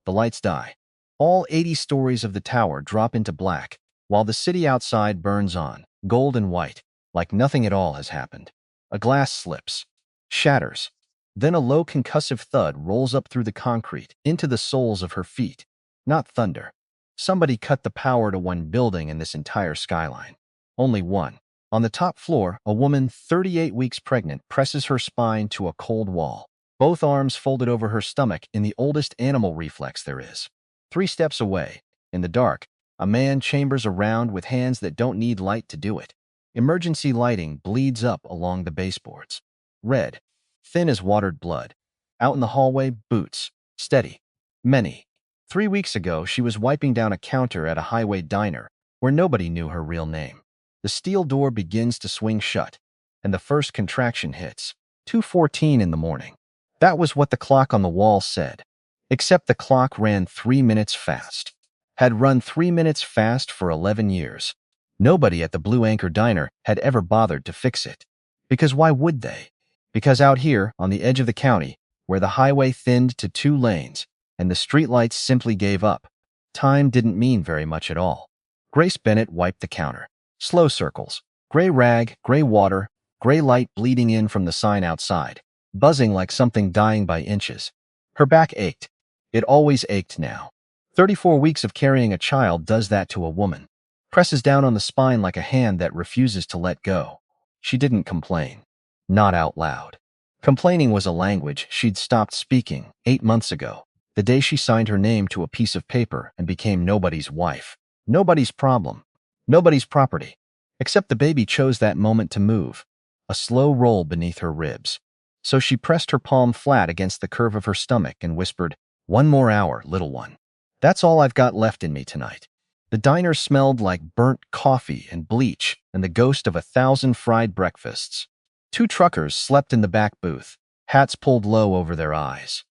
the lights die. All 80 stories of the tower drop into black, while the city outside burns on, gold and white, like nothing at all has happened. A glass slips, shatters. Then a low concussive thud rolls up through the concrete, into the soles of her feet. Not thunder. Somebody cut the power to one building in this entire skyline. Only one. On the top floor, a woman 38 weeks pregnant presses her spine to a cold wall, both arms folded over her stomach in the oldest animal reflex there is. 3 steps away, in the dark, a man chambers around with hands that don't need light to do it. Emergency lighting bleeds up along the baseboards. Red, thin as watered blood. Out in the hallway, boots. Steady. Many. 3 weeks ago, she was wiping down a counter at a highway diner where nobody knew her real name. The steel door begins to swing shut, and the first contraction hits. 2:14 in the morning. That was what the clock on the wall said. Except the clock ran 3 minutes fast. Had run 3 minutes fast for 11 years. Nobody at the Blue Anchor Diner had ever bothered to fix it. Because why would they? Because out here, on the edge of the county, where the highway thinned to 2 lanes, and the streetlights simply gave up, time didn't mean very much at all. Grace Bennett wiped the counter. Slow circles. Gray rag, gray water, gray light bleeding in from the sign outside, buzzing like something dying by inches. Her back ached. It always ached now. 34 weeks of carrying a child does that to a woman. Presses down on the spine like a hand that refuses to let go. She didn't complain. Not out loud. Complaining was a language she'd stopped speaking 8 months ago, the day she signed her name to a piece of paper and became nobody's wife. Nobody's problem. Nobody's property. Except the baby chose that moment to move. A slow roll beneath her ribs. So she pressed her palm flat against the curve of her stomach and whispered, "One more hour, little one. That's all I've got left in me tonight." The diner smelled like burnt coffee and bleach and the ghost of 1,000 fried breakfasts. 2 truckers slept in the back booth, hats pulled low over their eyes.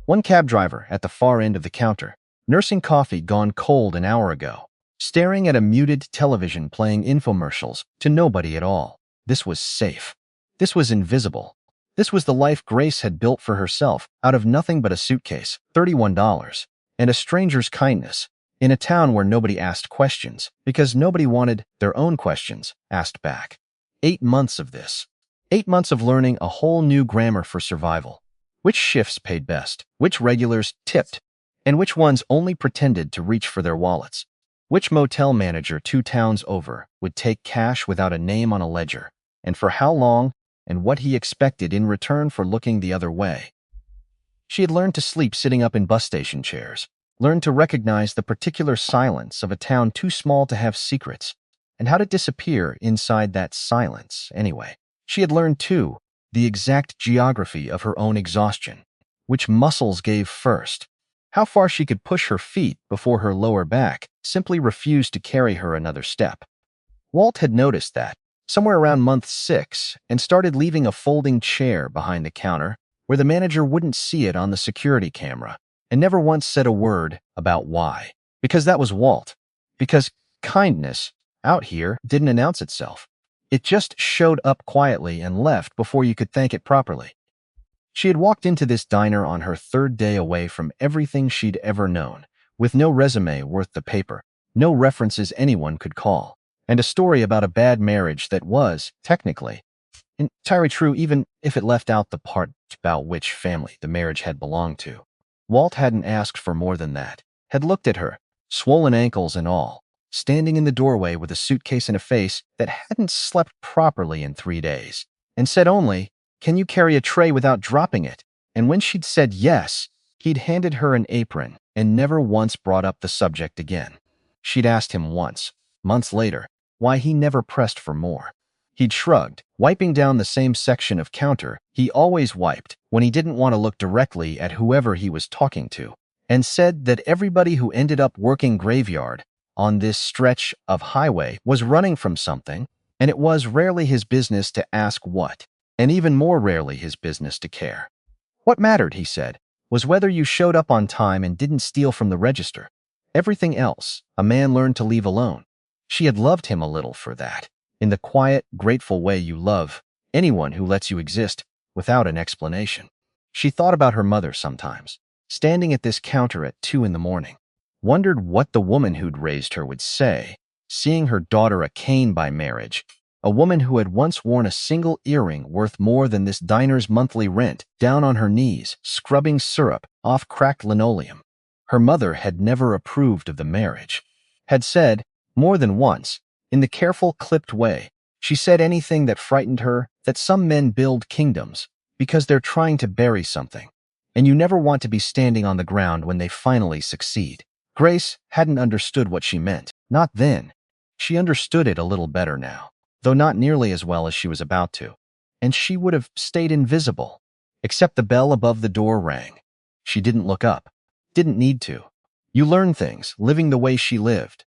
One cab driver at the far end of the counter, nursing coffee gone cold an hour ago, staring at a muted television playing infomercials to nobody at all. This was safe. This was invisible. This was the life Grace had built for herself out of nothing but a suitcase, $31, and a stranger's kindness, in a town where nobody asked questions because nobody wanted their own questions asked back. 8 months of this. 8 months of learning a whole new grammar for survival. Which shifts paid best, which regulars tipped, and which ones only pretended to reach for their wallets. Which motel manager 2 towns over would take cash without a name on a ledger, and for how long, and what he expected in return for looking the other way. She had learned to sleep sitting up in bus station chairs, learned to recognize the particular silence of a town too small to have secrets, and how to disappear inside that silence anyway. She had learned, too, the exact geography of her own exhaustion, which muscles gave first, how far she could push her feet before her lower back simply refused to carry her another step. Walt had noticed that, somewhere around month 6, and started leaving a folding chair behind the counter where the manager wouldn't see it on the security camera, and never once said a word about why. Because that was Walt. Because kindness, out here, didn't announce itself. It just showed up quietly and left before you could thank it properly. She had walked into this diner on her 3rd day away from everything she'd ever known, with no resume worth the paper, no references anyone could call, and a story about a bad marriage that was, technically, entirely true even if it left out the part about which family the marriage had belonged to. Walt hadn't asked for more than that, had looked at her, swollen ankles and all, standing in the doorway with a suitcase and a face that hadn't slept properly in 3 days, and said only, "Can you carry a tray without dropping it?" And when she'd said yes, he'd handed her an apron and never once brought up the subject again. She'd asked him once, months later, why he never pressed for more. He'd shrugged, wiping down the same section of counter he always wiped when he didn't want to look directly at whoever he was talking to, and said that everybody who ended up working graveyard on this stretch of highway was running from something, and it was rarely his business to ask what, and even more rarely his business to care. What mattered, he said, was whether you showed up on time and didn't steal from the register. Everything else, a man learned to leave alone. She had loved him a little for that, in the quiet, grateful way you love anyone who lets you exist without an explanation. She thought about her mother sometimes, standing at this counter at 2 in the morning. Wondered what the woman who'd raised her would say, seeing her daughter a Cain by marriage, a woman who had once worn a single earring worth more than this diner's monthly rent, down on her knees, scrubbing syrup off cracked linoleum. Her mother had never approved of the marriage. Had said, more than once, in the careful, clipped way, she said anything that frightened her, that some men build kingdoms because they're trying to bury something, and you never want to be standing on the ground when they finally succeed. Grace hadn't understood what she meant. Not then. She understood it a little better now, though not nearly as well as she was about to. And she would have stayed invisible, except the bell above the door rang. She didn't look up. Didn't need to. You learn things, living the way she lived.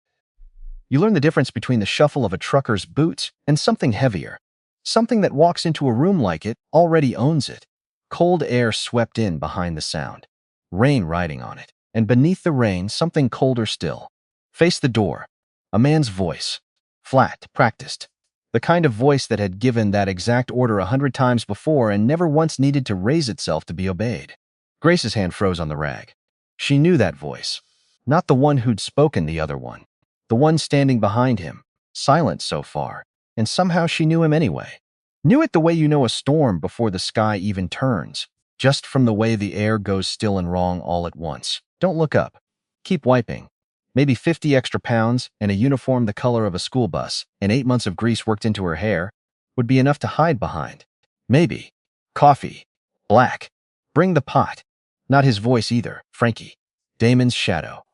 You learn the difference between the shuffle of a trucker's boots and something heavier. Something that walks into a room like it already owns it. Cold air swept in behind the sound. Rain riding on it. And beneath the rain, something colder still. Faced the door. A man's voice. Flat, practiced. The kind of voice that had given that exact order 100 times before and never once needed to raise itself to be obeyed. Grace's hand froze on the rag. She knew that voice. Not the one who'd spoken the other one. The one standing behind him, silent so far, and somehow she knew him anyway. Knew it the way you know a storm before the sky even turns, just from the way the air goes still and wrong all at once. Don't look up. Keep wiping. Maybe 50 extra pounds and a uniform the color of a school bus and 8 months of grease worked into her hair would be enough to hide behind. Maybe. Coffee. Black. Bring the pot. Not his voice either, Frankie. Damon's shadow.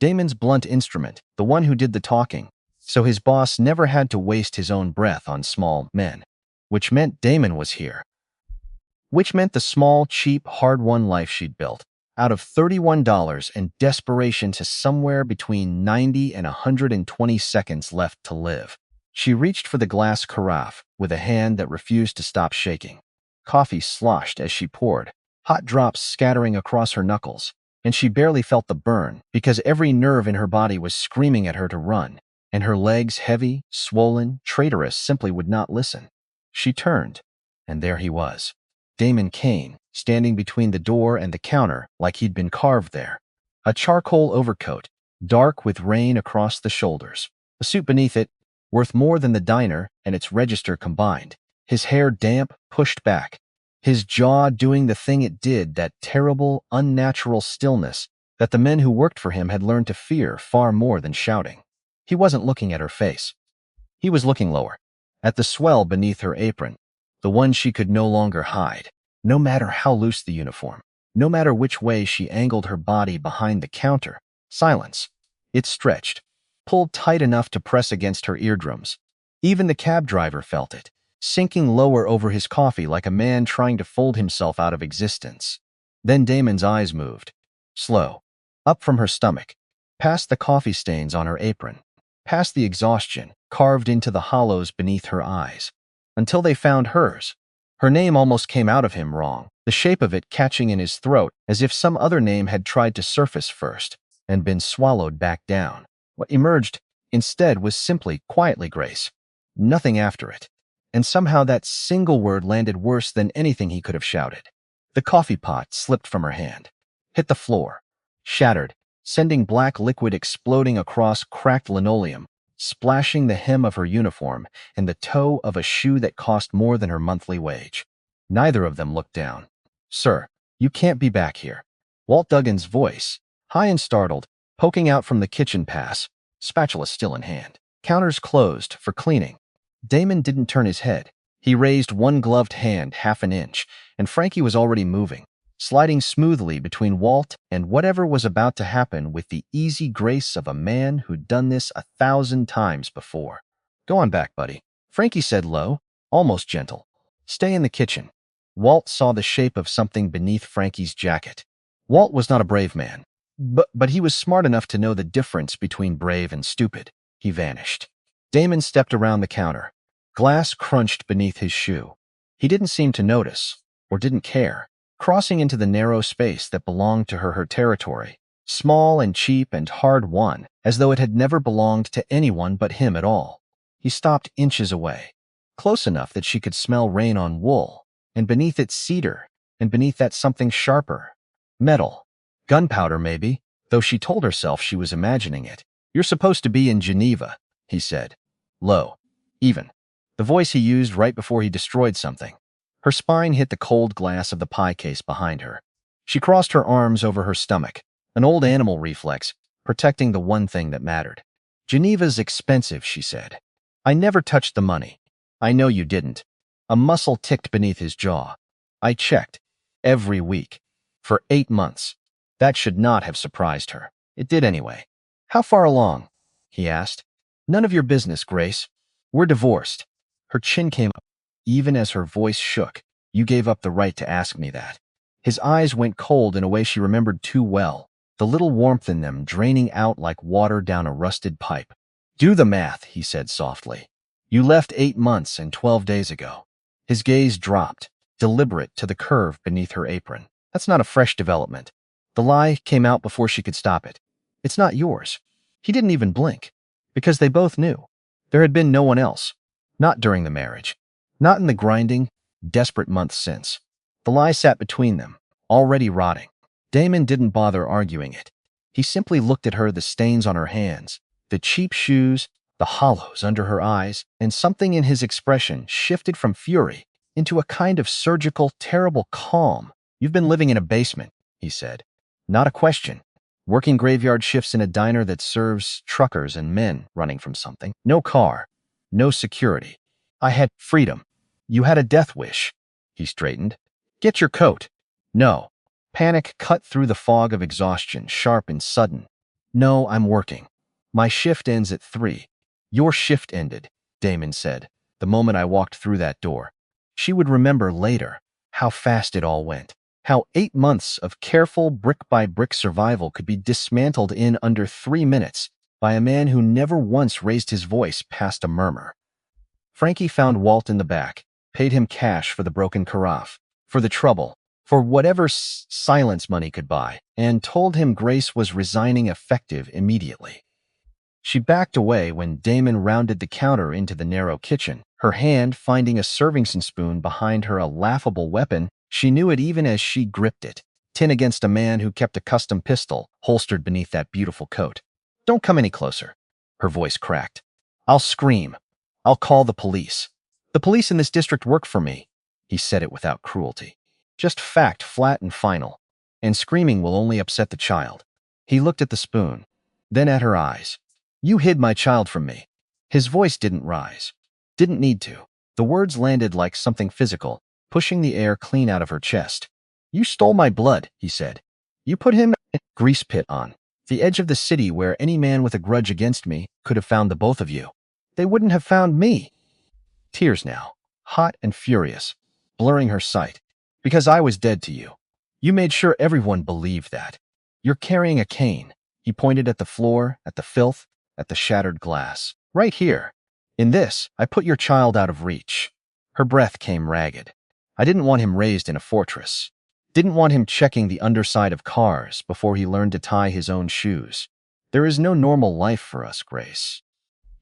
Damon's blunt instrument, the one who did the talking, so his boss never had to waste his own breath on small men. Which meant Damon was here. Which meant the small, cheap, hard-won life she'd built, out of $31 and desperation to somewhere between 90 and 120 seconds left to live. She reached for the glass carafe with a hand that refused to stop shaking. Coffee sloshed as she poured, hot drops scattering across her knuckles, and she barely felt the burn because every nerve in her body was screaming at her to run, and her legs, heavy, swollen, traitorous, simply would not listen. She turned, and there he was. Damon Kane, standing between the door and the counter like he'd been carved there. A charcoal overcoat, dark with rain across the shoulders. A suit beneath it, worth more than the diner and its register combined. His hair damp, pushed back. His jaw doing the thing it did, that terrible, unnatural stillness that the men who worked for him had learned to fear far more than shouting. He wasn't looking at her face. He was looking lower, at the swell beneath her apron, the one she could no longer hide, no matter how loose the uniform, no matter which way she angled her body behind the counter. Silence. It stretched, pulled tight enough to press against her eardrums. Even the cab driver felt it, sinking lower over his coffee like a man trying to fold himself out of existence. Then Damon's eyes moved, slow, up from her stomach, past the coffee stains on her apron, past the exhaustion carved into the hollows beneath her eyes, until they found hers. Her name almost came out of him wrong, the shape of it catching in his throat as if some other name had tried to surface first and been swallowed back down. What emerged instead was simply, quietly, Grace. Nothing after it. And somehow that single word landed worse than anything he could have shouted. The coffee pot slipped from her hand, hit the floor, shattered, sending black liquid exploding across cracked linoleum, splashing the hem of her uniform and the toe of a shoe that cost more than her monthly wage. Neither of them looked down. "Sir, you can't be back here." Walt Duggan's voice, high and startled, poking out from the kitchen pass, spatula still in hand. Counters closed for cleaning. Damon didn't turn his head. He raised one gloved hand half an inch, and Frankie was already moving, sliding smoothly between Walt and whatever was about to happen with the easy grace of a man who'd done this 1,000 times before. "Go on back, buddy," Frankie said low, almost gentle. "Stay in the kitchen." Walt saw the shape of something beneath Frankie's jacket. Walt was not a brave man, but he was smart enough to know the difference between brave and stupid. He vanished. Damon stepped around the counter. Glass crunched beneath his shoe. He didn't seem to notice, or didn't care, crossing into the narrow space that belonged to her territory, small and cheap and hard-won, as though it had never belonged to anyone but him at all. He stopped inches away, close enough that she could smell rain on wool, and beneath it cedar, and beneath that something sharper, metal. Gunpowder, maybe, though she told herself she was imagining it. You're supposed to be in Geneva, he said. Low. Even. The voice he used right before he destroyed something. Her spine hit the cold glass of the pie case behind her. She crossed her arms over her stomach, an old animal reflex, protecting the one thing that mattered. Geneva's expensive, she said. I never touched the money. I know you didn't. A muscle ticked beneath his jaw. I checked. Every week. For 8 months. That should not have surprised her. It did anyway. How far along? He asked. None of your business, Grace. We're divorced. Her chin came up, even as her voice shook. You gave up the right to ask me that. His eyes went cold in a way she remembered too well, the little warmth in them draining out like water down a rusted pipe. Do the math, he said softly. You left 8 months and 12 days ago. His gaze dropped, deliberate to the curve beneath her apron. That's not a fresh development. The lie came out before she could stop it. It's not yours. He didn't even blink, because they both knew. There had been no one else. Not during the marriage. Not in the grinding, desperate months since. The lie sat between them, already rotting. Damon didn't bother arguing it. He simply looked at her, the stains on her hands, the cheap shoes, the hollows under her eyes, and something in his expression shifted from fury into a kind of surgical, terrible calm. You've been living in a basement, he said. Not a question. Working graveyard shifts in a diner that serves truckers and men running from something. No car. No security. I had freedom. You had a death wish. He straightened. Get your coat. No. Panic cut through the fog of exhaustion, sharp and sudden. No, I'm working. My shift ends at 3. Your shift ended, Damon said, the moment I walked through that door. She would remember later how fast it all went. How 8 months of careful brick-by-brick survival could be dismantled in under 3 minutes by a man who never once raised his voice past a murmur. Frankie found Walt in the back, paid him cash for the broken carafe, for the trouble, for whatever silence money could buy, and told him Grace was resigning effective immediately. She backed away when Damon rounded the counter into the narrow kitchen, her hand finding a serving spoon behind her, a laughable weapon. She knew it even as she gripped it, tin against a man who kept a custom pistol holstered beneath that beautiful coat. Don't come any closer. Her voice cracked. I'll scream. I'll call the police. The police in this district work for me. He said it without cruelty. Just fact, flat and final. And screaming will only upset the child. He looked at the spoon, then at her eyes. You hid my child from me. His voice didn't rise. Didn't need to. The words landed like something physical, pushing the air clean out of her chest. You stole my blood, he said. You put him in a grease pit on the edge of the city where any man with a grudge against me could have found the both of you. They wouldn't have found me. Tears now, hot and furious, blurring her sight. Because I was dead to you. You made sure everyone believed that. You're carrying a cane. He pointed at the floor, at the filth, at the shattered glass. Right here. In this, I put your child out of reach. Her breath came ragged. I didn't want him raised in a fortress. Didn't want him checking the underside of cars before he learned to tie his own shoes. There is no normal life for us, Grace.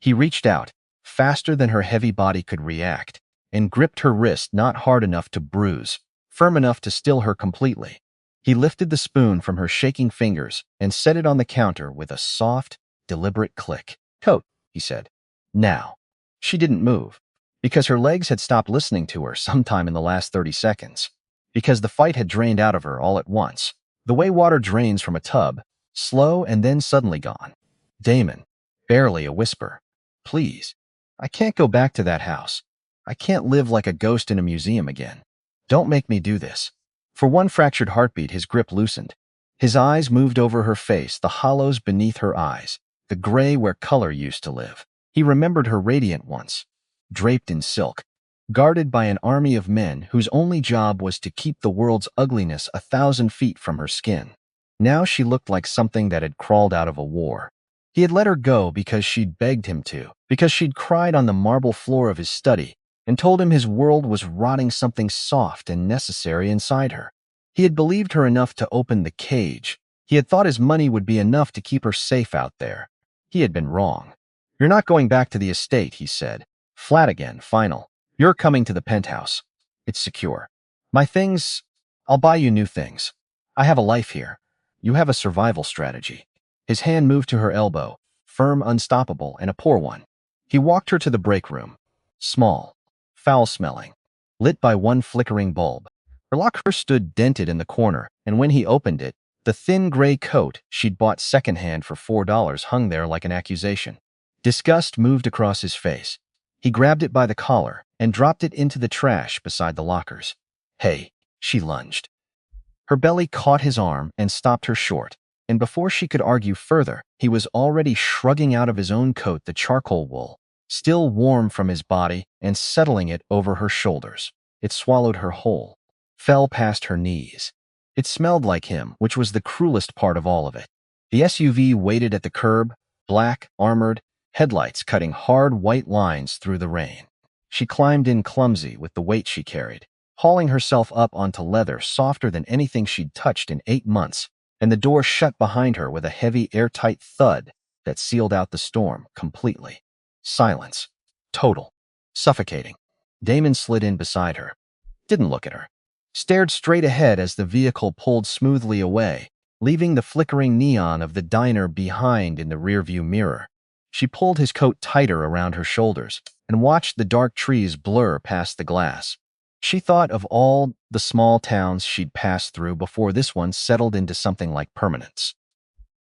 He reached out, faster than her heavy body could react, and gripped her wrist not hard enough to bruise, firm enough to still her completely. He lifted the spoon from her shaking fingers and set it on the counter with a soft, deliberate click. Coat, he said. Now. She didn't move, because her legs had stopped listening to her sometime in the last 30 seconds, because the fight had drained out of her all at once, the way water drains from a tub, slow and then suddenly gone. Damon, barely a whisper. Please, I can't go back to that house. I can't live like a ghost in a museum again. Don't make me do this. For one fractured heartbeat, his grip loosened. His eyes moved over her face, the hollows beneath her eyes, the gray where color used to live. He remembered her radiant once, draped in silk, guarded by an army of men whose only job was to keep the world's ugliness 1,000 feet from her skin. Now she looked like something that had crawled out of a war. He had let her go because she'd begged him to, because she'd cried on the marble floor of his study and told him his world was rotting something soft and necessary inside her. He had believed her enough to open the cage. He had thought his money would be enough to keep her safe out there. He had been wrong. You're not going back to the estate, he said. Flat again, final. You're coming to the penthouse. It's secure. My things, I'll buy you new things. I have a life here. You have a survival strategy. His hand moved to her elbow, firm, unstoppable, and a poor one. He walked her to the break room. Small, foul-smelling, lit by one flickering bulb. Her locker stood dented in the corner, and when he opened it, the thin gray coat she'd bought secondhand for $4 hung there like an accusation. Disgust moved across his face. He grabbed it by the collar and dropped it into the trash beside the lockers. Hey, she lunged. Her belly caught his arm and stopped her short, and before she could argue further, he was already shrugging out of his own coat the charcoal wool, still warm from his body, and settling it over her shoulders. It swallowed her whole, fell past her knees. It smelled like him, which was the cruelest part of all of it. The SUV waited at the curb, black, armored, headlights cutting hard white lines through the rain. She climbed in clumsy with the weight she carried, hauling herself up onto leather softer than anything she'd touched in 8 months, and the door shut behind her with a heavy, airtight thud that sealed out the storm completely. Silence. Total. Suffocating. Damon slid in beside her. Didn't look at her. Stared straight ahead as the vehicle pulled smoothly away, leaving the flickering neon of the diner behind in the rearview mirror. She pulled his coat tighter around her shoulders and watched the dark trees blur past the glass. She thought of all the small towns she'd passed through before this one settled into something like permanence.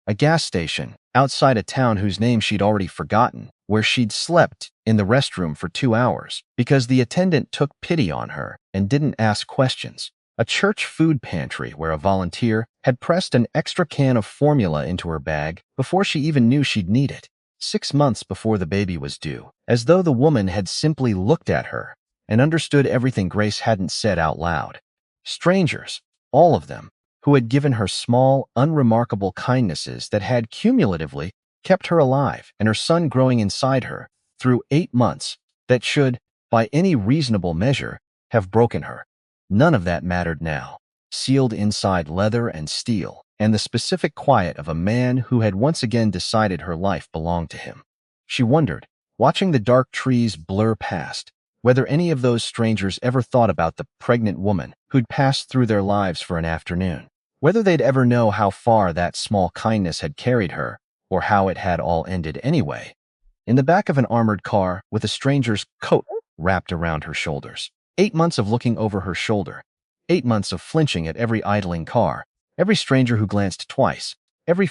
A gas station, outside a town whose name she'd already forgotten, where she'd slept in the restroom for 2 hours because the attendant took pity on her and didn't ask questions. A church food pantry where a volunteer had pressed an extra can of formula into her bag before she even knew she'd need it, 6 months before the baby was due, as though the woman had simply looked at her and understood everything Grace hadn't said out loud. Strangers, all of them, who had given her small, unremarkable kindnesses that had cumulatively kept her alive and her son growing inside her through 8 months that should, by any reasonable measure, have broken her. None of that mattered now, sealed inside leather and steel, and the specific quiet of a man who had once again decided her life belonged to him. She wondered, watching the dark trees blur past, whether any of those strangers ever thought about the pregnant woman who'd passed through their lives for an afternoon, whether they'd ever know how far that small kindness had carried her, or how it had all ended anyway. In the back of an armored car, with a stranger's coat wrapped around her shoulders. 8 months of looking over her shoulder. 8 months of flinching at every idling car, every stranger who glanced twice, every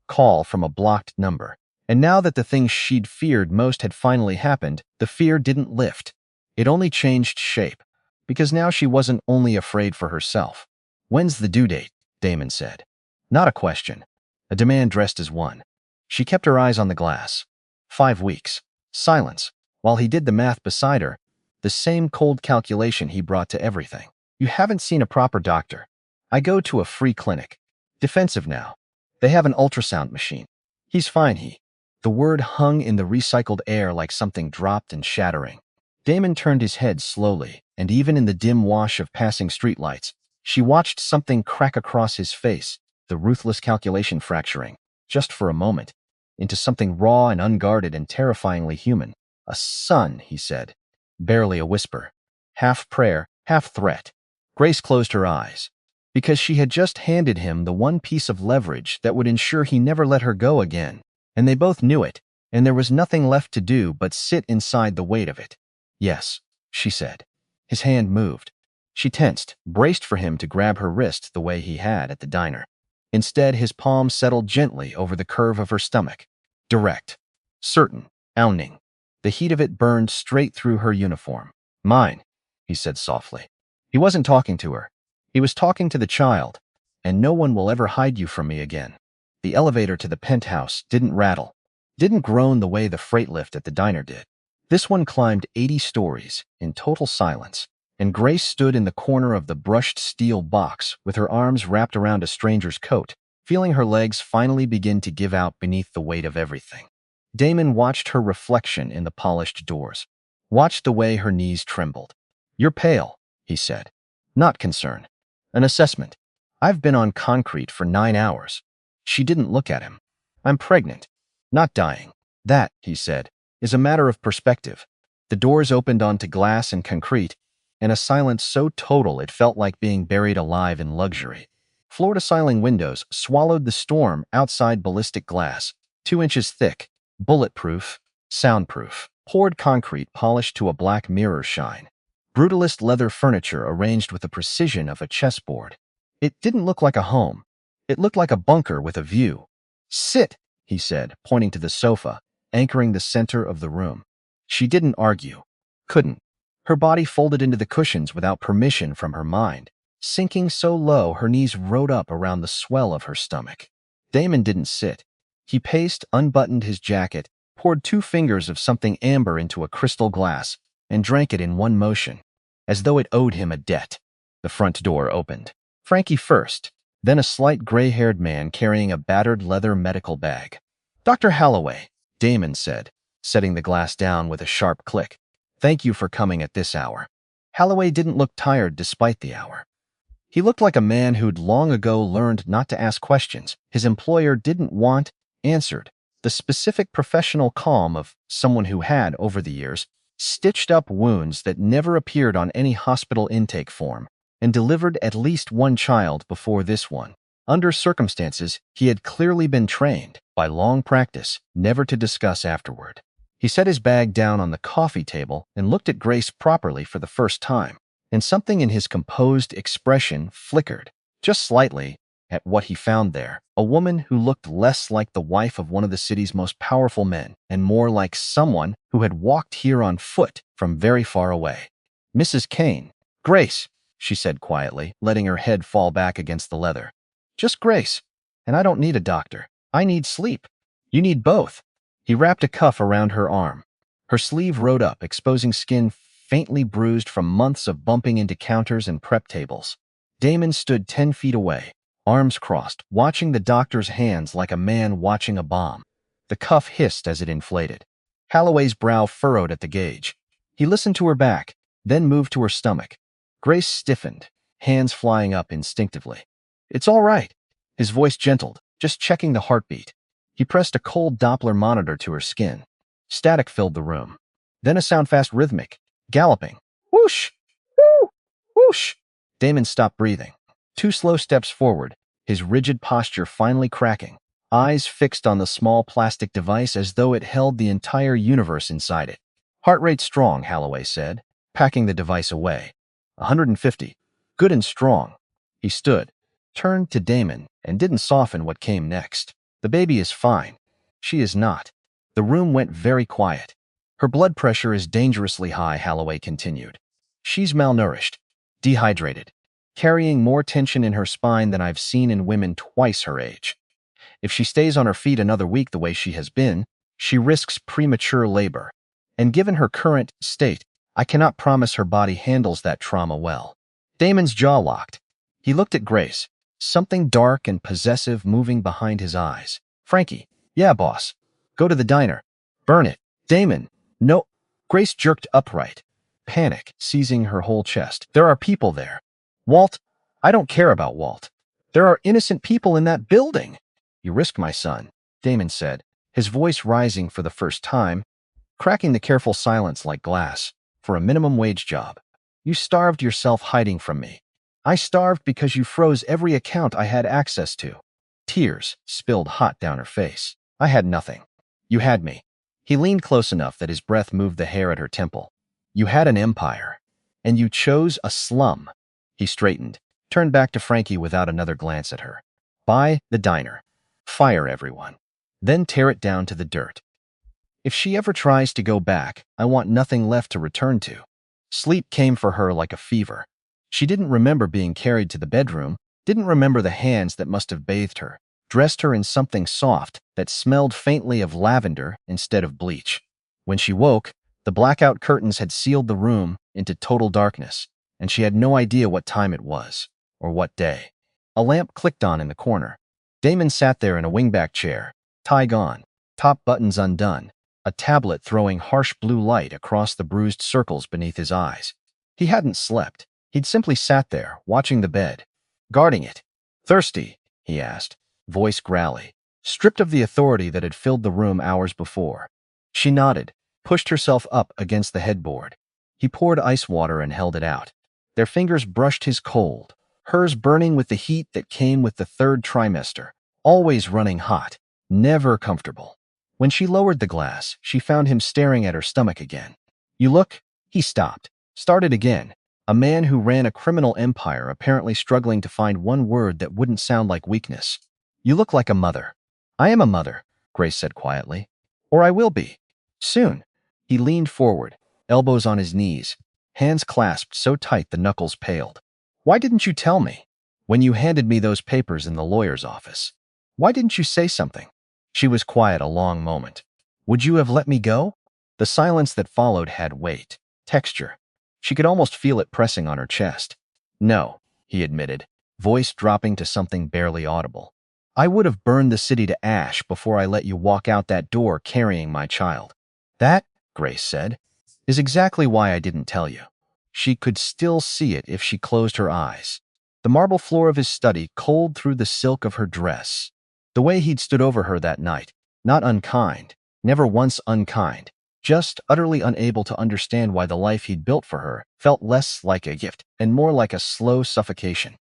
call from a blocked number. And now that the thing she'd feared most had finally happened, the fear didn't lift. It only changed shape, because now she wasn't only afraid for herself. "When's the due date?" Damon said. Not a question. A demand dressed as one. She kept her eyes on the glass. 5 weeks. Silence, while he did the math beside her, the same cold calculation he brought to everything. "You haven't seen a proper doctor. I go to a free clinic. Defensive now. They have an ultrasound machine. He's fine, he." The word hung in the recycled air like something dropped and shattering. Damon turned his head slowly, and even in the dim wash of passing streetlights, she watched something crack across his face, the ruthless calculation fracturing, just for a moment, into something raw and unguarded and terrifyingly human. "A son," he said, barely a whisper, half prayer, half threat. Grace closed her eyes, because she had just handed him the one piece of leverage that would ensure he never let her go again, and they both knew it, and there was nothing left to do but sit inside the weight of it. "Yes," she said. His hand moved. She tensed, braced for him to grab her wrist the way he had at the diner. Instead, his palm settled gently over the curve of her stomach. Direct. Certain. Pounding. The heat of it burned straight through her uniform. "Mine," he said softly. He wasn't talking to her. He was talking to the child. "And no one will ever hide you from me again." The elevator to the penthouse didn't rattle, didn't groan the way the freight lift at the diner did. This one climbed 80 stories in total silence, and Grace stood in the corner of the brushed steel box with her arms wrapped around a stranger's coat, feeling her legs finally begin to give out beneath the weight of everything. Damon watched her reflection in the polished doors, watched the way her knees trembled. "You're pale," he said. Not concern. An assessment. "I've been on concrete for 9 hours. She didn't look at him. "I'm pregnant. Not dying." "That," he said, "is a matter of perspective." The doors opened onto glass and concrete, and a silence so total it felt like being buried alive in luxury. Floor-to-ceiling windows swallowed the storm outside. Ballistic glass, 2 inches thick, bulletproof, soundproof. Poured concrete polished to a black mirror shine. Brutalist leather furniture arranged with the precision of a chessboard. It didn't look like a home. It looked like a bunker with a view. "Sit," he said, pointing to the sofa, anchoring the center of the room. She didn't argue. Couldn't. Her body folded into the cushions without permission from her mind, sinking so low her knees rode up around the swell of her stomach. Damon didn't sit. He paced, unbuttoned his jacket, poured 2 fingers of something amber into a crystal glass, and drank it in one motion, as though it owed him a debt. The front door opened. Frankie first, then a slight gray-haired man carrying a battered leather medical bag. "Dr. Holloway," Damon said, setting the glass down with a sharp click. "Thank you for coming at this hour." Holloway didn't look tired despite the hour. He looked like a man who'd long ago learned not to ask questions his employer didn't want answered, the specific professional calm of someone who had, over the years, stitched up wounds that never appeared on any hospital intake form, and delivered at least one child before this one. Under circumstances he had clearly been trained, by long practice, never to discuss afterward. He set his bag down on the coffee table and looked at Grace properly for the first time, and something in his composed expression flickered, just slightly, at what he found there. A woman who looked less like the wife of one of the city's most powerful men and more like someone who had walked here on foot from very far away. "Mrs. Kane." "Grace," she said quietly, letting her head fall back against the leather. "Just Grace. And I don't need a doctor. I need sleep. You need both." He wrapped a cuff around her arm. Her sleeve rode up, exposing skin faintly bruised from months of bumping into counters and prep tables. Damon stood 10 feet away, arms crossed, watching the doctor's hands like a man watching a bomb. The cuff hissed as it inflated. Holloway's brow furrowed at the gauge. He listened to her back, then moved to her stomach. Grace stiffened, hands flying up instinctively. "It's all right." His voice gentled, just checking the heartbeat. He pressed a cold Doppler monitor to her skin. Static filled the room. Then a sound fast rhythmic, galloping. Whoosh! Whoo! Whoosh! Damon stopped breathing. 2 slow steps forward, his rigid posture finally cracking, eyes fixed on the small plastic device as though it held the entire universe inside it. "Heart rate strong," Holloway said, packing the device away. 150. "Good and strong." He stood, turned to Damon, and didn't soften what came next. "The baby is fine. She is not." The room went very quiet. "Her blood pressure is dangerously high," Holloway continued. "She's malnourished, dehydrated, carrying more tension in her spine than I've seen in women twice her age. If she stays on her feet another week the way she has been, she risks premature labor. And given her current state, I cannot promise her body handles that trauma well." Damon's jaw locked. He looked at Grace, something dark and possessive moving behind his eyes. "Frankie." "Yeah, boss." "Go to the diner. Burn it." "Damon." "No." Grace jerked upright, panic seizing her whole chest. "There are people there." "Walt." "I don't care about Walt. There are innocent people in that building." "You risk my son," Damon said, his voice rising for the first time, cracking the careful silence like glass, "for a minimum wage job. You starved yourself hiding from me. I starved because you froze every account I had access to." Tears spilled hot down her face. "I had nothing. You had me." He leaned close enough that his breath moved the hair at her temple. "You had an empire, and you chose a slum." He straightened, turned back to Frankie without another glance at her. "Buy the diner. Fire everyone. Then tear it down to the dirt. If she ever tries to go back, I want nothing left to return to." Sleep came for her like a fever. She didn't remember being carried to the bedroom, didn't remember the hands that must have bathed her, dressed her in something soft that smelled faintly of lavender instead of bleach. When she woke, the blackout curtains had sealed the room into total darkness, and she had no idea what time it was, or what day. A lamp clicked on in the corner. Damon sat there in a wingback chair, tie gone, top buttons undone, a tablet throwing harsh blue light across the bruised circles beneath his eyes. He hadn't slept. He'd simply sat there, watching the bed, guarding it. "Thirsty?" he asked, voice growly, stripped of the authority that had filled the room hours before. She nodded, pushed herself up against the headboard. He poured ice water and held it out. Their fingers brushed his cold, hers burning with the heat that came with the third trimester, always running hot, never comfortable. When she lowered the glass, she found him staring at her stomach again. "You look—" He stopped, started again. A man who ran a criminal empire apparently struggling to find one word that wouldn't sound like weakness. "You look like a mother." "I am a mother," Grace said quietly. "Or I will be. Soon." He leaned forward, elbows on his knees, hands clasped so tight the knuckles paled. "Why didn't you tell me? When you handed me those papers in the lawyer's office. Why didn't you say something?" She was quiet a long moment. "Would you have let me go?" The silence that followed had weight, texture. She could almost feel it pressing on her chest. "No," he admitted, voice dropping to something barely audible. "I would have burned the city to ash before I let you walk out that door carrying my child." "That," Grace said, "is exactly why I didn't tell you." She could still see it if she closed her eyes. The marble floor of his study cold through the silk of her dress. The way he'd stood over her that night, not unkind, never once unkind, just utterly unable to understand why the life he'd built for her felt less like a gift and more like a slow suffocation.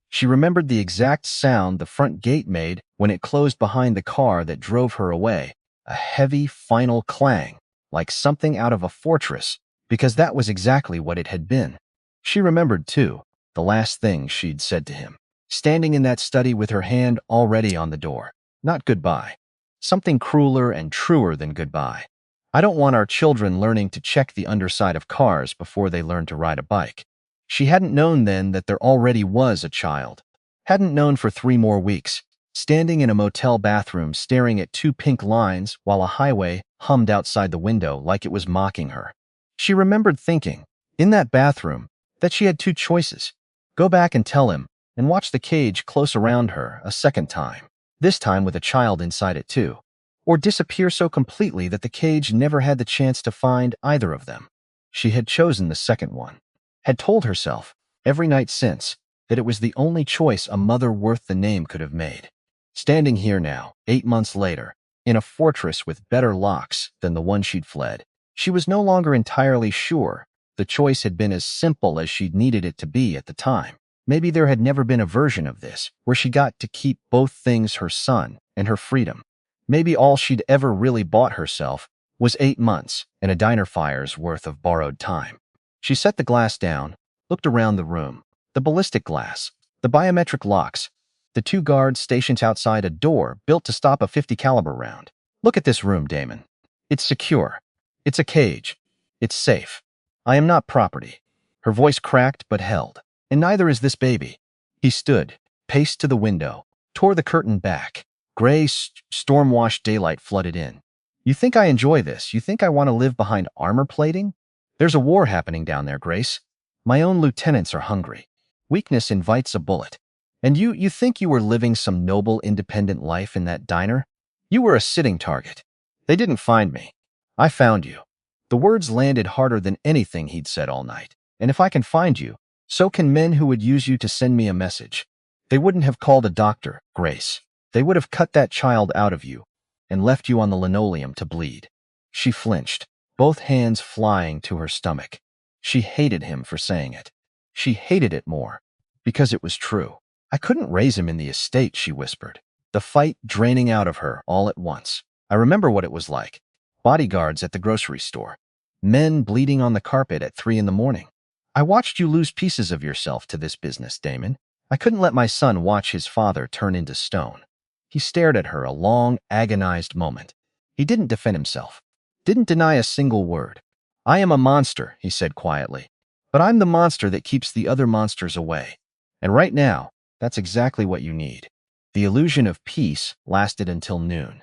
She remembered the exact sound the front gate made when it closed behind the car that drove her away, a heavy, final clang, like something out of a fortress, because that was exactly what it had been. She remembered, too, the last thing she'd said to him, standing in that study with her hand already on the door. Not goodbye. Something crueler and truer than goodbye. "I don't want our children learning to check the underside of cars before they learn to ride a bike." She hadn't known then that there already was a child. Hadn't known for 3 more weeks, standing in a motel bathroom staring at 2 pink lines while a highway hummed outside the window like it was mocking her. She remembered thinking, in that bathroom, that she had 2 choices. Go back and tell him, and watch the cage close around her a second time, this time with a child inside it too. Or disappear so completely that the cage never had the chance to find either of them. She had chosen the second one. Had told herself, every night since, that it was the only choice a mother worth the name could have made. Standing here now, 8 months later, in a fortress with better locks than the one she'd fled, she was no longer entirely sure the choice had been as simple as she'd needed it to be at the time. Maybe there had never been a version of this where she got to keep both things, her son and her freedom. Maybe all she'd ever really bought herself was 8 months and a diner fire's worth of borrowed time. She set the glass down, looked around the room. The ballistic glass, the biometric locks, the 2 guards stationed outside a door built to stop a 50 caliber round. "Look at this room, Damon. It's secure. It's a cage. It's safe. I am not property." Her voice cracked but held. "And neither is this baby." He stood, paced to the window, tore the curtain back. Gray, storm-washed daylight flooded in. "You think I enjoy this? You think I want to live behind armor plating? There's a war happening down there, Grace. My own lieutenants are hungry. Weakness invites a bullet. And you think you were living some noble, independent life in that diner? You were a sitting target. They didn't find me. I found you." The words landed harder than anything he'd said all night. "And if I can find you, so can men who would use you to send me a message. They wouldn't have called a doctor, Grace. They would have cut that child out of you and left you on the linoleum to bleed." She flinched, both hands flying to her stomach. She hated him for saying it. She hated it more because it was true. "I couldn't raise him in the estate," she whispered, the fight draining out of her all at once. "I remember what it was like. Bodyguards at the grocery store. Men bleeding on the carpet at 3 in the morning. I watched you lose pieces of yourself to this business, Damon. I couldn't let my son watch his father turn into stone." He stared at her a long, agonized moment. He didn't defend himself, didn't deny a single word. "I am a monster," he said quietly, "but I'm the monster that keeps the other monsters away. And right now, that's exactly what you need." The illusion of peace lasted until noon.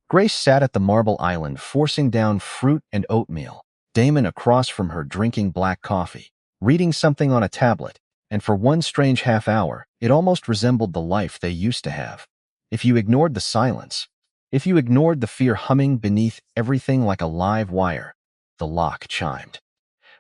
Grace sat at the marble island forcing down fruit and oatmeal, Damon across from her drinking black coffee, reading something on a tablet, and for one strange half hour, it almost resembled the life they used to have. If you ignored the silence, if you ignored the fear humming beneath everything like a live wire, the lock chimed.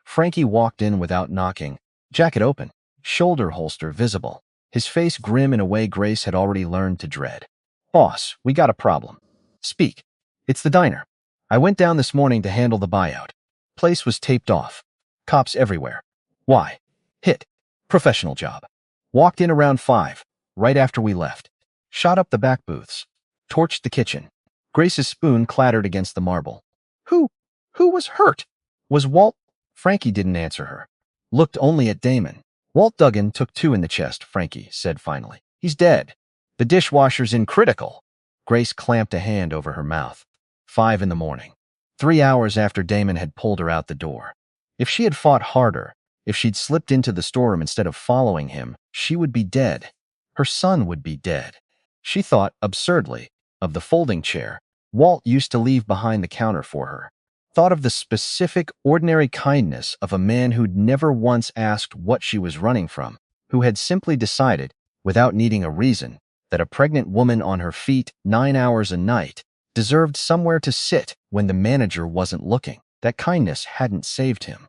Frankie walked in without knocking, jacket open, shoulder holster visible, his face grim in a way Grace had already learned to dread. "Boss, we got a problem." "Speak." "It's the diner. I went down this morning to handle the buyout. Place was taped off. Cops everywhere." "Why?" "Hit. Professional job." Walked in around 5, right after we left. Shot up the back booths. Torched the kitchen. Grace's spoon clattered against the marble. Who? Who was hurt? Was Walt? Frankie didn't answer her. Looked only at Damon. Walt Duggan took 2 in the chest, Frankie said finally. He's dead. The dishwasher's in critical. Grace clamped a hand over her mouth. 5 in the morning. 3 hours after Damon had pulled her out the door. If she had fought harder, if she'd slipped into the storeroom instead of following him, she would be dead. Her son would be dead. She thought, absurdly, of the folding chair Walt used to leave behind the counter for her. Thought of the specific, ordinary kindness of a man who'd never once asked what she was running from, who had simply decided, without needing a reason, that a pregnant woman on her feet 9 hours a night deserved somewhere to sit when the manager wasn't looking. That kindness hadn't saved him.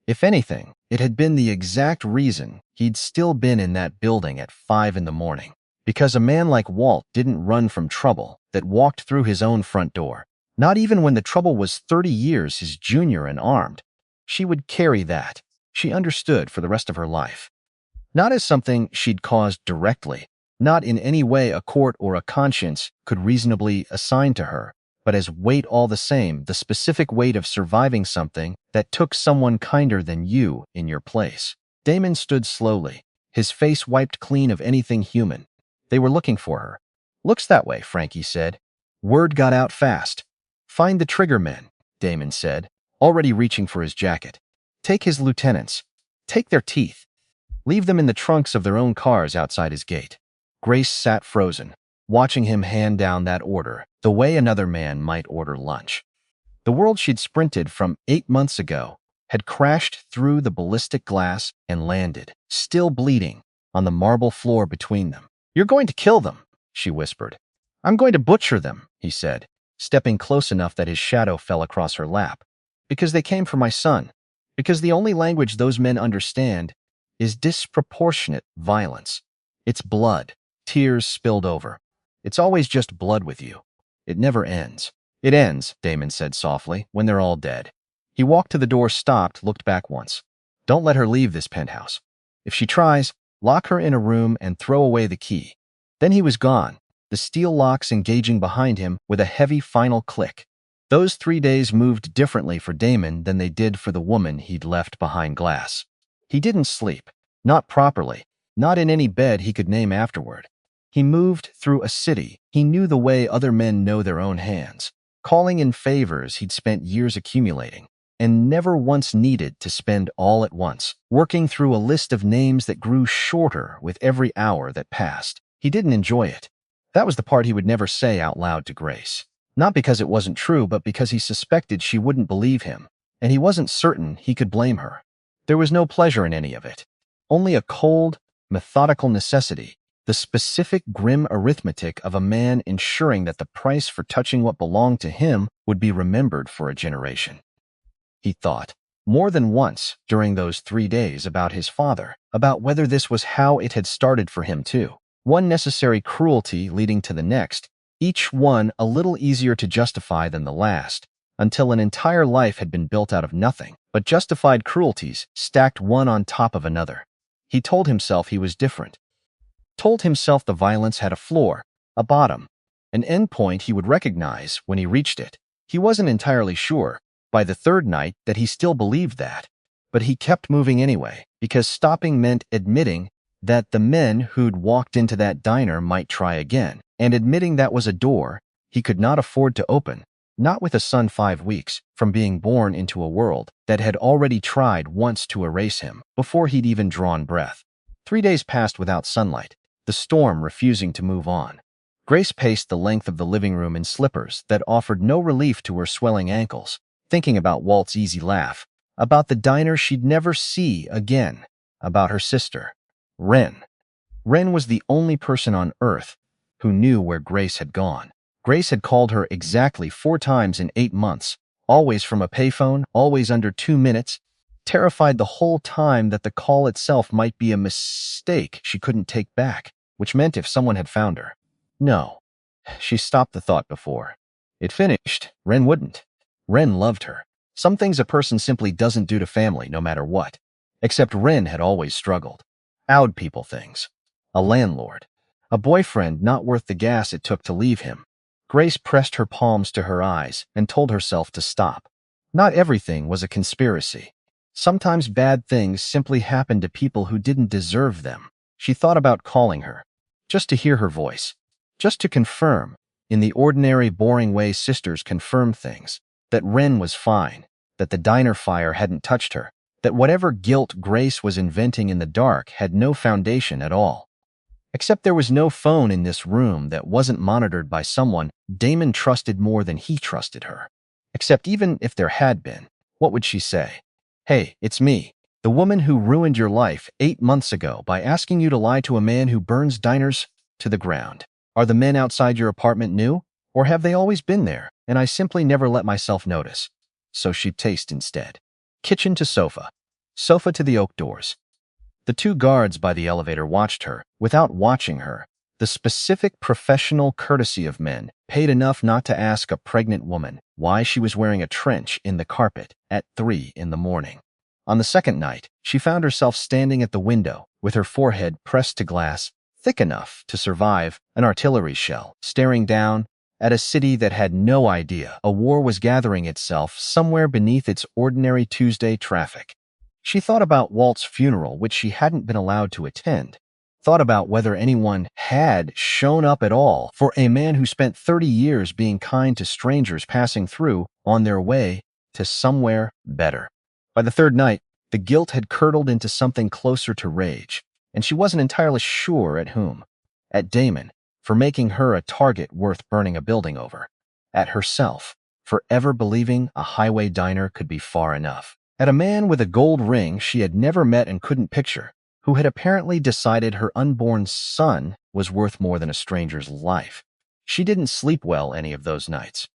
If anything, it had been the exact reason he'd still been in that building at 5 in the morning. Because a man like Walt didn't run from trouble that walked through his own front door, not even when the trouble was 30 years his junior and armed. She would carry that, she understood, for the rest of her life. Not as something she'd caused directly, not in any way a court or a conscience could reasonably assign to her, but as weight all the same, the specific weight of surviving something that took someone kinder than you in your place. Damon stood slowly, his face wiped clean of anything human. They were looking for her. Looks that way, Frankie said. Word got out fast. Find the trigger men, Damon said, already reaching for his jacket. Take his lieutenants. Take their teeth. Leave them in the trunks of their own cars outside his gate. Grace sat frozen, watching him hand down that order, the way another man might order lunch. The world she'd sprinted from 8 months ago had crashed through the ballistic glass and landed, still bleeding, on the marble floor between them. You're going to kill them, she whispered. I'm going to butcher them, he said, stepping close enough that his shadow fell across her lap. Because they came for my son. Because the only language those men understand is disproportionate violence. It's blood, tears spilled over. It's always just blood with you. It never ends. It ends, Damon said softly, when they're all dead. He walked to the door, stopped, looked back once. Don't let her leave this penthouse. If she tries, lock her in a room and throw away the key. Then he was gone, the steel locks engaging behind him with a heavy final click. Those 3 days moved differently for Damon than they did for the woman he'd left behind glass. He didn't sleep, not properly, not in any bed he could name afterward. He moved through a city he knew the way other men know their own hands, calling in favors he'd spent years accumulating, and never once needed to spend all at once, working through a list of names that grew shorter with every hour that passed. He didn't enjoy it. That was the part he would never say out loud to Grace. Not because it wasn't true, but because he suspected she wouldn't believe him, and he wasn't certain he could blame her. There was no pleasure in any of it, only a cold, methodical necessity, the specific grim arithmetic of a man ensuring that the price for touching what belonged to him would be remembered for a generation. He thought, more than once during those 3 days, about his father, about whether this was how it had started for him too. One necessary cruelty leading to the next, each one a little easier to justify than the last, until an entire life had been built out of nothing but justified cruelties stacked one on top of another. He told himself he was different. Told himself the violence had a floor, a bottom, an end point he would recognize when he reached it. He wasn't entirely sure, by the 3rd night, that he still believed that. But he kept moving anyway, because stopping meant admitting that the men who'd walked into that diner might try again, and admitting that was a door he could not afford to open, not with a son 5 weeks from being born into a world that had already tried once to erase him before he'd even drawn breath. 3 days passed without sunlight, the storm refusing to move on. Grace paced the length of the living room in slippers that offered no relief to her swelling ankles, thinking about Walt's easy laugh, about the diner she'd never see again, about her sister, Wren. Wren was the only person on Earth who knew where Grace had gone. Grace had called her exactly 4 times in 8 months, always from a payphone, always under 2 minutes, terrified the whole time that the call itself might be a mistake she couldn't take back, which meant if someone had found her. No. She stopped the thought before it finished. Wren wouldn't. Wren loved her. Some things a person simply doesn't do to family, no matter what. Except Wren had always struggled. Oud people things. A landlord. A boyfriend not worth the gas it took to leave him. Grace pressed her palms to her eyes and told herself to stop. Not everything was a conspiracy. Sometimes bad things simply happened to people who didn't deserve them. She thought about calling her, just to hear her voice, just to confirm, in the ordinary, boring way sisters confirm things, that Ren was fine, that the diner fire hadn't touched her, that whatever guilt Grace was inventing in the dark had no foundation at all. Except there was no phone in this room that wasn't monitored by someone Damon trusted more than he trusted her. Except even if there had been, what would she say? Hey, it's me, the woman who ruined your life 8 months ago by asking you to lie to a man who burns diners to the ground. Are the men outside your apartment new? Or have they always been there, and I simply never let myself notice? So she'd taste instead. Kitchen to sofa. Sofa to the oak doors. The two guards by the elevator watched her, without watching her. The specific professional courtesy of men, paid enough not to ask a pregnant woman why she was wearing a trench in the carpet at 3 in the morning. On the second night, she found herself standing at the window, with her forehead pressed to glass, thick enough to survive an artillery shell, staring down at a city that had no idea a war was gathering itself somewhere beneath its ordinary Tuesday traffic. She thought about Walt's funeral, which she hadn't been allowed to attend. Thought about whether anyone had shown up at all for a man who spent 30 years being kind to strangers passing through on their way to somewhere better. By the third night, the guilt had curdled into something closer to rage, and she wasn't entirely sure at whom. At Damon, for making her a target worth burning a building over. At herself, for ever believing a highway diner could be far enough. At a man with a gold ring she had never met and couldn't picture, who had apparently decided her unborn son was worth more than a stranger's life. She didn't sleep well any of those nights.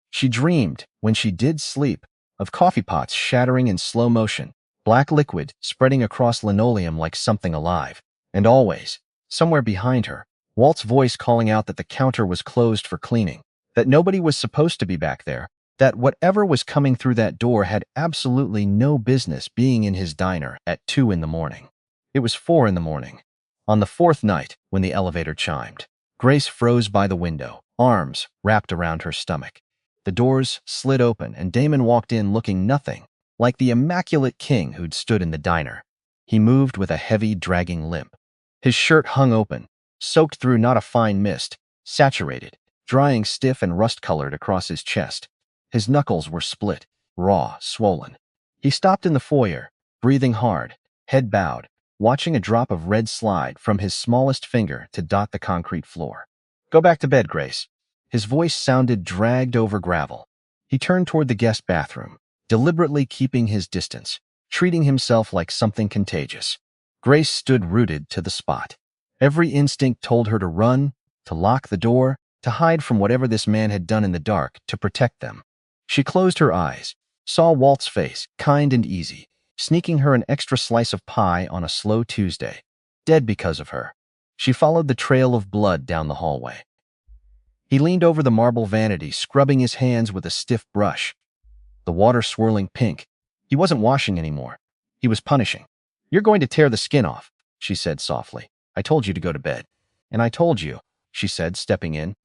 She dreamed, when she did sleep, of coffee pots shattering in slow motion, black liquid spreading across linoleum like something alive, and always, somewhere behind her, Walt's voice calling out that the counter was closed for cleaning, that nobody was supposed to be back there, that whatever was coming through that door had absolutely no business being in his diner at 2 in the morning. It was 4 in the morning. On the fourth night, when the elevator chimed, Grace froze by the window, arms wrapped around her stomach. The doors slid open and Damon walked in looking nothing like the immaculate king who'd stood in the diner. He moved with a heavy, dragging limp. His shirt hung open, soaked through not a fine mist, saturated, drying stiff and rust-colored across his chest. His knuckles were split, raw, swollen. He stopped in the foyer, breathing hard, head bowed, watching a drop of red slide from his smallest finger to dot the concrete floor. Go back to bed, Grace. His voice sounded dragged over gravel. He turned toward the guest bathroom, deliberately keeping his distance, treating himself like something contagious. Grace stood rooted to the spot. Every instinct told her to run, to lock the door, to hide from whatever this man had done in the dark, to protect them. She closed her eyes, saw Walt's face, kind and easy, sneaking her an extra slice of pie on a slow Tuesday. Dead because of her. She followed the trail of blood down the hallway. He leaned over the marble vanity, scrubbing his hands with a stiff brush. The water swirling pink. He wasn't washing anymore. He was punishing. You're going to tear the skin off, she said softly. I told you to go to bed. And I told you, she said, stepping in,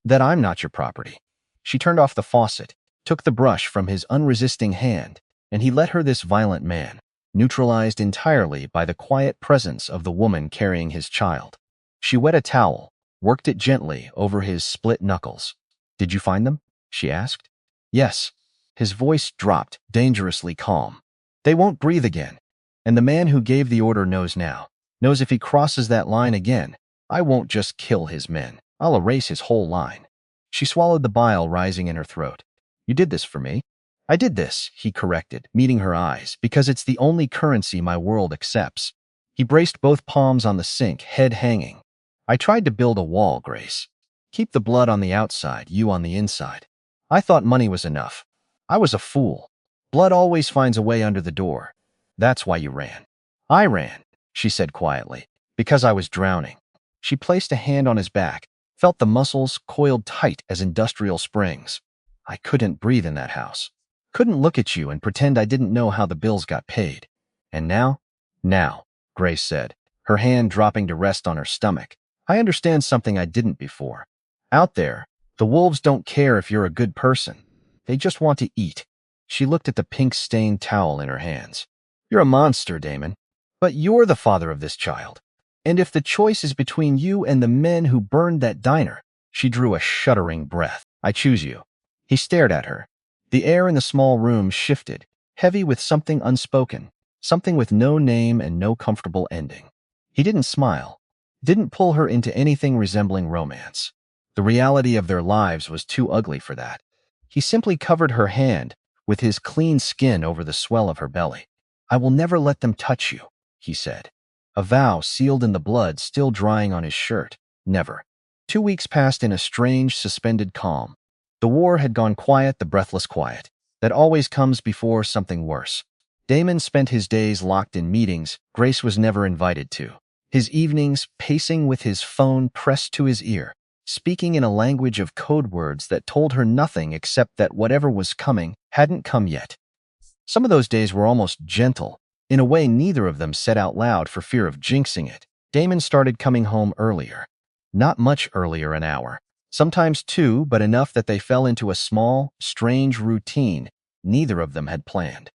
that I'm not your property. She turned off the faucet, took the brush from his unresisting hand, and he let her this violent man, neutralized entirely by the quiet presence of the woman carrying his child. She wet a towel, worked it gently over his split knuckles. Did you find them? She asked. Yes. His voice dropped, dangerously calm. They won't breathe again. And the man who gave the order knows now. Knows if he crosses that line again, I won't just kill his men. I'll erase his whole line. She swallowed the bile rising in her throat. You did this for me. I did this, he corrected, meeting her eyes, because it's the only currency my world accepts. He braced both palms on the sink, head hanging. I tried to build a wall, Grace. Keep the blood on the outside, you on the inside. I thought money was enough. I was a fool. Blood always finds a way under the door. That's why you ran. I ran, she said quietly, because I was drowning. She placed a hand on his back, felt the muscles coiled tight as industrial springs. I couldn't breathe in that house. Couldn't look at you and pretend I didn't know how the bills got paid. And now? Now, Grace said, her hand dropping to rest on her stomach. I understand something I didn't before. Out there, the wolves don't care if you're a good person. They just want to eat. She looked at the pink-stained towel in her hands. You're a monster, Damon. But you're the father of this child. And if the choice is between you and the men who burned that diner, she drew a shuddering breath. I choose you. He stared at her. The air in the small room shifted, heavy with something unspoken, something with no name and no comfortable ending. He didn't smile, didn't pull her into anything resembling romance. The reality of their lives was too ugly for that. He simply covered her hand with his clean skin over the swell of her belly. I will never let them touch you, he said. A vow sealed in the blood still drying on his shirt. Never. 2 weeks passed in a strange, suspended calm. The war had gone quiet, the breathless quiet that always comes before something worse. Damon spent his days locked in meetings Grace was never invited to. His evenings pacing with his phone pressed to his ear, speaking in a language of code words that told her nothing except that whatever was coming hadn't come yet. Some of those days were almost gentle, in a way neither of them said out loud for fear of jinxing it. Damon started coming home earlier. Not much earlier, an hour. Sometimes two, but enough that they fell into a small, strange routine neither of them had planned.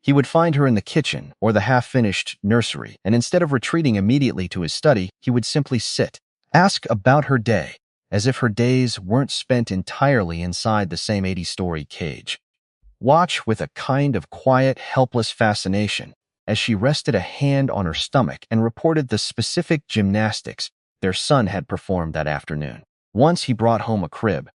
He would find her in the kitchen or the half-finished nursery, and instead of retreating immediately to his study, he would simply sit, ask about her day, as if her days weren't spent entirely inside the same 80-story cage. Watch with a kind of quiet, helpless fascination as she rested a hand on her stomach and reported the specific gymnastics their son had performed that afternoon. Once he brought home a crib,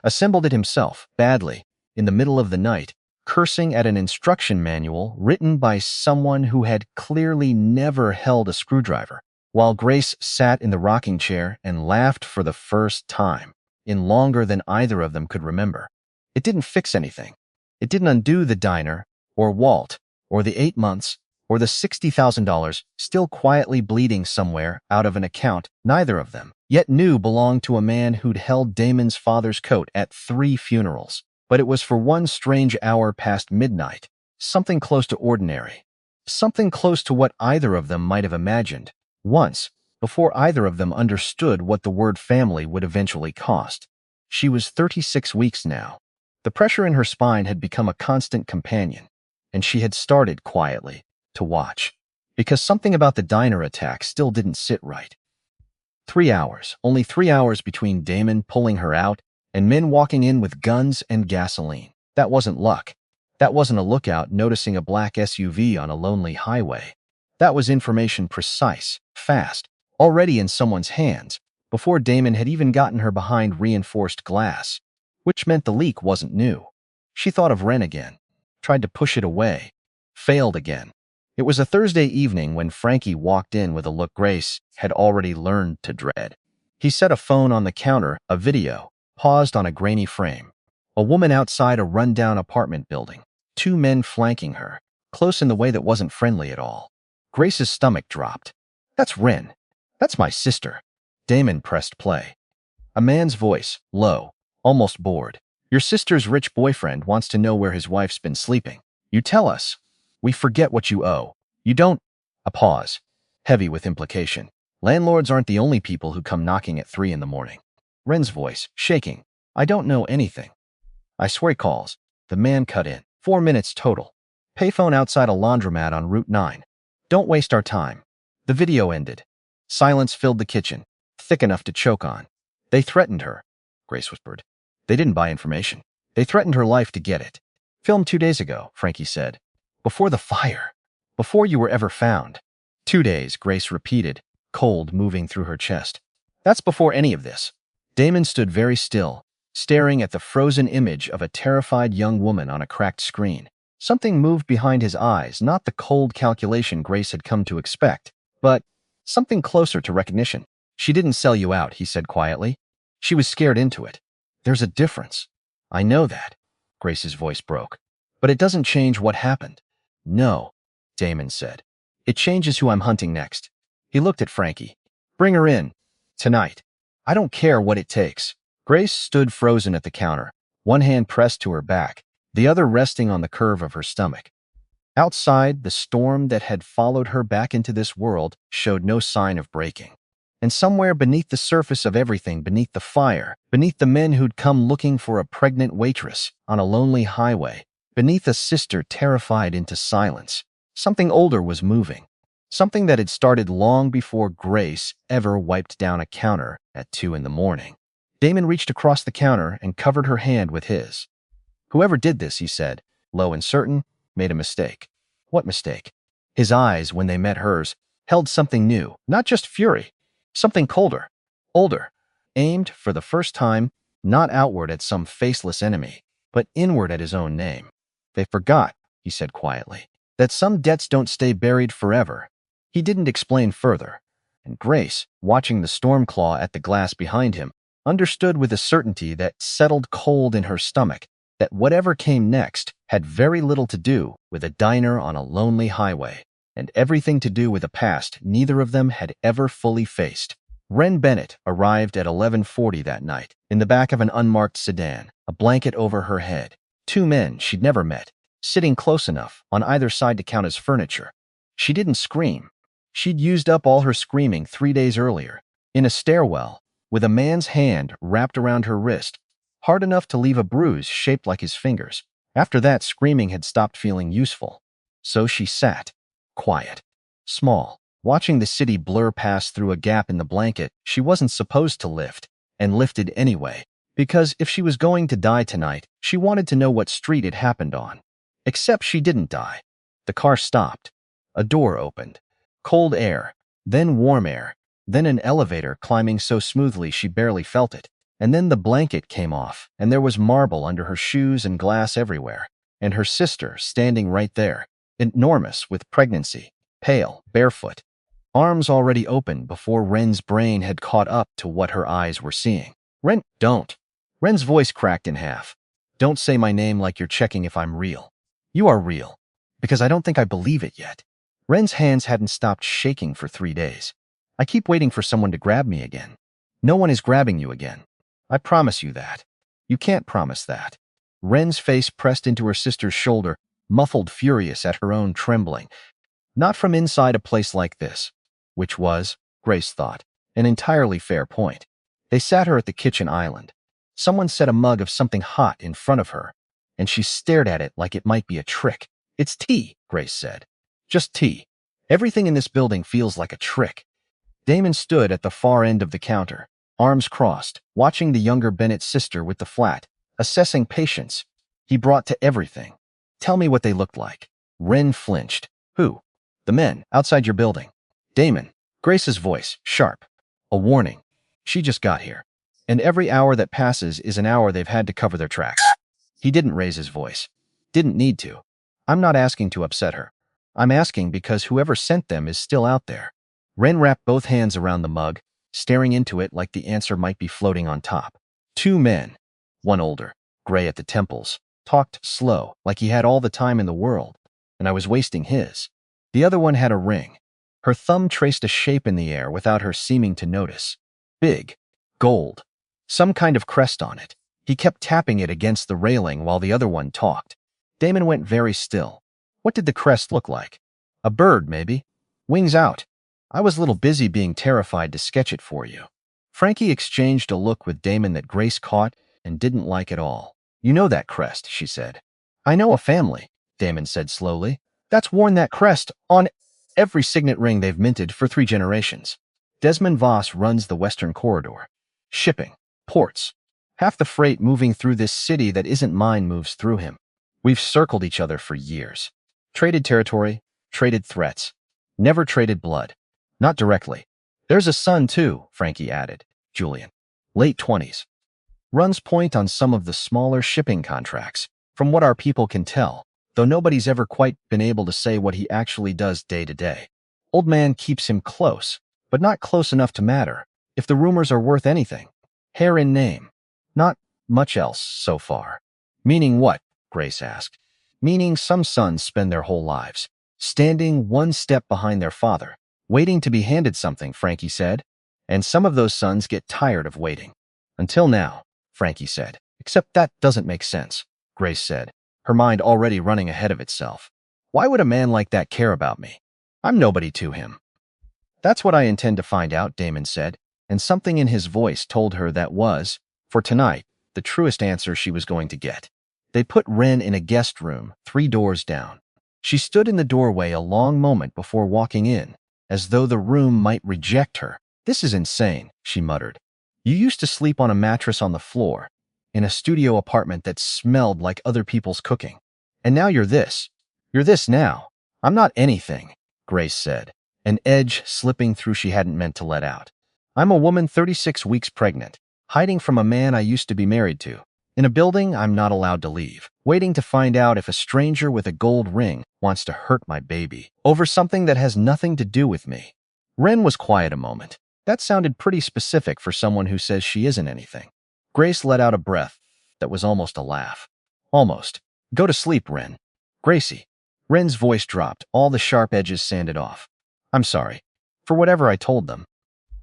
assembled it himself, badly, in the middle of the night, cursing at an instruction manual written by someone who had clearly never held a screwdriver, while Grace sat in the rocking chair and laughed for the first time, in longer than either of them could remember. It didn't fix anything. It didn't undo the diner, or Walt, or the 8 months, or the $60,000 still quietly bleeding somewhere out of an account neither of them yet knew belonged to a man who'd held Damon's father's coat at 3 funerals. But it was for one strange hour past midnight, something close to ordinary, something close to what either of them might have imagined, once, before either of them understood what the word family would eventually cost. She was 36 weeks now. The pressure in her spine had become a constant companion, and she had started quietly to watch, because something about the diner attack still didn't sit right. 3 hours, only 3 hours between Damon pulling her out and men walking in with guns and gasoline. That wasn't luck. That wasn't a lookout noticing a black SUV on a lonely highway. That was information precise, fast, already in someone's hands, before Damon had even gotten her behind reinforced glass, which meant the leak wasn't new. She thought of Ren again, tried to push it away, failed again. It was a Thursday evening when Frankie walked in with a look Grace had already learned to dread. He set a phone on the counter, a video, paused on a grainy frame. A woman outside a rundown apartment building, 2 men flanking her, close in the way that wasn't friendly at all. Grace's stomach dropped. That's Ren. That's my sister. Damon pressed play. A man's voice, low, almost bored. Your sister's rich boyfriend wants to know where his wife's been sleeping. You tell us. We forget what you owe. You don't. A pause, heavy with implication. Landlords aren't the only people who come knocking at 3 in the morning. Ren's voice, shaking. I don't know anything. I swear he calls. The man cut in. 4 minutes total. Payphone outside a laundromat on Route 9. Don't waste our time. The video ended. Silence filled the kitchen, thick enough to choke on. They threatened her, Grace whispered. They didn't buy information. They threatened her life to get it. Filmed 2 days ago, Frankie said. Before the fire. Before you were ever found. 2 days, Grace repeated, cold moving through her chest. That's before any of this. Damon stood very still, staring at the frozen image of a terrified young woman on a cracked screen. Something moved behind his eyes, not the cold calculation Grace had come to expect, but something closer to recognition. She didn't sell you out, he said quietly. She was scared into it. There's a difference. I know that. Grace's voice broke. But it doesn't change what happened. No, Damon said. It changes who I'm hunting next. He looked at Frankie. Bring her in. Tonight. I don't care what it takes. Grace stood frozen at the counter, one hand pressed to her back, the other resting on the curve of her stomach. Outside, the storm that had followed her back into this world showed no sign of breaking. And somewhere beneath the surface of everything, beneath the fire, beneath the men who'd come looking for a pregnant waitress on a lonely highway, beneath a sister terrified into silence, something older was moving. Something that had started long before Grace ever wiped down a counter at 2 in the morning. Damon reached across the counter and covered her hand with his. Whoever did this, he said, low and certain, made a mistake. What mistake? His eyes, when they met hers, held something new, not just fury, something colder, older, aimed, for the first time, not outward at some faceless enemy, but inward at his own name. They forgot, he said quietly, that some debts don't stay buried forever. He didn't explain further, and Grace, watching the storm claw at the glass behind him, understood with a certainty that settled cold in her stomach that whatever came next had very little to do with a diner on a lonely highway, and everything to do with a past neither of them had ever fully faced. Wren Bennett arrived at 11:40 that night, in the back of an unmarked sedan, a blanket over her head. 2 men she'd never met, sitting close enough on either side to count as furniture. She didn't scream. She'd used up all her screaming 3 days earlier, in a stairwell, with a man's hand wrapped around her wrist, hard enough to leave a bruise shaped like his fingers. After that, screaming had stopped feeling useful. So she sat, quiet, small, watching the city blur past through a gap in the blanket she wasn't supposed to lift, and lifted anyway, because if she was going to die tonight, she wanted to know what street it happened on. Except she didn't die. The car stopped. A door opened. Cold air, then warm air, then an elevator climbing so smoothly she barely felt it. And then the blanket came off, and there was marble under her shoes and glass everywhere, and her sister standing right there, enormous with pregnancy, pale, barefoot, arms already open before Wren's brain had caught up to what her eyes were seeing. Wren, don't. Wren's voice cracked in half. Don't say my name like you're checking if I'm real. You are real, because I don't think I believe it yet. Wren's hands hadn't stopped shaking for 3 days. I keep waiting for someone to grab me again. No one is grabbing you again. I promise you that. You can't promise that. Wren's face pressed into her sister's shoulder, muffled, furious at her own trembling. Not from inside a place like this, which was, Grace thought, an entirely fair point. They sat her at the kitchen island. Someone set a mug of something hot in front of her, and she stared at it like it might be a trick. It's tea, Grace said. Just tea. Everything in this building feels like a trick. Damon stood at the far end of the counter, arms crossed, watching the younger Bennett sister with the flat, assessing patience he brought to everything. Tell me what they looked like. Wren flinched. Who? The men, outside your building. Damon. Grace's voice, sharp. A warning. She just got here. And every hour that passes is an hour they've had to cover their tracks. He didn't raise his voice. Didn't need to. I'm not asking to upset her. I'm asking because whoever sent them is still out there. Wren wrapped both hands around the mug, staring into it like the answer might be floating on top. 2 men, one older, gray at the temples, talked slow, like he had all the time in the world, and I was wasting his. The other one had a ring. Her thumb traced a shape in the air without her seeming to notice. Big, gold, some kind of crest on it. He kept tapping it against the railing while the other one talked. Damon went very still. What did the crest look like? A bird, maybe? Wings out. I was a little busy being terrified to sketch it for you. Frankie exchanged a look with Damon that Grace caught and didn't like at all. You know that crest, she said. I know a family, Damon said slowly. That's worn that crest on every signet ring they've minted for 3 generations. Desmond Voss runs the Western Corridor. Shipping, ports. Half the freight moving through this city that isn't mine moves through him. We've circled each other for years. Traded territory, traded threats. Never traded blood. Not directly. There's a son, too, Frankie added. Julian. Late 20s. Runs point on some of the smaller shipping contracts, from what our people can tell, though nobody's ever quite been able to say what he actually does day to day. Old man keeps him close, but not close enough to matter, if the rumors are worth anything. Hair in name. Not much else so far. Meaning what? Grace asked. Meaning some sons spend their whole lives standing one step behind their father, waiting to be handed something, Frankie said. And some of those sons get tired of waiting. Until now, Frankie said. Except that doesn't make sense, Grace said, her mind already running ahead of itself. Why would a man like that care about me? I'm nobody to him. That's what I intend to find out, Damon said, and something in his voice told her that was, for tonight, the truest answer she was going to get. They put Wren in a guest room, 3 doors down. She stood in the doorway a long moment before walking in, as though the room might reject her. This is insane, she muttered. You used to sleep on a mattress on the floor, in a studio apartment that smelled like other people's cooking. And now you're this. You're this now. I'm not anything, Grace said, an edge slipping through she hadn't meant to let out. I'm a woman 36 weeks pregnant, hiding from a man I used to be married to, in a building I'm not allowed to leave, waiting to find out if a stranger with a gold ring wants to hurt my baby, over something that has nothing to do with me. Wren was quiet a moment. That sounded pretty specific for someone who says she isn't anything. Grace let out a breath that was almost a laugh. Almost. Go to sleep, Wren. Gracie. Wren's voice dropped, all the sharp edges sanded off. I'm sorry. For whatever I told them.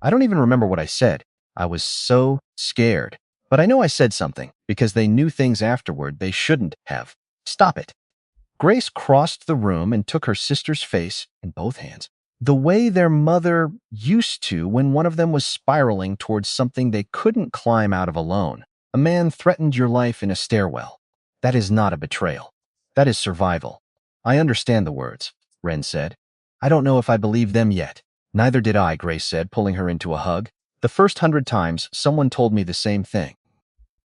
I don't even remember what I said. I was so scared. But I know I said something, because they knew things afterward they shouldn't have. Stop it. Grace crossed the room and took her sister's face in both hands, the way their mother used to when one of them was spiraling towards something they couldn't climb out of alone. A man threatened your life in a stairwell. That is not a betrayal. That is survival. I understand the words, Wren said. I don't know if I believe them yet. Neither did I, Grace said, pulling her into a hug. The first 100 times, someone told me the same thing.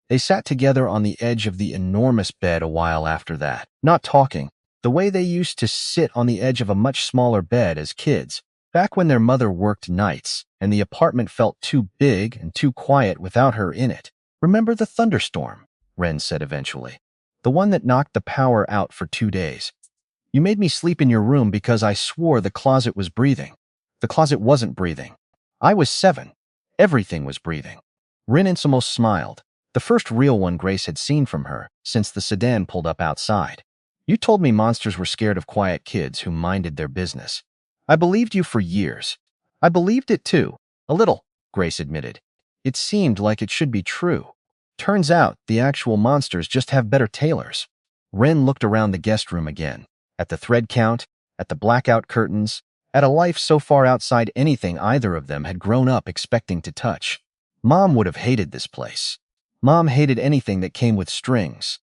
They sat together on the edge of the enormous bed a while after that, not talking, the way they used to sit on the edge of a much smaller bed as kids, back when their mother worked nights and the apartment felt too big and too quiet without her in it. Remember the thunderstorm, Wren said eventually. The one that knocked the power out for 2 days. You made me sleep in your room because I swore the closet was breathing. The closet wasn't breathing. I was 7. Everything was breathing. Wren almost smiled, the first real one Grace had seen from her since the sedan pulled up outside. You told me monsters were scared of quiet kids who minded their business. I believed you for years. I believed it too. A little, Grace admitted. It seemed like it should be true. Turns out the actual monsters just have better tailors. Wren looked around the guest room again, at the thread count, at the blackout curtains, at a life so far outside anything either of them had grown up expecting to touch. Mom would have hated this place. Mom hated anything that came with strings.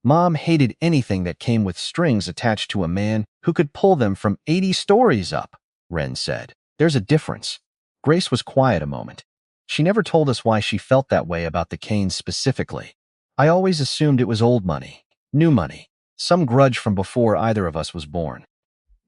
Mom hated anything that came with strings attached to a man who could pull them from 80 stories up, Wren said. There's a difference. Grace was quiet a moment. She never told us why she felt that way about the Canes specifically. I always assumed it was old money, new money, some grudge from before either of us was born.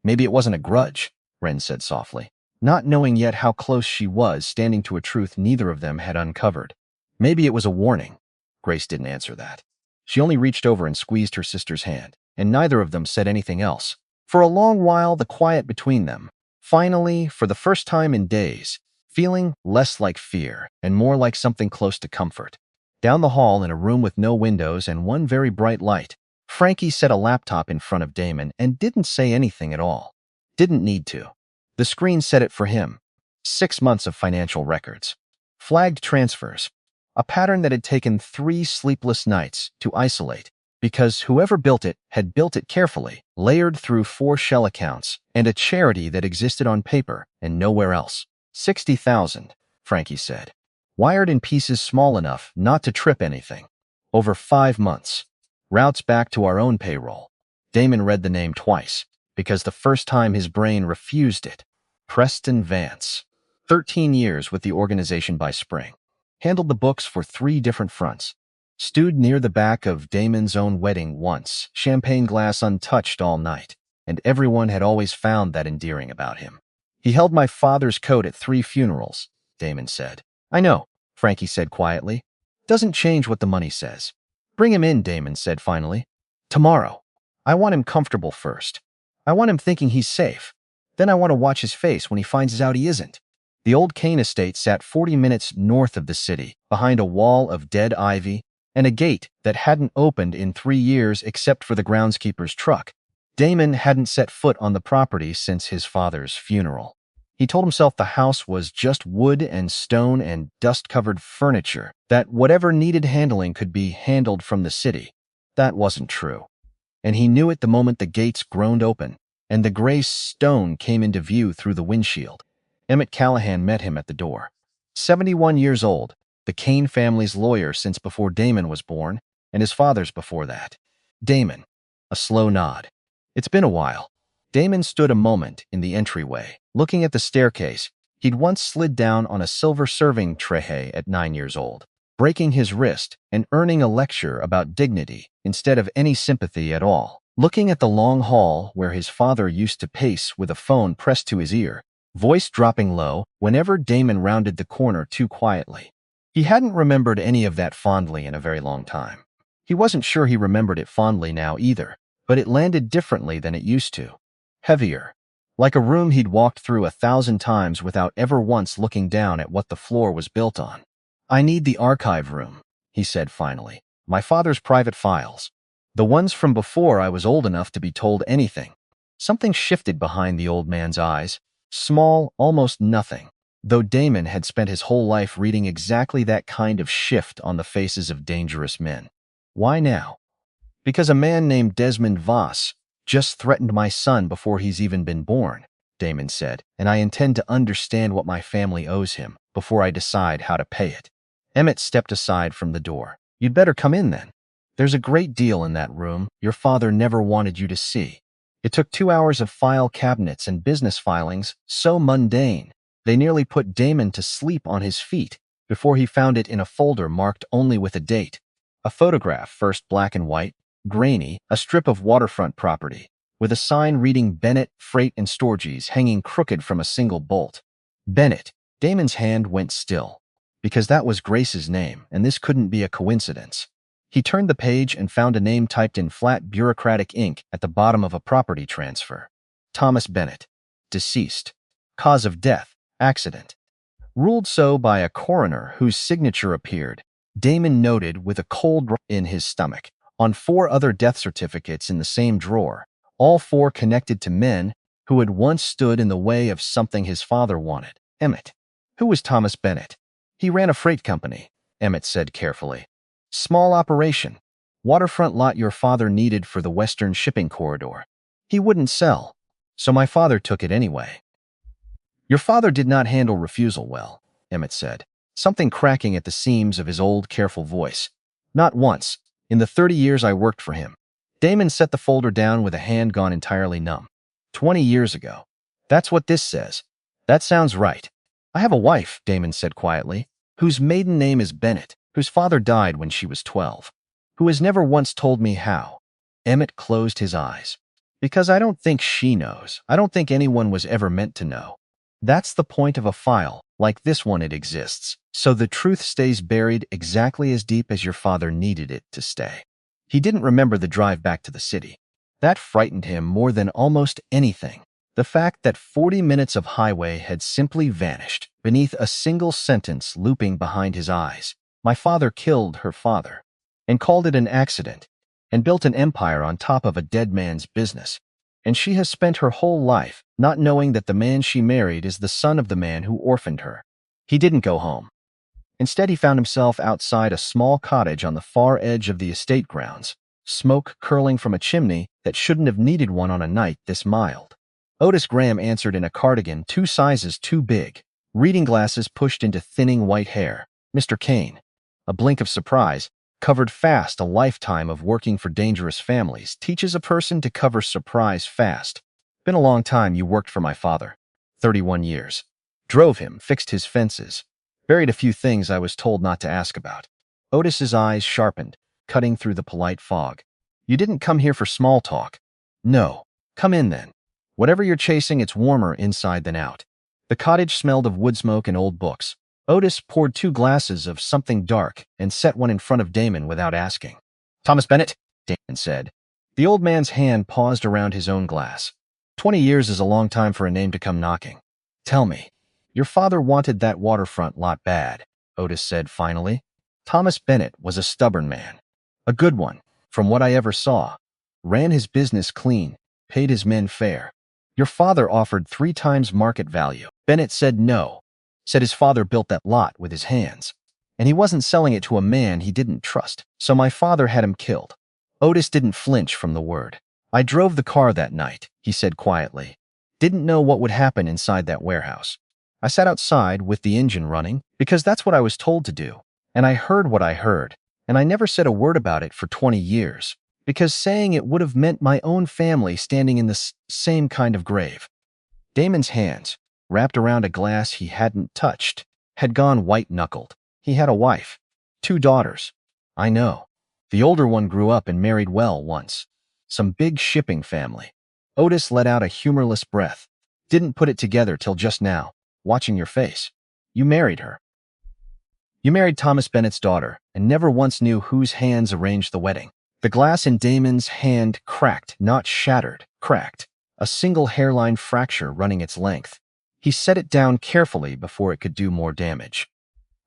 Maybe it wasn't a grudge, Wren said softly, not knowing yet how close she was standing to a truth neither of them had uncovered. Maybe it was a warning. Grace didn't answer that. She only reached over and squeezed her sister's hand, and neither of them said anything else. For a long while, the quiet between them, finally, for the first time in days, feeling less like fear and more like something close to comfort. Down the hall, in a room with no windows and one very bright light, Frankie set a laptop in front of Damon and didn't say anything at all. Didn't need to. The screen said it for him. 6 months of financial records. Flagged transfers. A pattern that had taken 3 sleepless nights to isolate, because whoever built it had built it carefully, layered through 4 shell accounts, and a charity that existed on paper and nowhere else. 60,000, Frankie said. Wired in pieces small enough not to trip anything. Over 5 months. Routes back to our own payroll. Damon read the name twice, because the first time his brain refused it. Preston Vance. 13 years with the organization by spring. Handled the books for 3 different fronts. Stewed near the back of Damon's own wedding once, champagne glass untouched all night, and everyone had always found that endearing about him. He held my father's coat at 3 funerals, Damon said. I know, Frankie said quietly. Doesn't change what the money says. Bring him in, Damon said finally. Tomorrow. I want him comfortable first. I want him thinking he's safe. Then I want to watch his face when he finds out he isn't. The old Kane estate sat 40 minutes north of the city, behind a wall of dead ivy and a gate that hadn't opened in 3 years except for the groundskeeper's truck. Damon hadn't set foot on the property since his father's funeral. He told himself the house was just wood and stone and dust-covered furniture, that whatever needed handling could be handled from the city. That wasn't true. and he knew it the moment the gates groaned open and the gray stone came into view through the windshield. Emmett Callahan met him at the door. 71 years old, the Kane family's lawyer since before Damon was born, and his father's before that. Damon. A slow nod. It's been a while. Damon stood a moment in the entryway, looking at the staircase he'd once slid down on a silver serving tray at 9 years old, breaking his wrist and earning a lecture about dignity instead of any sympathy at all. Looking at the long hall where his father used to pace with a phone pressed to his ear, voice dropping low whenever Damon rounded the corner too quietly. He hadn't remembered any of that fondly in a very long time. He wasn't sure he remembered it fondly now either, but it landed differently than it used to. Heavier. Like a room he'd walked through 1,000 times without ever once looking down at what the floor was built on. "I need the archive room," he said finally. "My father's private files. The ones from before I was old enough to be told anything." Something shifted behind the old man's eyes. Small, almost nothing. Though Damon had spent his whole life reading exactly that kind of shift on the faces of dangerous men. Why now? "Because a man named Desmond Voss just threatened my son before he's even been born," Damon said, "and I intend to understand what my family owes him before I decide how to pay it." Emmett stepped aside from the door. "You'd better come in then. There's a great deal in that room your father never wanted you to see." It took 2 hours of file cabinets and business filings so mundane they nearly put Damon to sleep on his feet before he found it in a folder marked only with a date. A photograph, first black and white, grainy, a strip of waterfront property, with a sign reading Bennett, Freight and Storges hanging crooked from a single bolt. Bennett. Damon's hand went still, because that was Grace's name, and this couldn't be a coincidence. He turned the page and found a name typed in flat bureaucratic ink at the bottom of a property transfer. Thomas Bennett. Deceased. Cause of death, accident. Ruled so by a coroner whose signature appeared, Damon noted with a cold in his stomach, on 4 other death certificates in the same drawer, all 4 connected to men who had once stood in the way of something his father wanted. Emmett. Who was Thomas Bennett? He ran a freight company, Emmett said carefully. Small operation. Waterfront lot your father needed for the Western shipping corridor. He wouldn't sell, so my father took it anyway. Your father did not handle refusal well, Emmett said, something cracking at the seams of his old, careful voice. Not once, in the 30 years I worked for him. Damon set the folder down with a hand gone entirely numb. 20 years ago. That's what this says. That sounds right. I have a wife, Damon said quietly, whose maiden name is Bennett, whose father died when she was 12, who has never once told me how. Emmett closed his eyes. Because I don't think she knows. I don't think anyone was ever meant to know. That's the point of a file, like this one. It exists, so the truth stays buried exactly as deep as your father needed it to stay. He didn't remember the drive back to the city. That frightened him more than almost anything. The fact that 40 minutes of highway had simply vanished beneath a single sentence looping behind his eyes. My father killed her father, and called it an accident, and built an empire on top of a dead man's business. And she has spent her whole life not knowing that the man she married is the son of the man who orphaned her. He didn't go home. Instead, he found himself outside a small cottage on the far edge of the estate grounds, smoke curling from a chimney that shouldn't have needed one on a night this mild. Otis Graham answered in a cardigan 2 sizes too big, reading glasses pushed into thinning white hair. Mr. Kane. A blink of surprise, covered fast. A lifetime of working for dangerous families teaches a person to cover surprise fast. Been a long time you worked for my father. 31 years. Drove him, fixed his fences. Buried a few things I was told not to ask about. Otis's eyes sharpened, cutting through the polite fog. You didn't come here for small talk. No. Come in then. Whatever you're chasing, it's warmer inside than out. The cottage smelled of wood smoke and old books. Otis poured 2 glasses of something dark and set one in front of Damon without asking. Thomas Bennett, Damon said. The old man's hand paused around his own glass. 20 years is a long time for a name to come knocking. Tell me, your father wanted that waterfront lot bad, Otis said finally. Thomas Bennett was a stubborn man. A good one, from what I ever saw. Ran his business clean, paid his men fair. Your father offered 3 times market value. Bennett said no. Said his father built that lot with his hands, and he wasn't selling it to a man he didn't trust, so my father had him killed. Otis didn't flinch from the word. I drove the car that night, he said quietly. Didn't know what would happen inside that warehouse. I sat outside with the engine running because that's what I was told to do. And I heard what I heard, and I never said a word about it for 20 years, because saying it would have meant my own family standing in the same kind of grave. Damon's hands, wrapped around a glass he hadn't touched, had gone white-knuckled. He had a wife, 2 daughters. I know. The older one grew up and married well once. Some big shipping family. Otis let out a humorless breath. Didn't put it together till just now, watching your face. You married her. You married Thomas Bennett's daughter, and never once knew whose hands arranged the wedding. The glass in Damon's hand cracked, not shattered, cracked. A single hairline fracture running its length. He set it down carefully before it could do more damage.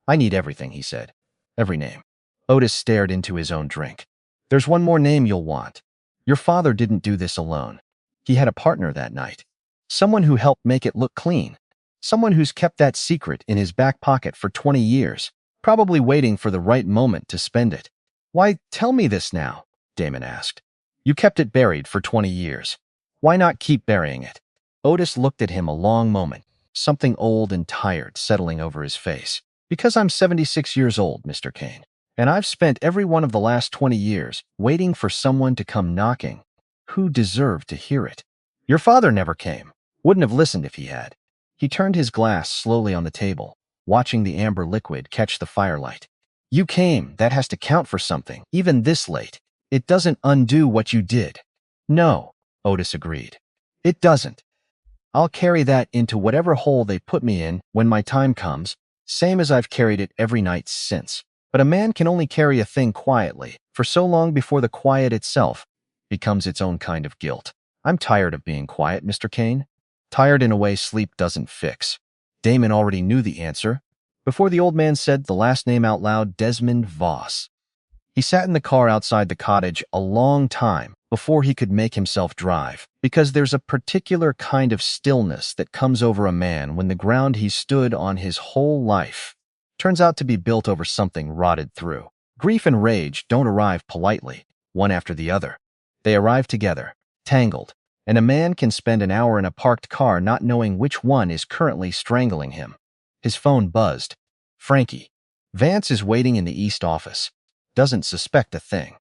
I need everything, he said. Every name. Otis stared into his own drink. There's one more name you'll want. Your father didn't do this alone. He had a partner that night. Someone who helped make it look clean. Someone who's kept that secret in his back pocket for 20 years, probably waiting for the right moment to spend it. Why, tell me this now, Damon asked. You kept it buried for 20 years. Why not keep burying it? Otis looked at him a long moment, something old and tired settling over his face. Because I'm 76 years old, Mr. Kane, and I've spent every one of the last 20 years waiting for someone to come knocking who deserved to hear it. Your father never came. Wouldn't have listened if he had. He turned his glass slowly on the table, watching the amber liquid catch the firelight. You came. That has to count for something, even this late. It doesn't undo what you did. No, Otis agreed. It doesn't. I'll carry that into whatever hole they put me in when my time comes, same as I've carried it every night since. But a man can only carry a thing quietly for so long before the quiet itself becomes its own kind of guilt. I'm tired of being quiet, Mr. Kane. Tired in a way sleep doesn't fix. Damon already knew the answer before the old man said the last name out loud, Desmond Voss. He sat in the car outside the cottage a long time before he could make himself drive, because there's a particular kind of stillness that comes over a man when the ground he stood on his whole life turns out to be built over something rotted through. Grief and rage don't arrive politely, one after the other. They arrive together, tangled, and a man can spend an hour in a parked car not knowing which one is currently strangling him. His phone buzzed. Frankie. Vance is waiting in the East office. Doesn't suspect a thing.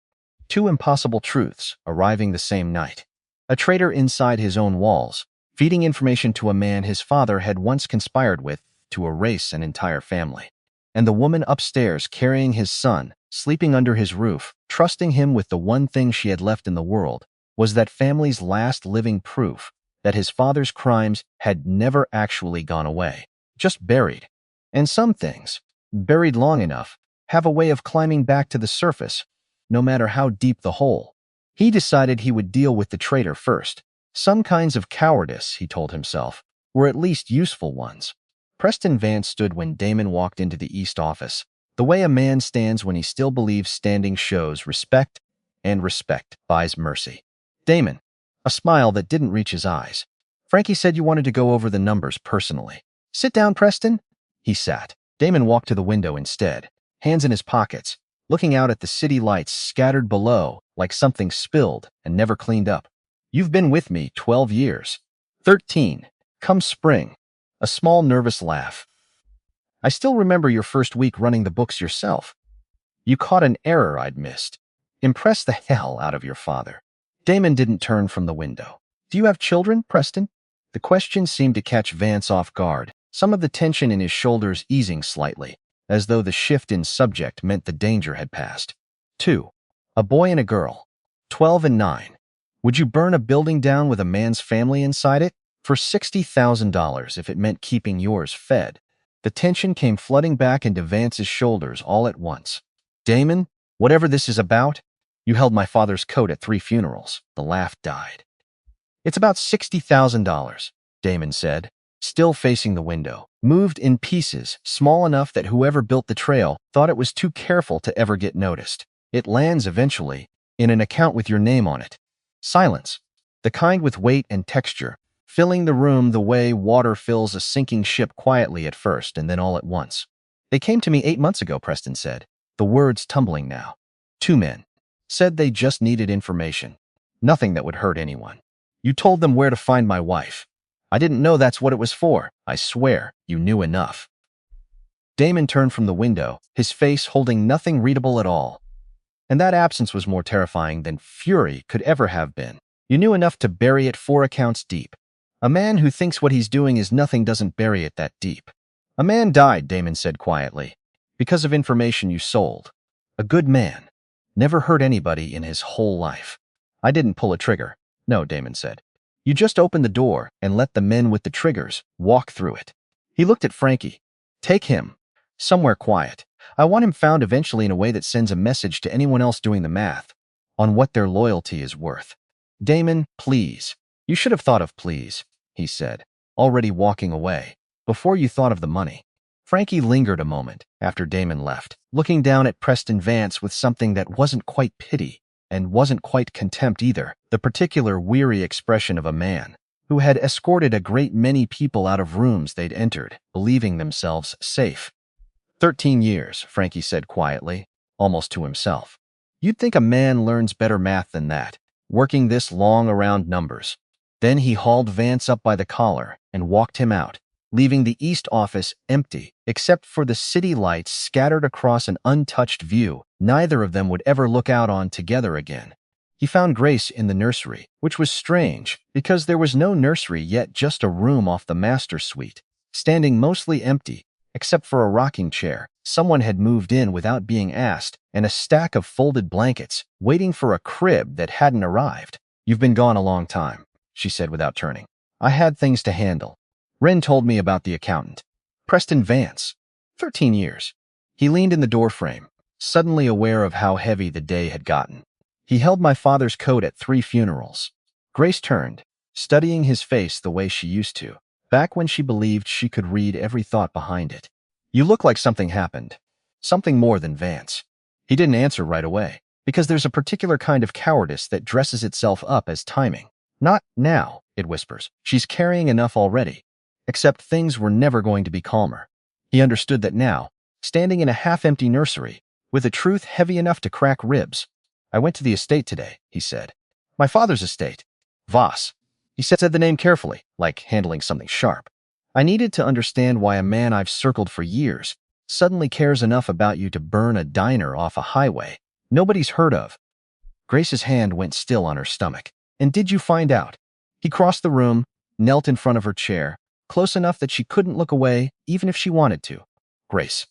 2 impossible truths arriving the same night. A traitor inside his own walls, feeding information to a man his father had once conspired with to erase an entire family. And the woman upstairs carrying his son, sleeping under his roof, trusting him with the one thing she had left in the world, was that family's last living proof that his father's crimes had never actually gone away, just buried. And some things, buried long enough, have a way of climbing back to the surface, no matter how deep the hole. He decided he would deal with the traitor first. Some kinds of cowardice, he told himself, were at least useful ones. Preston Vance stood when Damon walked into the East office, the way a man stands when he still believes standing shows respect, and respect buys mercy. Damon, a smile that didn't reach his eyes. Frankie said you wanted to go over the numbers personally. Sit down, Preston. He sat. Damon walked to the window instead, hands in his pockets, looking out at the city lights scattered below like something spilled and never cleaned up. You've been with me 12 years. 13. Come spring. A small nervous laugh. I still remember your first week running the books yourself. You caught an error I'd missed. Impressed the hell out of your father. Damon didn't turn from the window. Do you have children, Preston? The question seemed to catch Vance off guard, some of the tension in his shoulders easing slightly, as though the shift in subject meant the danger had passed. 2. A boy and a girl. 12 and 9. Would you burn a building down with a man's family inside it? For $60,000 if it meant keeping yours fed. The tension came flooding back into Vance's shoulders all at once. Damon, whatever this is about, you held my father's coat at 3 funerals. The laugh died. It's about $60,000, Damon said, still facing the window, moved in pieces, small enough that whoever built the trail thought it was too careful to ever get noticed. It lands eventually, in an account with your name on it. Silence, the kind with weight and texture, filling the room the way water fills a sinking ship quietly at first and then all at once. They came to me 8 months ago, Preston said, the words tumbling now. 2 men. Said they just needed information. Nothing that would hurt anyone. You told them where to find my wife. I didn't know that's what it was for. I swear, you knew enough. Damon turned from the window, his face holding nothing readable at all. And that absence was more terrifying than fury could ever have been. You knew enough to bury it 4 accounts deep. A man who thinks what he's doing is nothing doesn't bury it that deep. A man died, Damon said quietly, because of information you sold. A good man. Never hurt anybody in his whole life. I didn't pull a trigger. No, Damon said. You just opened the door and let the men with the triggers walk through it. He looked at Frankie. Take him. Somewhere quiet. I want him found eventually in a way that sends a message to anyone else doing the math on what their loyalty is worth. Damon, please. You should have thought of please, he said, already walking away, before you thought of the money. Frankie lingered a moment after Damon left, looking down at Preston Vance with something that wasn't quite pity and wasn't quite contempt either, the particular weary expression of a man who had escorted a great many people out of rooms they'd entered, believing themselves safe. 13 years, Frankie said quietly, almost to himself. You'd think a man learns better math than that, working this long around numbers. Then he hauled Vance up by the collar and walked him out, leaving the east office empty, except for the city lights scattered across an untouched view neither of them would ever look out on together again. He found Grace in the nursery, which was strange, because there was no nursery yet, just a room off the master suite, standing mostly empty, except for a rocking chair someone had moved in without being asked, and a stack of folded blankets, waiting for a crib that hadn't arrived. You've been gone a long time, she said without turning. I had things to handle. Wren told me about the accountant. Preston Vance. 13 years. He leaned in the doorframe, suddenly aware of how heavy the day had gotten. He held my father's coat at 3 funerals. Grace turned, studying his face the way she used to, back when she believed she could read every thought behind it. You look like something happened. Something more than Vance. He didn't answer right away, because there's a particular kind of cowardice that dresses itself up as timing. Not now, it whispers. She's carrying enough already. Except things were never going to be calmer. He understood that now, standing in a half-empty nursery, with a truth heavy enough to crack ribs. I went to the estate today, he said. My father's estate. Voss. He said the name carefully, like handling something sharp. I needed to understand why a man I've circled for years suddenly cares enough about you to burn a diner off a highway nobody's heard of. Grace's hand went still on her stomach. And did you find out? He crossed the room, knelt in front of her chair, close enough that she couldn't look away even if she wanted to. Grace,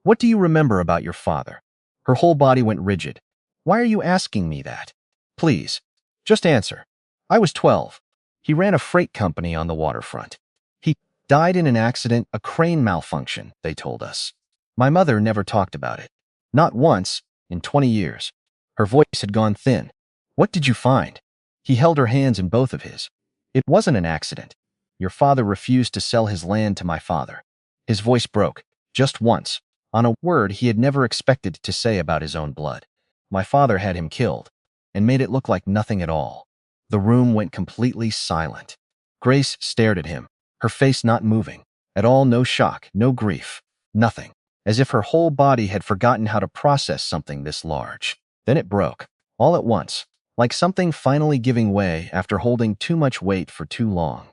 what do you remember about your father? Her whole body went rigid. Why are you asking me that? Please, just answer. I was 12. He ran a freight company on the waterfront. He died in an accident, a crane malfunction, they told us. My mother never talked about it. Not once in 20 years. Her voice had gone thin. What did you find? He held her hands in both of his. It wasn't an accident. Your father refused to sell his land to my father. His voice broke, just once, on a word he had never expected to say about his own blood. My father had him killed, and made it look like nothing at all. The room went completely silent. Grace stared at him, her face not moving. At all, no shock, no grief, nothing. As if her whole body had forgotten how to process something this large. Then it broke, all at once, like something finally giving way after holding too much weight for too long.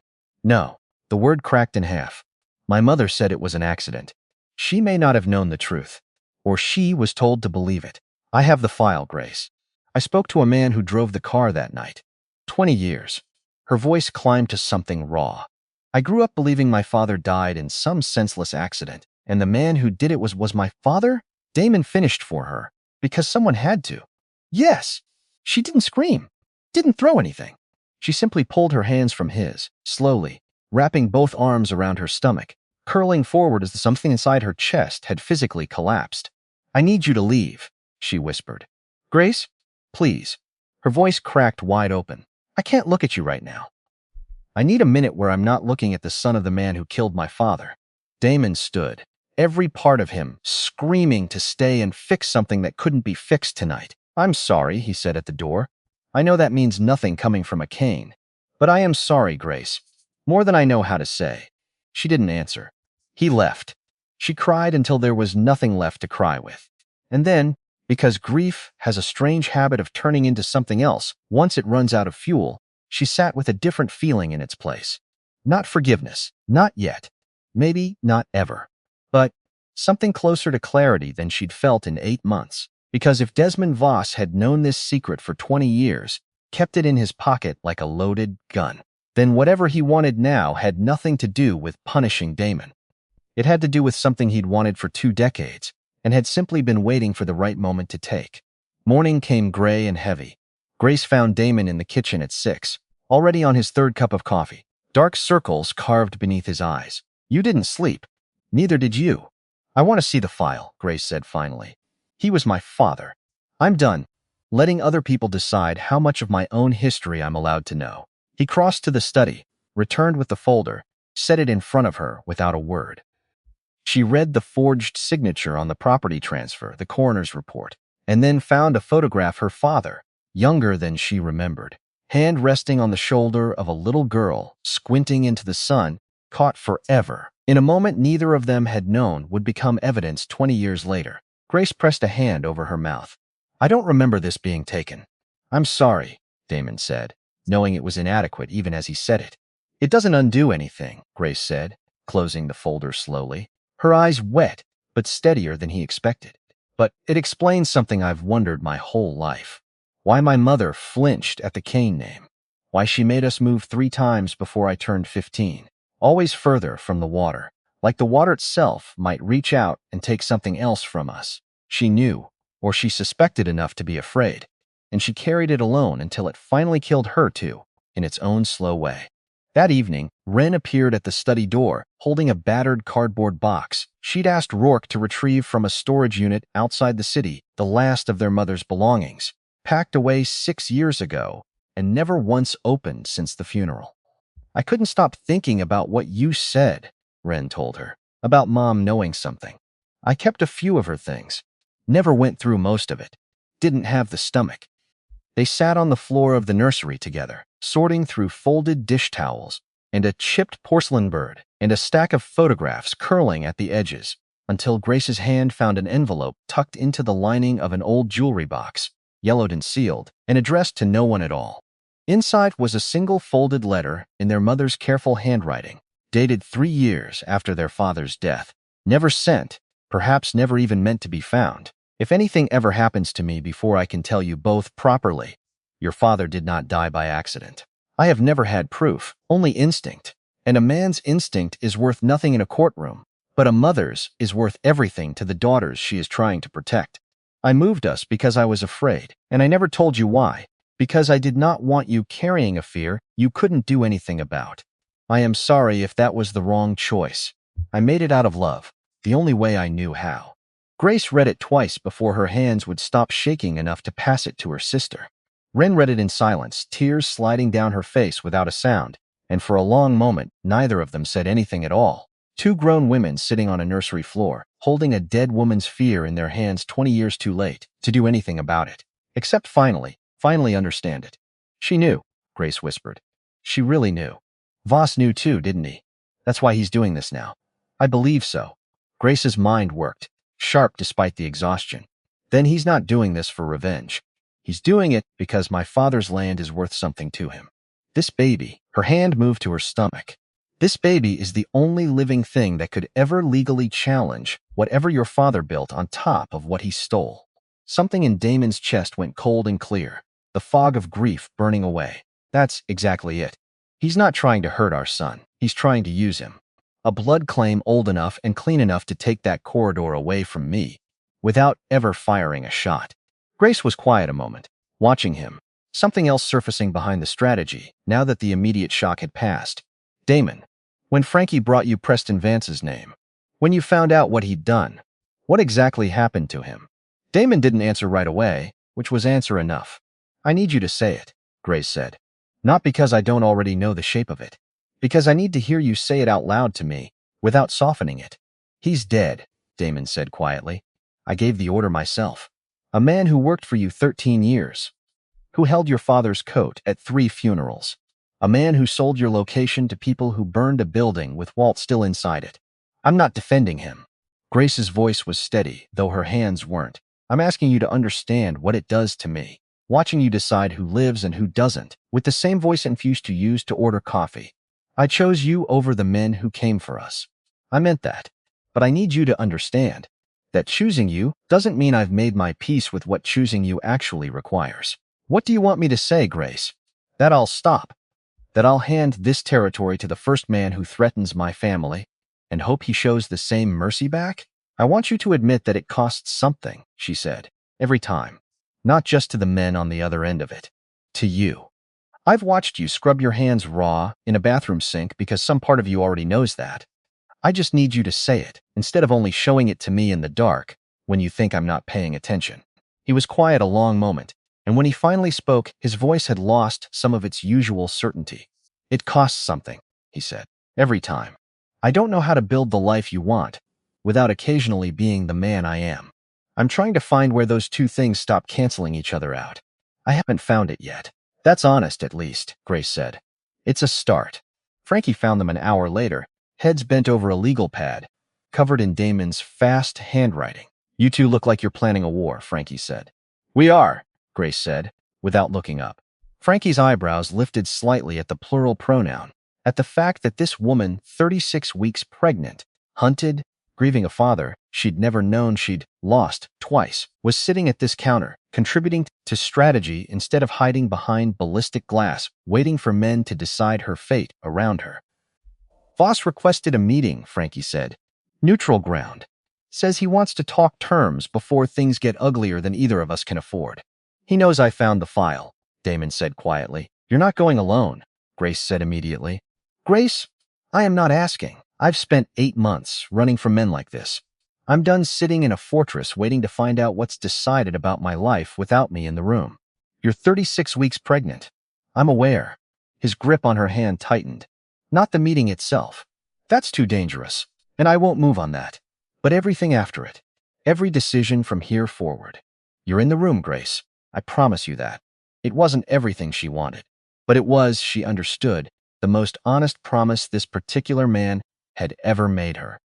No, the word cracked in half. My mother said it was an accident. She may not have known the truth, or she was told to believe it. I have the file, Grace. I spoke to a man who drove the car that night. 20 years. Her voice climbed to something raw. I grew up believing my father died in some senseless accident, and the man who did it was my father? Damon finished for her, because someone had to. Yes! She didn't scream, didn't throw anything. She simply pulled her hands from his, slowly, wrapping both arms around her stomach, curling forward as something inside her chest had physically collapsed. I need you to leave, she whispered. Grace, please. Her voice cracked wide open. I can't look at you right now. I need a minute where I'm not looking at the son of the man who killed my father. Damon stood, every part of him screaming to stay and fix something that couldn't be fixed tonight. I'm sorry, he said at the door. I know that means nothing coming from a Kane. But I am sorry, Grace. More than I know how to say. She didn't answer. He left. She cried until there was nothing left to cry with. And then, Because grief has a strange habit of turning into something else once it runs out of fuel. She sat with a different feeling in its place. Not forgiveness, not yet, maybe not ever, but something closer to clarity than she'd felt in 8 months. Because if Desmond Voss had known this secret for 20 years, kept it in his pocket like a loaded gun, then whatever he wanted now had nothing to do with punishing Damon. It had to do with something he'd wanted for 2 decades, and had simply been waiting for the right moment to take. Morning came gray and heavy. Grace found Damon in the kitchen at 6, already on his third cup of coffee, dark circles carved beneath his eyes. You didn't sleep. Neither did you. I want to see the file, Grace said finally. He was my father. I'm done letting other people decide how much of my own history I'm allowed to know. He crossed to the study, returned with the folder, set it in front of her without a word. She read the forged signature on the property transfer, the coroner's report, and then found a photograph her father, younger than she remembered, hand resting on the shoulder of a little girl, squinting into the sun, caught forever. In a moment neither of them had known would become evidence 20 years later. Grace pressed a hand over her mouth. I don't remember this being taken. I'm sorry, Damon said, knowing it was inadequate even as he said it. It doesn't undo anything, Grace said, closing the folder slowly, her eyes wet but steadier than he expected. But it explains something I've wondered my whole life. Why my mother flinched at the Kane name. Why she made us move 3 times before I turned 15. Always further from the water, like the water itself might reach out and take something else from us. She knew, or she suspected enough to be afraid, and she carried it alone until it finally killed her too, in its own slow way. That evening, Wren appeared at the study door, holding a battered cardboard box she'd asked Rourke to retrieve from a storage unit outside the city, the last of their mother's belongings, packed away 6 years ago and never once opened since the funeral. I couldn't stop thinking about what you said, Wren told her, about Mom knowing something. I kept a few of her things. Never went through most of it. Didn't have the stomach. They sat on the floor of the nursery together, sorting through folded dish towels and a chipped porcelain bird and a stack of photographs curling at the edges, until Grace's hand found an envelope tucked into the lining of an old jewelry box, yellowed and sealed, and addressed to no one at all. Inside was a single folded letter in their mother's careful handwriting, dated 3 years after their father's death. Never sent, perhaps never even meant to be found. If anything ever happens to me before I can tell you both properly, your father did not die by accident. I have never had proof, only instinct. And a man's instinct is worth nothing in a courtroom, but a mother's is worth everything to the daughters she is trying to protect. I moved us because I was afraid, and I never told you why. Because I did not want you carrying a fear you couldn't do anything about. I am sorry if that was the wrong choice. I made it out of love, the only way I knew how. Grace read it twice before her hands would stop shaking enough to pass it to her sister. Wren read it in silence, tears sliding down her face without a sound, and for a long moment neither of them said anything at all. 2 grown women sitting on a nursery floor, holding a dead woman's fear in their hands 20 years too late to do anything about it. Except finally understand it. She knew, Grace whispered. She really knew. Voss knew too, didn't he? That's why he's doing this now. I believe so. Grace's mind worked, sharp despite the exhaustion. Then he's not doing this for revenge. He's doing it because my father's land is worth something to him. This baby, her hand moved to her stomach. This baby is the only living thing that could ever legally challenge whatever your father built on top of what he stole. Something in Damon's chest went cold and clear, the fog of grief burning away. That's exactly it. He's not trying to hurt our son. He's trying to use him. A blood claim old enough and clean enough to take that corridor away from me, without ever firing a shot. Grace was quiet a moment, watching him, something else surfacing behind the strategy, now that the immediate shock had passed. Damon, when Frankie brought you Preston Vance's name, when you found out what he'd done, what exactly happened to him? Damon didn't answer right away, which was answer enough. I need you to say it, Grace said. Not because I don't already know the shape of it. Because I need to hear you say it out loud to me, without softening it. He's dead, Damon said quietly. I gave the order myself. A man who worked for you 13 years. Who held your father's coat at 3 funerals. A man who sold your location to people who burned a building with Walt still inside it. I'm not defending him. Grace's voice was steady, though her hands weren't. I'm asking you to understand what it does to me. Watching you decide who lives and who doesn't, with the same voice infused you used to order coffee. I chose you over the men who came for us. I meant that. But I need you to understand that choosing you doesn't mean I've made my peace with what choosing you actually requires. What do you want me to say, Grace? That I'll stop. That I'll hand this territory to the first man who threatens my family and hope he shows the same mercy back? I want you to admit that it costs something, she said, every time. Not just to the men on the other end of it. To you. I've watched you scrub your hands raw in a bathroom sink because some part of you already knows that. I just need you to say it, instead of only showing it to me in the dark when you think I'm not paying attention. He was quiet a long moment, and when he finally spoke, his voice had lost some of its usual certainty. It costs something, he said, every time. I don't know how to build the life you want without occasionally being the man I am. I'm trying to find where those two things stop canceling each other out. I haven't found it yet. That's honest, at least, Grace said. It's a start. Frankie found them an hour later, heads bent over a legal pad, covered in Damon's fast handwriting. You two look like you're planning a war, Frankie said. We are, Grace said, without looking up. Frankie's eyebrows lifted slightly at the plural pronoun, at the fact that this woman, 36 weeks pregnant, hunted, grieving a father she'd never known she'd lost twice, was sitting at this counter, contributing to strategy instead of hiding behind ballistic glass, waiting for men to decide her fate around her. Voss requested a meeting, Frankie said. Neutral ground. Says he wants to talk terms before things get uglier than either of us can afford. He knows I found the file, Damon said quietly. You're not going alone, Grace said immediately. Grace, I am not asking. I've spent 8 months running from men like this. I'm done sitting in a fortress waiting to find out what's decided about my life without me in the room. You're 36 weeks pregnant. I'm aware. His grip on her hand tightened. Not the meeting itself. That's too dangerous, and I won't move on that. But everything after it. Every decision from here forward. You're in the room, Grace. I promise you that. It wasn't everything she wanted, but it was, she understood, the most honest promise this particular man had ever made her.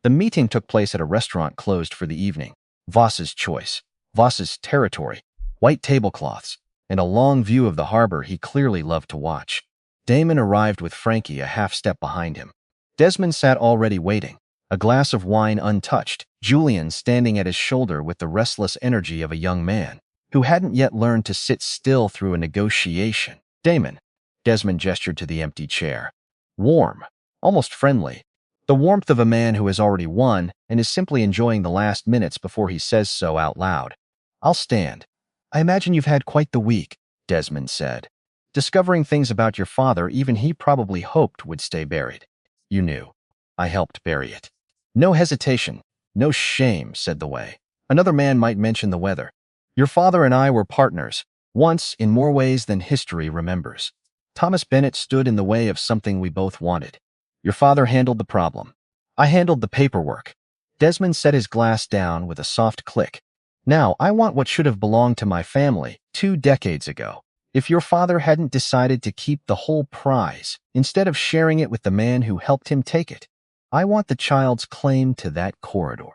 The meeting took place at a restaurant closed for the evening. Voss's choice, Voss's territory, white tablecloths, and a long view of the harbor he clearly loved to watch. Damon arrived with Frankie a half step behind him. Desmond sat already waiting, a glass of wine untouched, Julian standing at his shoulder with the restless energy of a young man who hadn't yet learned to sit still through a negotiation. Damon, Desmond gestured to the empty chair. Warm, almost friendly. The warmth of a man who has already won and is simply enjoying the last minutes before he says so out loud. I'll stand. I imagine you've had quite the week, Desmond said. Discovering things about your father even he probably hoped would stay buried. You knew. I helped bury it. No hesitation, no shame, said the way. Another man might mention the weather. Your father and I were partners, once in more ways than history remembers. Thomas Bennett stood in the way of something we both wanted. Your father handled the problem. I handled the paperwork. Desmond set his glass down with a soft click. Now, I want what should have belonged to my family 2 decades ago. If your father hadn't decided to keep the whole prize, instead of sharing it with the man who helped him take it, I want the child's claim to that corridor.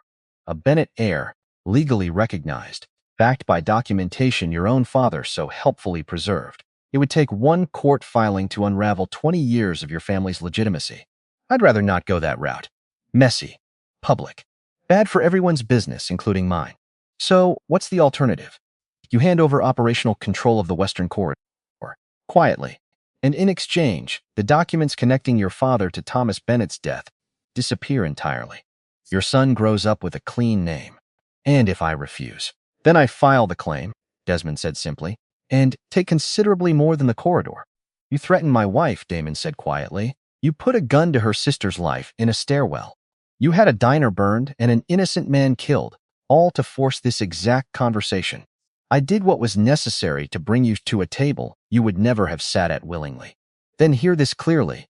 A Bennett heir, legally recognized, backed by documentation your own father so helpfully preserved. It would take one court filing to unravel 20 years of your family's legitimacy. I'd rather not go that route. Messy. Public. Bad for everyone's business, including mine. So, what's the alternative? You hand over operational control of the Western Corridor, quietly, and in exchange, the documents connecting your father to Thomas Bennett's death disappear entirely. Your son grows up with a clean name. And if I refuse, then I file the claim, Desmond said simply, and take considerably more than the corridor. You threatened my wife, Damon said quietly. You put a gun to her sister's life in a stairwell. You had a diner burned and an innocent man killed, all to force this exact conversation. I did what was necessary to bring you to a table you would never have sat at willingly. Then hear this clearly.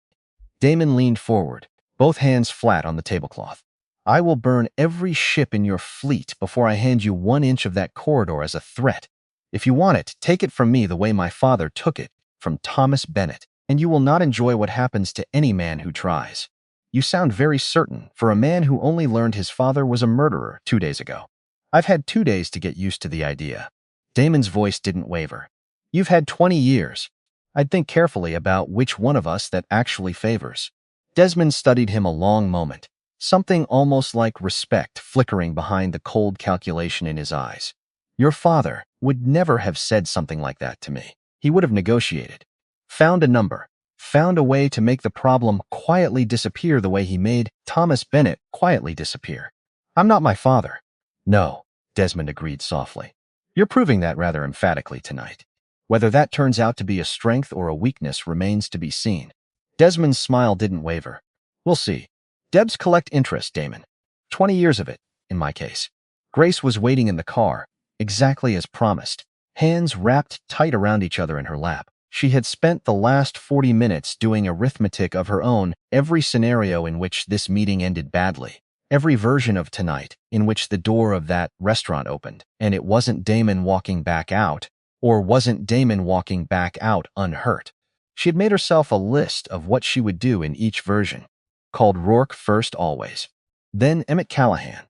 Damon leaned forward, both hands flat on the tablecloth. I will burn every ship in your fleet before I hand you 1 inch of that corridor as a threat. If you want it, take it from me the way my father took it from Thomas Bennett, and you will not enjoy what happens to any man who tries. You sound very certain for a man who only learned his father was a murderer 2 days ago. I've had 2 days to get used to the idea. Damon's voice didn't waver. You've had 20 years. I'd think carefully about which one of us that actually favors. Desmond studied him a long moment, something almost like respect flickering behind the cold calculation in his eyes. Your father would never have said something like that to me. He would have negotiated, found a number, found a way to make the problem quietly disappear the way he made Thomas Bennett quietly disappear. I'm not my father. No, Desmond agreed softly. You're proving that rather emphatically tonight. Whether that turns out to be a strength or a weakness remains to be seen. Desmond's smile didn't waver. We'll see. Debs collect interest, Damon. 20 years of it, in my case. Grace was waiting in the car, exactly as promised, hands wrapped tight around each other in her lap. She had spent the last 40 minutes doing arithmetic of her own, every scenario in which this meeting ended badly, every version of tonight in which the door of that restaurant opened, and it wasn't Damon walking back out, or wasn't Damon walking back out unhurt. She had made herself a list of what she would do in each version, called Rourke first always, then Emmett Callahan,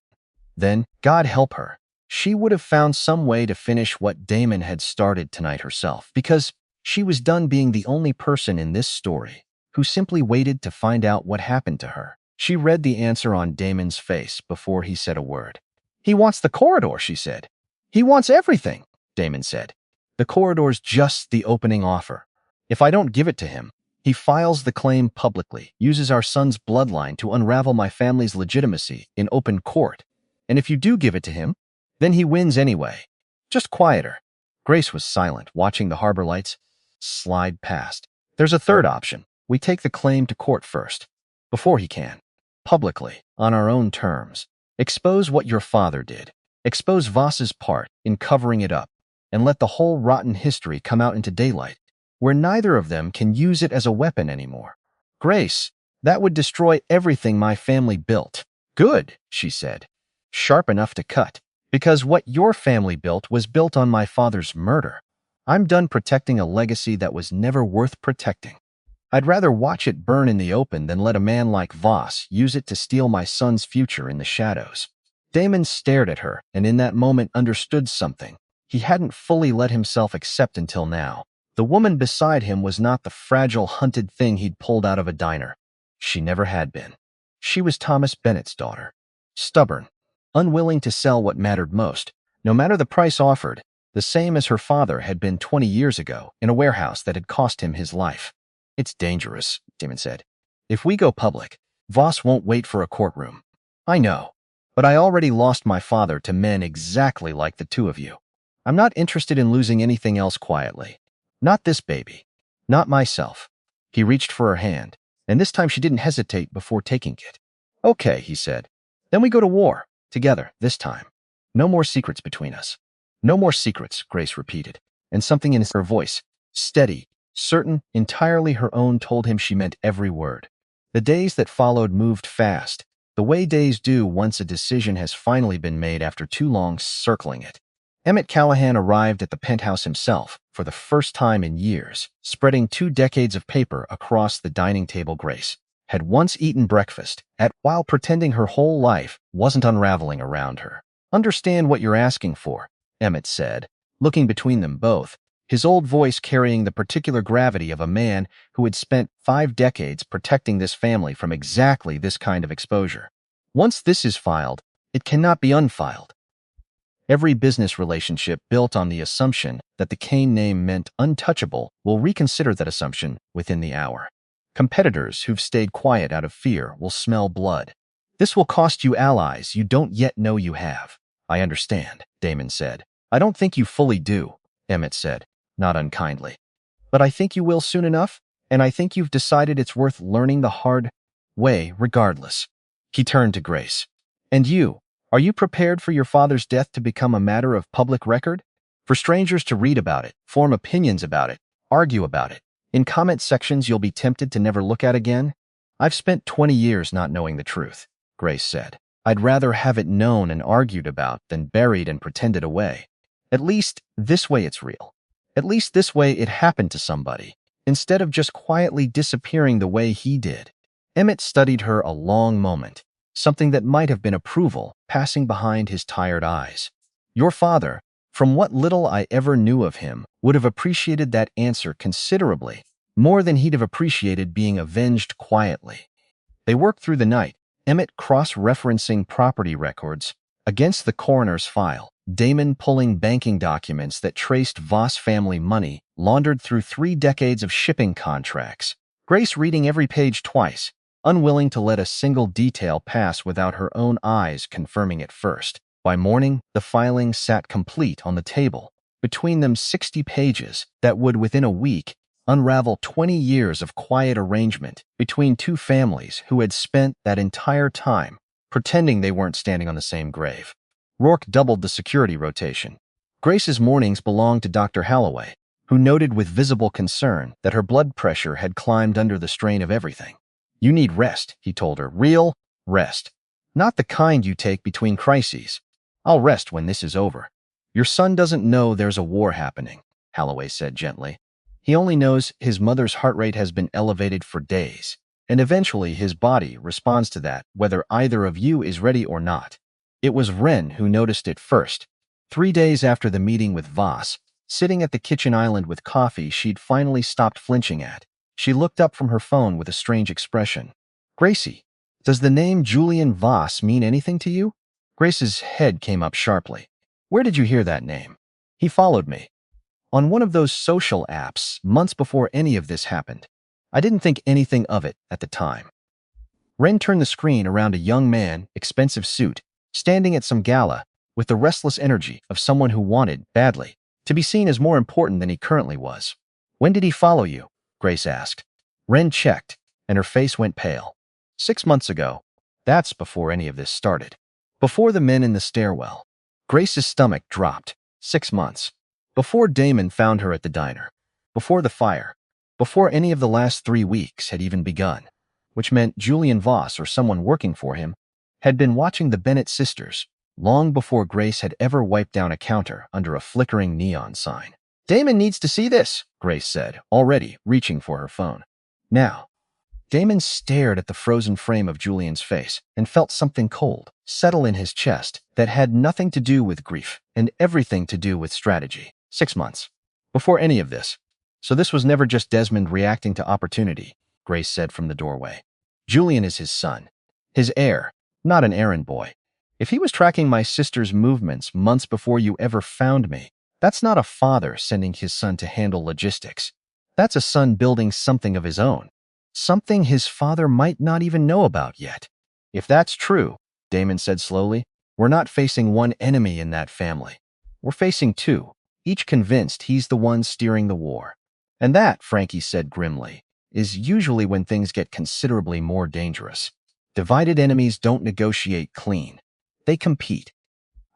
then, God help her, she would have found some way to finish what Damon had started tonight herself, because she was done being the only person in this story who simply waited to find out what happened to her. She read the answer on Damon's face before he said a word. He wants the corridor, she said. He wants everything, Damon said. The corridor's just the opening offer. If I don't give it to him, he files the claim publicly, uses our son's bloodline to unravel my family's legitimacy in open court. And if you do give it to him, then he wins anyway. Just quieter. Grace was silent, watching the harbor lights slide past. There's a third option. We take the claim to court first, before he can. Publicly, on our own terms. Expose what your father did. Expose Voss's part in covering it up, and let the whole rotten history come out into daylight, where neither of them can use it as a weapon anymore. Grace, that would destroy everything my family built. Good, she said. Sharp enough to cut. Because what your family built was built on my father's murder. I'm done protecting a legacy that was never worth protecting. I'd rather watch it burn in the open than let a man like Voss use it to steal my son's future in the shadows. Damon stared at her and in that moment understood something he hadn't fully let himself accept until now. The woman beside him was not the fragile, hunted thing he'd pulled out of a diner. She never had been. She was Thomas Bennett's daughter. Stubborn, unwilling to sell what mattered most, no matter the price offered, the same as her father had been 20 years ago in a warehouse that had cost him his life. It's dangerous, Damon said. If we go public, Voss won't wait for a courtroom. I know, but I already lost my father to men exactly like the two of you. I'm not interested in losing anything else quietly. Not this baby. Not myself. He reached for her hand, and this time she didn't hesitate before taking it. Okay, he said. Then we go to war, together, this time. No more secrets between us. No more secrets, Grace repeated, and something in her voice, steady, certain, entirely her own, told him she meant every word. The days that followed moved fast, the way days do once a decision has finally been made after too long circling it. Emmett Callahan arrived at the penthouse himself for the first time in years, spreading 2 decades of paper across the dining table Grace had once eaten breakfast at while pretending her whole life wasn't unraveling around her. Understand what you're asking for, Emmett said, looking between them both, his old voice carrying the particular gravity of a man who had spent 5 decades protecting this family from exactly this kind of exposure. Once this is filed, it cannot be unfiled. Every business relationship built on the assumption that the Kane name meant untouchable will reconsider that assumption within the hour. Competitors who've stayed quiet out of fear will smell blood. This will cost you allies you don't yet know you have. I understand, Damon said. I don't think you fully do, Emmett said, not unkindly. But I think you will soon enough, and I think you've decided it's worth learning the hard way regardless. He turned to Grace. And you? Are you prepared for your father's death to become a matter of public record? For strangers to read about it, form opinions about it, argue about it, in comment sections you'll be tempted to never look at again? I've spent 20 years not knowing the truth, Grace said. I'd rather have it known and argued about than buried and pretended away. At least this way it's real. At least this way it happened to somebody, instead of just quietly disappearing the way he did. Emmett studied her a long moment, something that might have been approval passing behind his tired eyes. Your father, from what little I ever knew of him, would have appreciated that answer considerably, more than he'd have appreciated being avenged quietly. They worked through the night, Emmett cross-referencing property records against the coroner's file, Damon pulling banking documents that traced Voss family money laundered through 3 decades of shipping contracts, Grace reading every page twice, unwilling to let a single detail pass without her own eyes confirming it first. By morning, the filing sat complete on the table, between them 60 pages that would, within a week, unravel 20 years of quiet arrangement between two families who had spent that entire time pretending they weren't standing on the same grave. Rourke doubled the security rotation. Grace's mornings belonged to Dr. Holloway, who noted with visible concern that her blood pressure had climbed under the strain of everything. You need rest, he told her. Real rest. Not the kind you take between crises. I'll rest when this is over. Your son doesn't know there's a war happening, Holloway said gently. He only knows his mother's heart rate has been elevated for days, and eventually his body responds to that, whether either of you is ready or not. It was Wren who noticed it first. 3 days after the meeting with Voss, sitting at the kitchen island with coffee she'd finally stopped flinching at, she looked up from her phone with a strange expression. Gracie, does the name Julian Voss mean anything to you? Grace's head came up sharply. Where did you hear that name? He followed me. On one of those social apps, months before any of this happened. I didn't think anything of it at the time. Wren turned the screen around a young man, expensive suit, standing at some gala, with the restless energy of someone who wanted, badly, to be seen as more important than he currently was. When did he follow you? Grace asked. Wren checked, and her face went pale. 6 months ago. That's before any of this started. Before the men in the stairwell. Grace's stomach dropped. 6 months. Before Damon found her at the diner. Before the fire. Before any of the last 3 weeks had even begun. Which meant Julian Voss, or someone working for him, had been watching the Bennett sisters, long before Grace had ever wiped down a counter under a flickering neon sign. Damon needs to see this, Grace said, already reaching for her phone. Now. Damon stared at the frozen frame of Julian's face and felt something cold settle in his chest that had nothing to do with grief and everything to do with strategy. 6 months. Before any of this. So this was never just Desmond reacting to opportunity, Grace said from the doorway. Julian is his son. His heir, not an errand boy. If he was tracking my sister's movements months before you ever found me, that's not a father sending his son to handle logistics. That's a son building something of his own. Something his father might not even know about yet. If that's true, Damon said slowly, we're not facing one enemy in that family. We're facing 2, each convinced he's the one steering the war. And that, Frankie said grimly, is usually when things get considerably more dangerous. Divided enemies don't negotiate clean. They compete.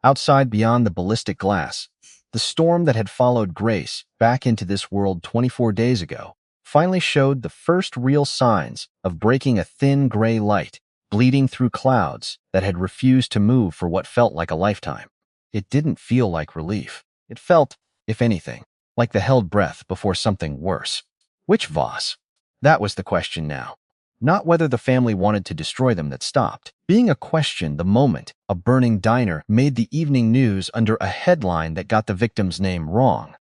Outside beyond the ballistic glass, the storm that had followed Grace back into this world 24 days ago finally showed the first real signs of breaking a thin gray light, bleeding through clouds that had refused to move for what felt like a lifetime. It didn't feel like relief. It felt, if anything, like the held breath before something worse. Which Voss? That was the question now. Not whether the family wanted to destroy them that stopped being a question the moment a burning diner made the evening news under a headline that got the victim's name wrong.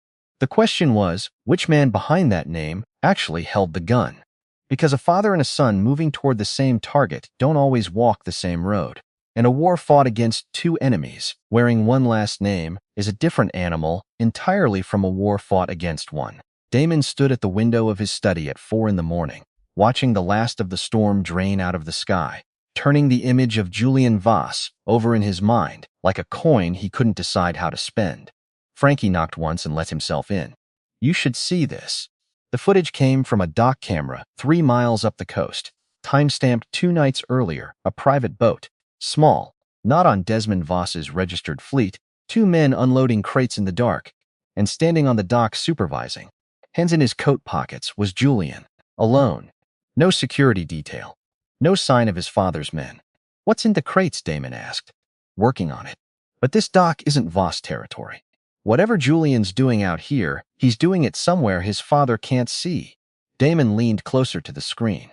The question was, which man behind that name actually held the gun? Because a father and a son moving toward the same target don't always walk the same road. And a war fought against 2 enemies, wearing one last name, is a different animal entirely from a war fought against one. Damon stood at the window of his study at 4 in the morning, watching the last of the storm drain out of the sky, turning the image of Julian Voss over in his mind like a coin he couldn't decide how to spend. Frankie knocked once and let himself in. You should see this. The footage came from a dock camera 3 miles up the coast, time-stamped 2 nights earlier, a private boat. Small, not on Desmond Voss's registered fleet, 2 men unloading crates in the dark, and standing on the dock supervising. Hands in his coat pockets was Julian, alone. No security detail. No sign of his father's men. What's in the crates, Damon asked. Working on it. But this dock isn't Voss territory. Whatever Julian's doing out here, he's doing it somewhere his father can't see. Damon leaned closer to the screen.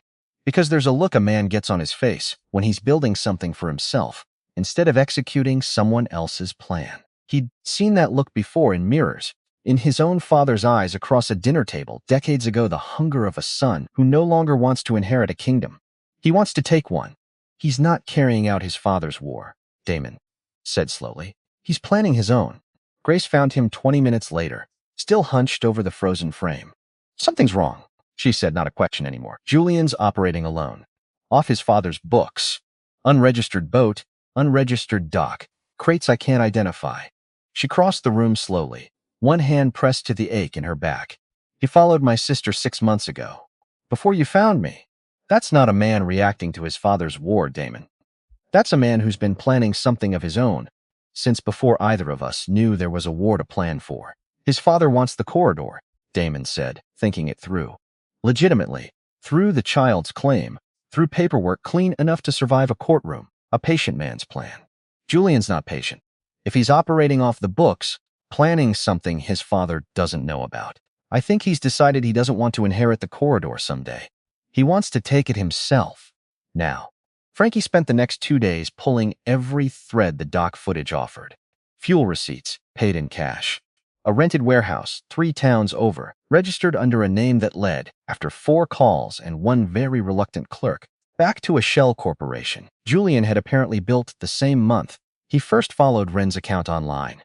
Because there's a look a man gets on his face when he's building something for himself instead of executing someone else's plan. He'd seen that look before in mirrors, in his own father's eyes across a dinner table decades ago, the hunger of a son who no longer wants to inherit a kingdom. He wants to take one. He's not carrying out his father's war, Damon said slowly. He's planning his own. Grace found him 20 minutes later, still hunched over the frozen frame. Something's wrong, she said, not a question anymore. Julian's operating alone. Off his father's books. Unregistered boat, unregistered dock, crates I can't identify. She crossed the room slowly, one hand pressed to the ache in her back. He followed my sister 6 months ago. Before you found me. That's not a man reacting to his father's war, Damon. That's a man who's been planning something of his own, since before either of us knew there was a war to plan for. His father wants the corridor, Damon said, thinking it through. Legitimately, through the child's claim, through paperwork clean enough to survive a courtroom, a patient man's plan. Julian's not patient. If he's operating off the books, planning something his father doesn't know about. I think he's decided he doesn't want to inherit the corridor someday. He wants to take it himself. Now, Frankie spent the next 2 days pulling every thread the dock footage offered. Fuel receipts, paid in cash. A rented warehouse, 3 towns over, registered under a name that led, after 4 calls and 1 very reluctant clerk, back to a shell corporation. Julian had apparently built the same month. He first followed Ren's account online,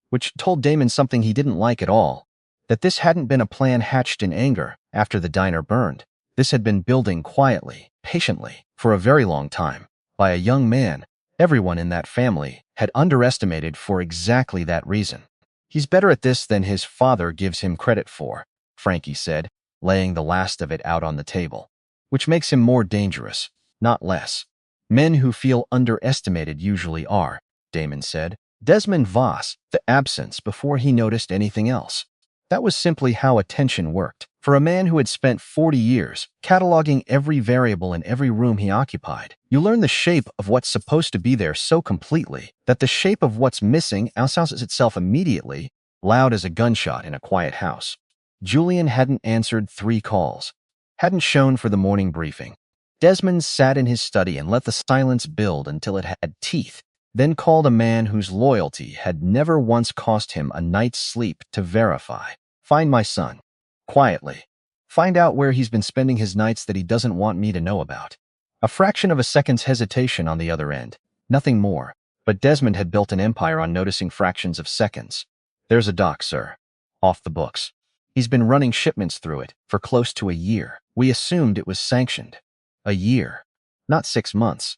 which told Damon something he didn't like at all, that this hadn't been a plan hatched in anger after the diner burned. This had been building quietly, patiently, for a very long time, by a young man everyone in that family had underestimated for exactly that reason. He's better at this than his father gives him credit for, Frankie said, laying the last of it out on the table, which makes him more dangerous, not less. Men who feel underestimated usually are, Damon said. Desmond Voss, the absence before he noticed anything else. That was simply how attention worked. For a man who had spent 40 years cataloging every variable in every room he occupied, you learn the shape of what's supposed to be there so completely that the shape of what's missing announces itself immediately, loud as a gunshot in a quiet house. Julian hadn't answered 3 calls, hadn't shown for the morning briefing. Desmond sat in his study and let the silence build until it had teeth, then called a man whose loyalty had never once cost him a night's sleep to verify. Find my son. Quietly. Find out where he's been spending his nights that he doesn't want me to know about. A fraction of a second's hesitation on the other end. Nothing more. But Desmond had built an empire on noticing fractions of seconds. There's a dock, sir. Off the books. He's been running shipments through it for close to a year. We assumed it was sanctioned. A year. Not 6 months.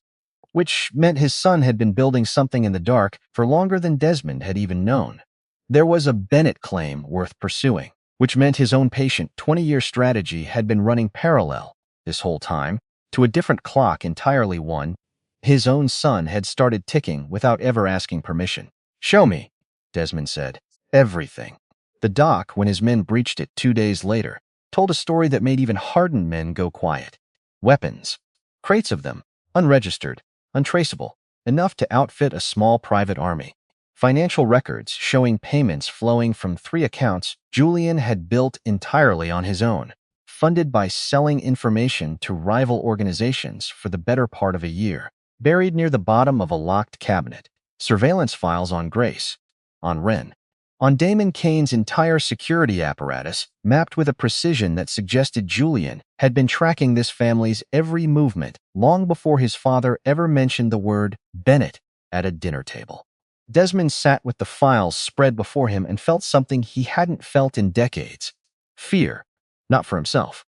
Which meant his son had been building something in the dark for longer than Desmond had even known. There was a Bennett claim worth pursuing, which meant his own patient 20-year strategy had been running parallel, this whole time, to a different clock entirely one. His own son had started ticking without ever asking permission. Show me, Desmond said. Everything. The dock, when his men breached it 2 days later, told a story that made even hardened men go quiet. Weapons. Crates of them, unregistered, untraceable, enough to outfit a small private army. Financial records showing payments flowing from 3 accounts Julian had built entirely on his own, funded by selling information to rival organizations for the better part of a year, buried near the bottom of a locked cabinet. Surveillance files on Grace, on Ren, on Damon Kane's entire security apparatus, mapped with a precision that suggested Julian had been tracking this family's every movement long before his father ever mentioned the word Bennett at a dinner table. Desmond sat with the files spread before him and felt something he hadn't felt in decades. Fear, not for himself.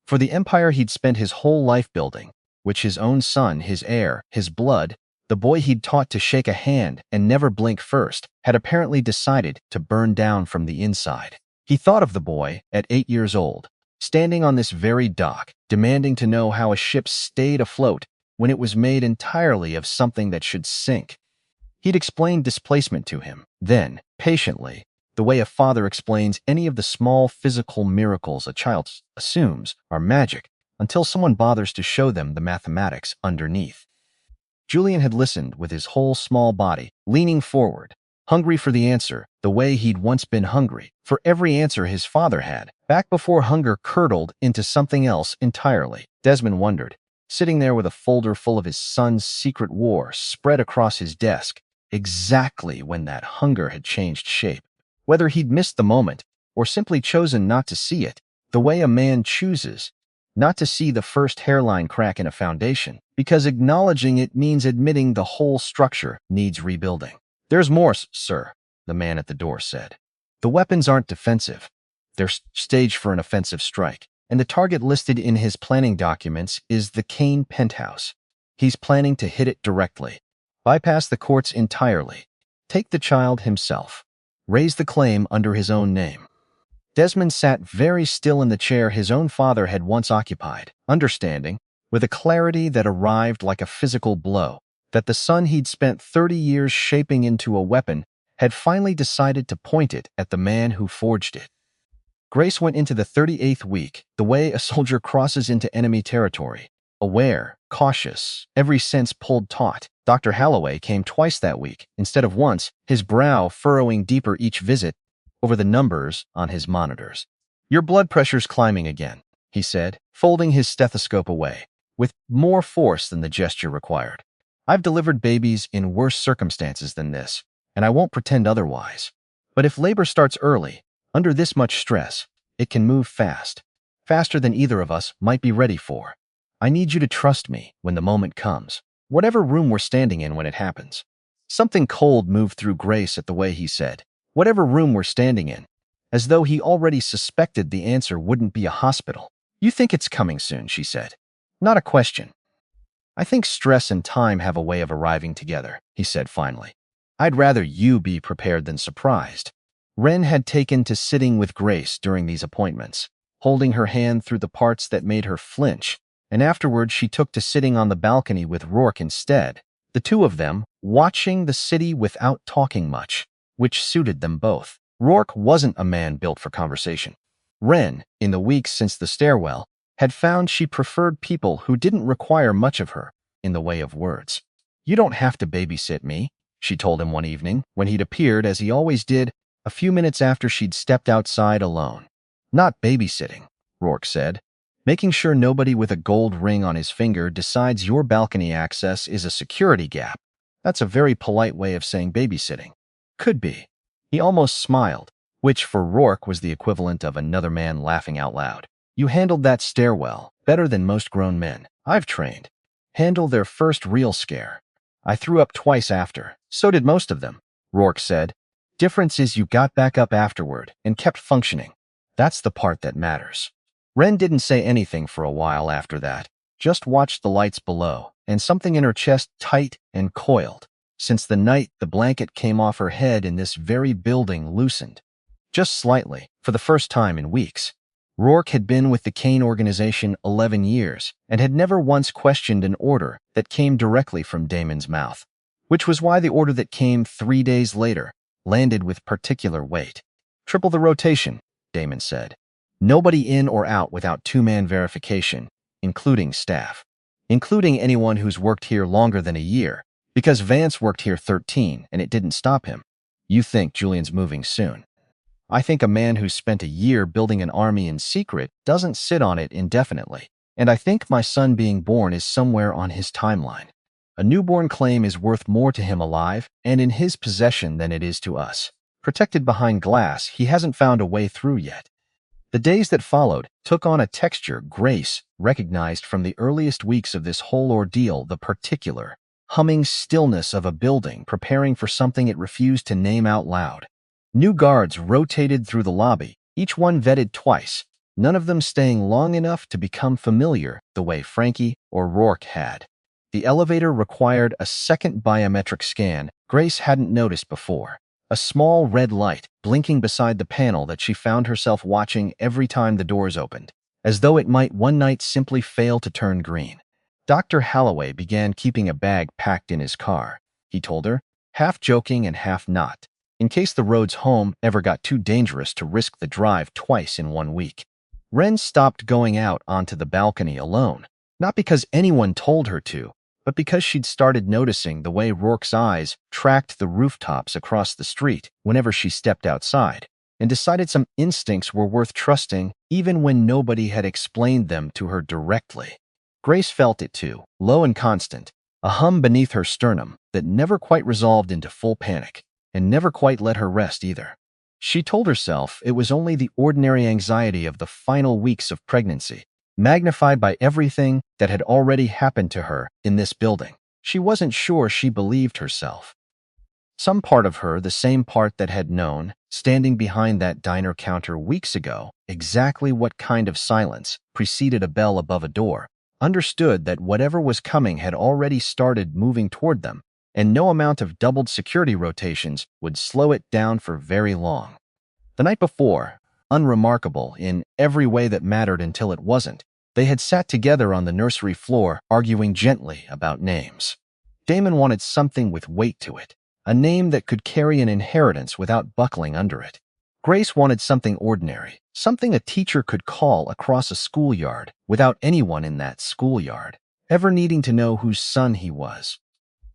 For the empire he'd spent his whole life building, which his own son, his heir, his blood, the boy he'd taught to shake a hand and never blink first, had apparently decided to burn down from the inside. He thought of the boy, at 8 years old, standing on this very dock, demanding to know how a ship stayed afloat when it was made entirely of something that should sink. He'd explained displacement to him, then, patiently, the way a father explains any of the small physical miracles a child assumes are magic until someone bothers to show them the mathematics underneath. Julian had listened with his whole small body, leaning forward, Hungry for the answer, the way he'd once been hungry, for every answer his father had, back before hunger curdled into something else entirely. Desmond wondered, sitting there with a folder full of his son's secret war spread across his desk, exactly when that hunger had changed shape. Whether he'd missed the moment, or simply chosen not to see it, the way a man chooses not to see the first hairline crack in a foundation, because acknowledging it means admitting the whole structure needs rebuilding. "There's more, sir," the man at the door said. "The weapons aren't defensive. They're staged for an offensive strike, and the target listed in his planning documents is the Kane penthouse. He's planning to hit it directly, bypass the courts entirely, take the child himself, raise the claim under his own name." Desmond sat very still in the chair his own father had once occupied, understanding, with a clarity that arrived like a physical blow, that the son he'd spent 30 years shaping into a weapon had finally decided to point it at the man who forged it. Grace went into the 38th week, the way a soldier crosses into enemy territory, aware, cautious, every sense pulled taut. Dr. Holloway came twice that week, instead of once, his brow furrowing deeper each visit over the numbers on his monitors. "Your blood pressure's climbing again," he said, folding his stethoscope away, with more force than the gesture required. "I've delivered babies in worse circumstances than this, and I won't pretend otherwise. But if labor starts early, under this much stress, it can move fast, faster than either of us might be ready for. I need you to trust me when the moment comes, whatever room we're standing in when it happens." Something cold moved through Grace at the way he said, "Whatever room we're standing in," as though he already suspected the answer wouldn't be a hospital. "You think it's coming soon," she said. "Not a question." "I think stress and time have a way of arriving together," he said finally. "I'd rather you be prepared than surprised." Wren had taken to sitting with Grace during these appointments, holding her hand through the parts that made her flinch, and afterward she took to sitting on the balcony with Rourke instead, the two of them watching the city without talking much, which suited them both. Rourke wasn't a man built for conversation. Wren, in the weeks since the stairwell, had found she preferred people who didn't require much of her in the way of words. "You don't have to babysit me," she told him one evening, when he'd appeared, as he always did, a few minutes after she'd stepped outside alone. "Not babysitting," Rourke said. "Making sure nobody with a gold ring on his finger decides your balcony access is a security gap. That's a very polite way of saying babysitting." "Could be." He almost smiled, which for Rourke was the equivalent of another man laughing out loud. "You handled that stairwell better than most grown men I've trained. Handle their first real scare. I threw up twice after. So did most of them," Rourke said. "Difference is you got back up afterward and kept functioning. That's the part that matters." Wren didn't say anything for a while after that, just watched the lights below, and something in her chest tight and coiled. Since the night the blanket came off her head in this very building loosened. Just slightly, for the first time in weeks. Rourke had been with the Kane organization 11 years and had never once questioned an order that came directly from Damon's mouth, which was why the order that came 3 days later landed with particular weight. "Triple the rotation," Damon said. "Nobody in or out without two-man verification, including staff. Including anyone who's worked here longer than a year, because Vance worked here 13 and it didn't stop him. You think Julian's moving soon. I think a man who's spent a year building an army in secret doesn't sit on it indefinitely. And I think my son being born is somewhere on his timeline. A newborn claim is worth more to him alive and in his possession than it is to us. Protected behind glass, he hasn't found a way through yet." The days that followed took on a texture Grace recognized from the earliest weeks of this whole ordeal, the particular, humming stillness of a building preparing for something it refused to name out loud. New guards rotated through the lobby, each one vetted twice, none of them staying long enough to become familiar the way Frankie or Rourke had. The elevator required a second biometric scan Grace hadn't noticed before. A small red light blinking beside the panel that she found herself watching every time the doors opened, as though it might one night simply fail to turn green. Dr. Holloway began keeping a bag packed in his car, he told her, half joking and half not, in case the roads home ever got too dangerous to risk the drive twice in 1 week. Wren stopped going out onto the balcony alone, not because anyone told her to, but because she'd started noticing the way Rourke's eyes tracked the rooftops across the street whenever she stepped outside, and decided some instincts were worth trusting even when nobody had explained them to her directly. Grace felt it too, low and constant, a hum beneath her sternum that never quite resolved into full panic, and never quite let her rest either. She told herself it was only the ordinary anxiety of the final weeks of pregnancy, magnified by everything that had already happened to her in this building. She wasn't sure she believed herself. Some part of her, the same part that had known, standing behind that diner counter weeks ago, exactly what kind of silence preceded a bell above a door, understood that whatever was coming had already started moving toward them, and no amount of doubled security rotations would slow it down for very long. The night before, unremarkable in every way that mattered until it wasn't, they had sat together on the nursery floor arguing gently about names. Damon wanted something with weight to it, a name that could carry an inheritance without buckling under it. Grace wanted something ordinary, something a teacher could call across a schoolyard without anyone in that schoolyard ever needing to know whose son he was.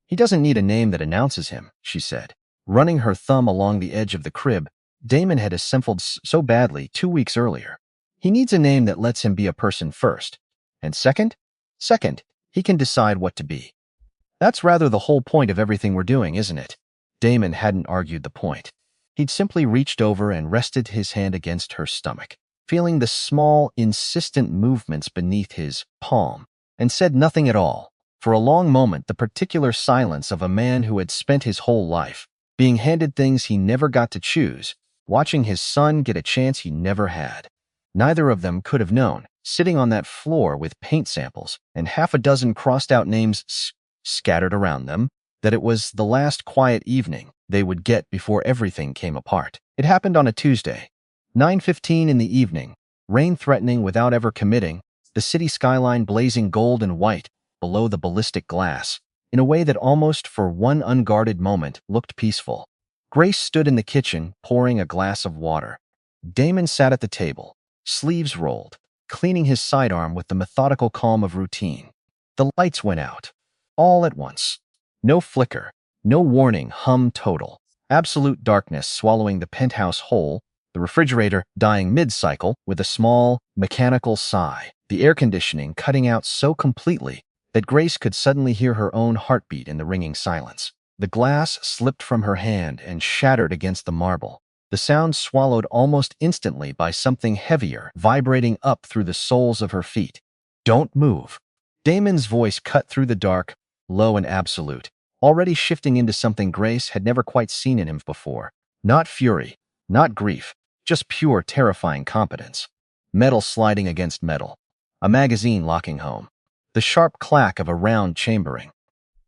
He doesn't need a name that announces him, she said. Running her thumb along the edge of the crib Damon had assembled so badly 2 weeks earlier. He needs a name that lets him be a person first. And second, he can decide what to be. That's rather the whole point of everything we're doing, isn't it? Damon hadn't argued the point. He'd simply reached over and rested his hand against her stomach, feeling the small, insistent movements beneath his palm, and said nothing at all. For a long moment, the particular silence of a man who had spent his whole life being handed things he never got to choose, watching his son get a chance he never had. Neither of them could have known, sitting on that floor with paint samples and half a dozen crossed-out names scattered around them, that it was the last quiet evening they would get before everything came apart. It happened on a Tuesday, 9:15 in the evening, rain threatening without ever committing, the city skyline blazing gold and white below the ballistic glass, in a way that almost for one unguarded moment looked peaceful. Grace stood in the kitchen, pouring a glass of water. Damon sat at the table, sleeves rolled, cleaning his sidearm with the methodical calm of routine. The lights went out, all at once. No flicker, no warning, hum total. Absolute darkness swallowing the penthouse whole, the refrigerator dying mid-cycle with a small, mechanical sigh, the air conditioning cutting out so completely that Grace could suddenly hear her own heartbeat in the ringing silence. The glass slipped from her hand and shattered against the marble, the sound swallowed almost instantly by something heavier vibrating up through the soles of her feet. "Don't move." Damon's voice cut through the dark, low and absolute, already shifting into something Grace had never quite seen in him before. Not fury, not grief, just pure, terrifying competence. Metal sliding against metal. A magazine locking home. The sharp clack of a round chambering.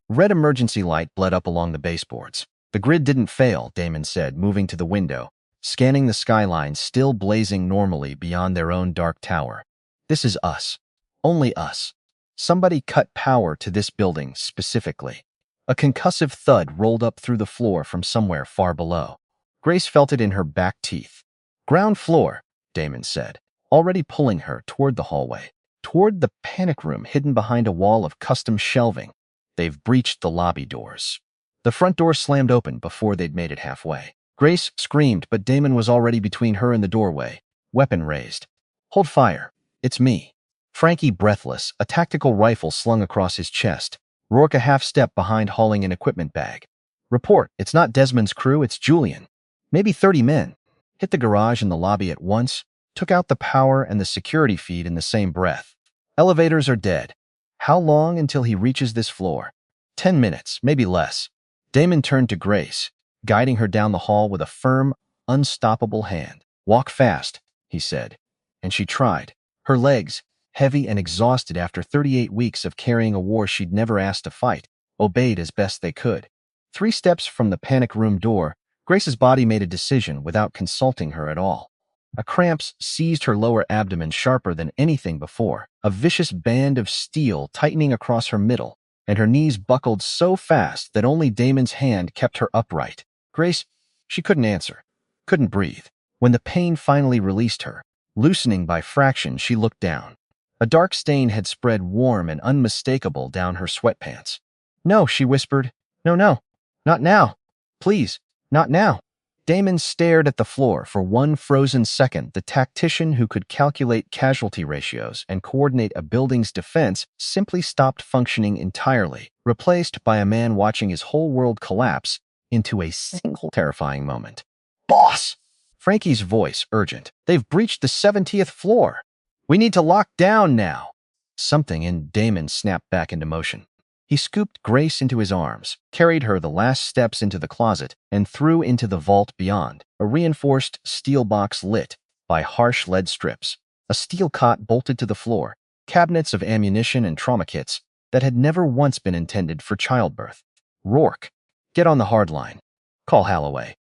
Red emergency light bled up along the baseboards. The grid didn't fail, Damon said, moving to the window, scanning the skyline still blazing normally beyond their own dark tower. This is us. Only us. Somebody cut power to this building specifically. A concussive thud rolled up through the floor from somewhere far below. Grace felt it in her back teeth. "Ground floor," Damon said, already pulling her toward the hallway, toward the panic room hidden behind a wall of custom shelving. They've breached the lobby doors. The front door slammed open before they'd made it halfway. Grace screamed, but Damon was already between her and the doorway, weapon raised. "Hold fire. It's me." Frankie, breathless, a tactical rifle slung across his chest. Rourke a half step behind, hauling an equipment bag. "Report, it's not Desmond's crew, it's Julian. Maybe 30 men. Hit the garage and the lobby at once. Took out the power and the security feed in the same breath. Elevators are dead. How long until he reaches this floor?" 10 minutes, maybe less." Damon turned to Grace, guiding her down the hall with a firm, unstoppable hand. "Walk fast," he said. And she tried. Her legs, heavy and exhausted after 38 weeks of carrying a war she'd never asked to fight, obeyed as best they could. 3 steps from the panic room door, Grace's body made a decision without consulting her at all. A cramp seized her lower abdomen sharper than anything before, a vicious band of steel tightening across her middle, and her knees buckled so fast that only Damon's hand kept her upright. Grace, she couldn't answer, couldn't breathe. When the pain finally released her, loosening by fraction, she looked down. A dark stain had spread warm and unmistakable down her sweatpants. "No," she whispered. "No, no. Not now. Please, not now." Damon stared at the floor for one frozen second. The tactician who could calculate casualty ratios and coordinate a building's defense simply stopped functioning entirely, replaced by a man watching his whole world collapse into a single terrifying moment. "Boss!" Frankie's voice, urgent. "They've breached the 70th floor. We need to lock down now." Something in Damon snapped back into motion. He scooped Grace into his arms, carried her the last steps into the closet, and threw into the vault beyond, a reinforced steel box lit by harsh lead strips, a steel cot bolted to the floor, cabinets of ammunition and trauma kits that had never once been intended for childbirth. "Rourke, get on the hard line. Call Holloway.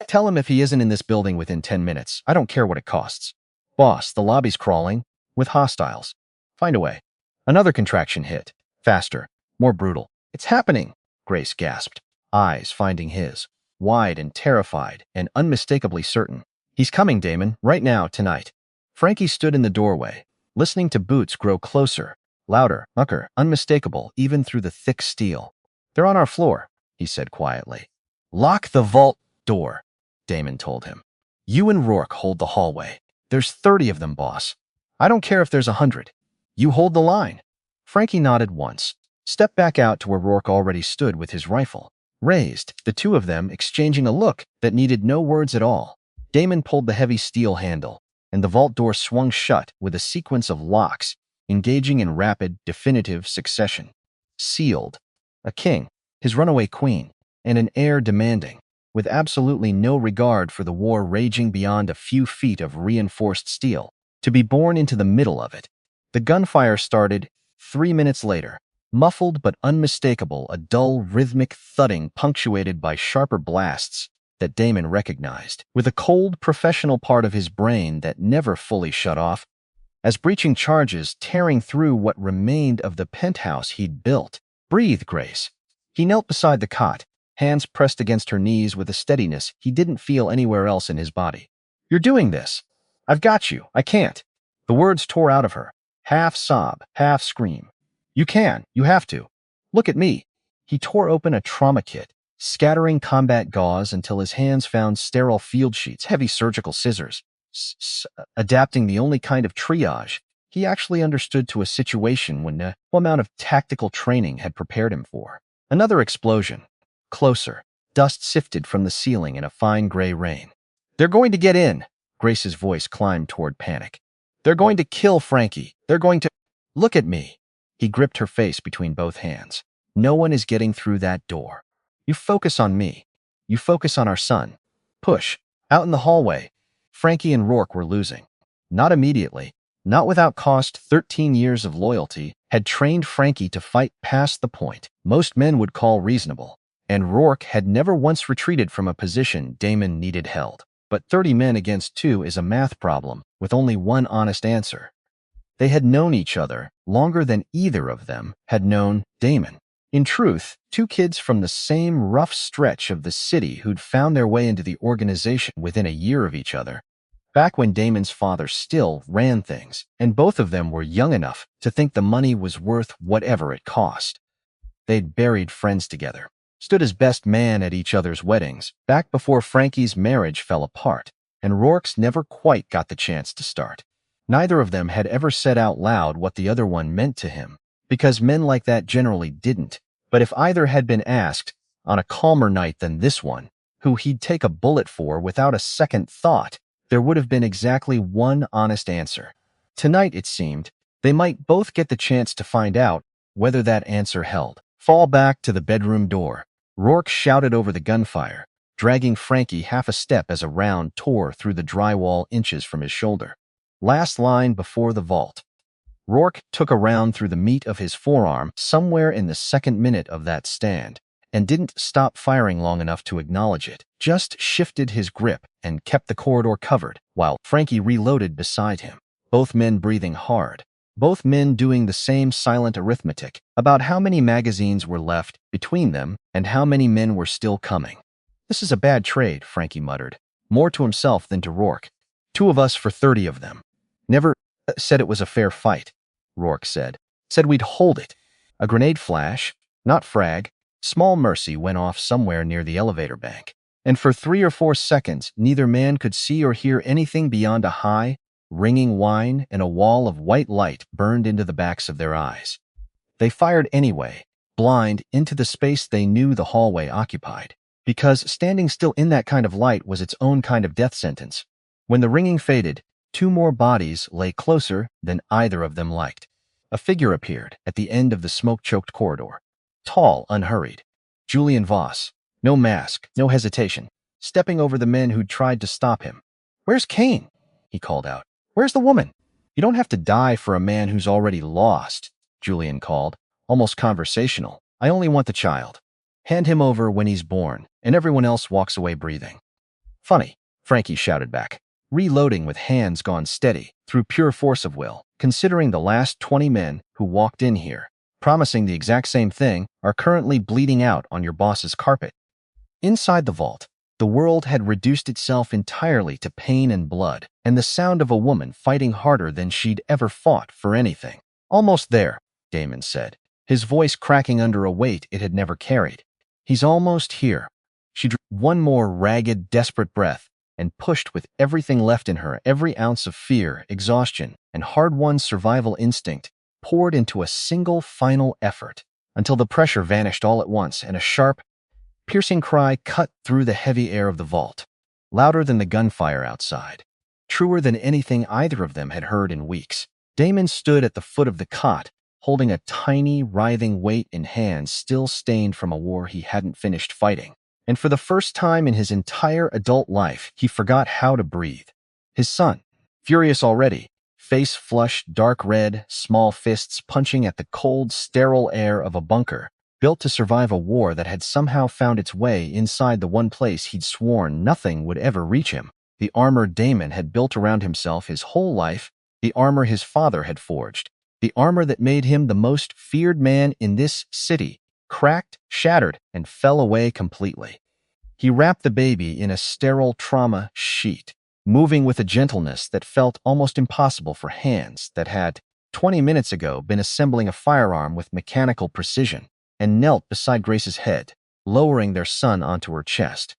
Tell him if he isn't in this building within 10 minutes, I don't care what it costs. Boss, the lobby's crawling, with hostiles. Find a way." Another contraction hit, faster, more brutal. "It's happening," Grace gasped, eyes finding his, wide and terrified and unmistakably certain. "He's coming, Damon, right now, tonight." Frankie stood in the doorway, listening to boots grow closer, louder, mucker, unmistakable even through the thick steel. "They're on our floor," he said quietly. "Lock the vault door," Damon told him. "You and Rourke hold the hallway. There's 30 of them, boss. I don't care if there's 100. You hold the line." Frankie nodded once, stepped back out to where Rourke already stood with his rifle raised, the two of them exchanging a look that needed no words at all. Damon pulled the heavy steel handle, and the vault door swung shut with a sequence of locks, engaging in rapid, definitive succession. Sealed. A king, his runaway queen, and an heir demanding, with absolutely no regard for the war raging beyond a few feet of reinforced steel, to be born into the middle of it. The gunfire started 3 minutes later. Muffled but unmistakable, a dull, rhythmic thudding punctuated by sharper blasts that Damon recognized, with a cold, professional part of his brain that never fully shut off, as breaching charges tearing through what remained of the penthouse he'd built. "Breathe, Grace." He knelt beside the cot, hands pressed against her knees with a steadiness he didn't feel anywhere else in his body. "You're doing this. I've got you. I can't." The words tore out of her, half sob, half scream. "You can. You have to. Look at me." He tore open a trauma kit, scattering combat gauze until his hands found sterile field sheets, heavy surgical scissors, adapting the only kind of triage he actually understood to a situation when no amount of tactical training had prepared him for. Another explosion. Closer. Dust sifted from the ceiling in a fine gray rain. "They're going to get in." Grace's voice climbed toward panic. "They're going to kill Frankie. They're going to... Look at me." He gripped her face between both hands. "No one is getting through that door. You focus on me. You focus on our son. Push." Out in the hallway, Frankie and Rourke were losing. Not immediately, not without cost. 13 years of loyalty had trained Frankie to fight past the point most men would call reasonable, and Rourke had never once retreated from a position Damon needed held. But 30 men against 2 is a math problem with only one honest answer. They had known each other longer than either of them had known Damon. In truth, 2 kids from the same rough stretch of the city who'd found their way into the organization within a year of each other, back when Damon's father still ran things, and both of them were young enough to think the money was worth whatever it cost. They'd buried friends together, stood as best man at each other's weddings, back before Frankie's marriage fell apart, and Rourke's never quite got the chance to start. Neither of them had ever said out loud what the other one meant to him, because men like that generally didn't. But if either had been asked, on a calmer night than this one, who he'd take a bullet for without a second thought, there would have been exactly one honest answer. Tonight, it seemed, they might both get the chance to find out whether that answer held. "Fall back to the bedroom door." Rourke shouted over the gunfire, dragging Frankie half a step as a round tore through the drywall inches from his shoulder. Last line before the vault. Rourke took a round through the meat of his forearm somewhere in the second minute of that stand, and didn't stop firing long enough to acknowledge it, just shifted his grip and kept the corridor covered, while Frankie reloaded beside him, both men breathing hard, both men doing the same silent arithmetic about how many magazines were left between them and how many men were still coming. "This is a bad trade," Frankie muttered, more to himself than to Rourke. 2 of us for 30 of them. Never said it was a fair fight. Rourke said. Said we'd hold it. A grenade flash, not frag, small mercy went off somewhere near the elevator bank. And for 3 or 4 seconds, neither man could see or hear anything beyond a high, ringing whine, and a wall of white light burned into the backs of their eyes. They fired anyway, blind, into the space they knew the hallway occupied, because standing still in that kind of light was its own kind of death sentence. When the ringing faded, 2 more bodies lay closer than either of them liked. A figure appeared at the end of the smoke-choked corridor. Tall, unhurried. Julian Voss. No mask, no hesitation, stepping over the men who'd tried to stop him. "Where's Kane?" he called out. "Where's the woman?" "You don't have to die for a man who's already lost," Julian called, almost conversational. "I only want the child. Hand him over when he's born, and everyone else walks away breathing." "Funny," Frankie shouted back, reloading with hands gone steady through pure force of will, considering the last 20 men who walked in here, promising the exact same thing, are currently bleeding out on your boss's carpet. Inside the vault, the world had reduced itself entirely to pain and blood, and the sound of a woman fighting harder than she'd ever fought for anything. "Almost there," Damon said, his voice cracking under a weight it had never carried. "He's almost here." She drew one more ragged, desperate breath and pushed with everything left in her, every ounce of fear, exhaustion, and hard-won survival instinct poured into a single final effort, until the pressure vanished all at once and a sharp, piercing cry cut through the heavy air of the vault, louder than the gunfire outside, truer than anything either of them had heard in weeks. Damon stood at the foot of the cot, holding a tiny, writhing weight in hands still stained from a war he hadn't finished fighting. And for the first time in his entire adult life, he forgot how to breathe. His son, furious already, face flushed, dark red, small fists punching at the cold, sterile air of a bunker, built to survive a war that had somehow found its way inside the one place he'd sworn nothing would ever reach him. The armor Damon had built around himself his whole life, the armor his father had forged, the armor that made him the most feared man in this city, cracked, shattered, and fell away completely. He wrapped the baby in a sterile trauma sheet, moving with a gentleness that felt almost impossible for hands that had, 20 minutes ago, been assembling a firearm with mechanical precision, and knelt beside Grace's head, lowering their son onto her chest.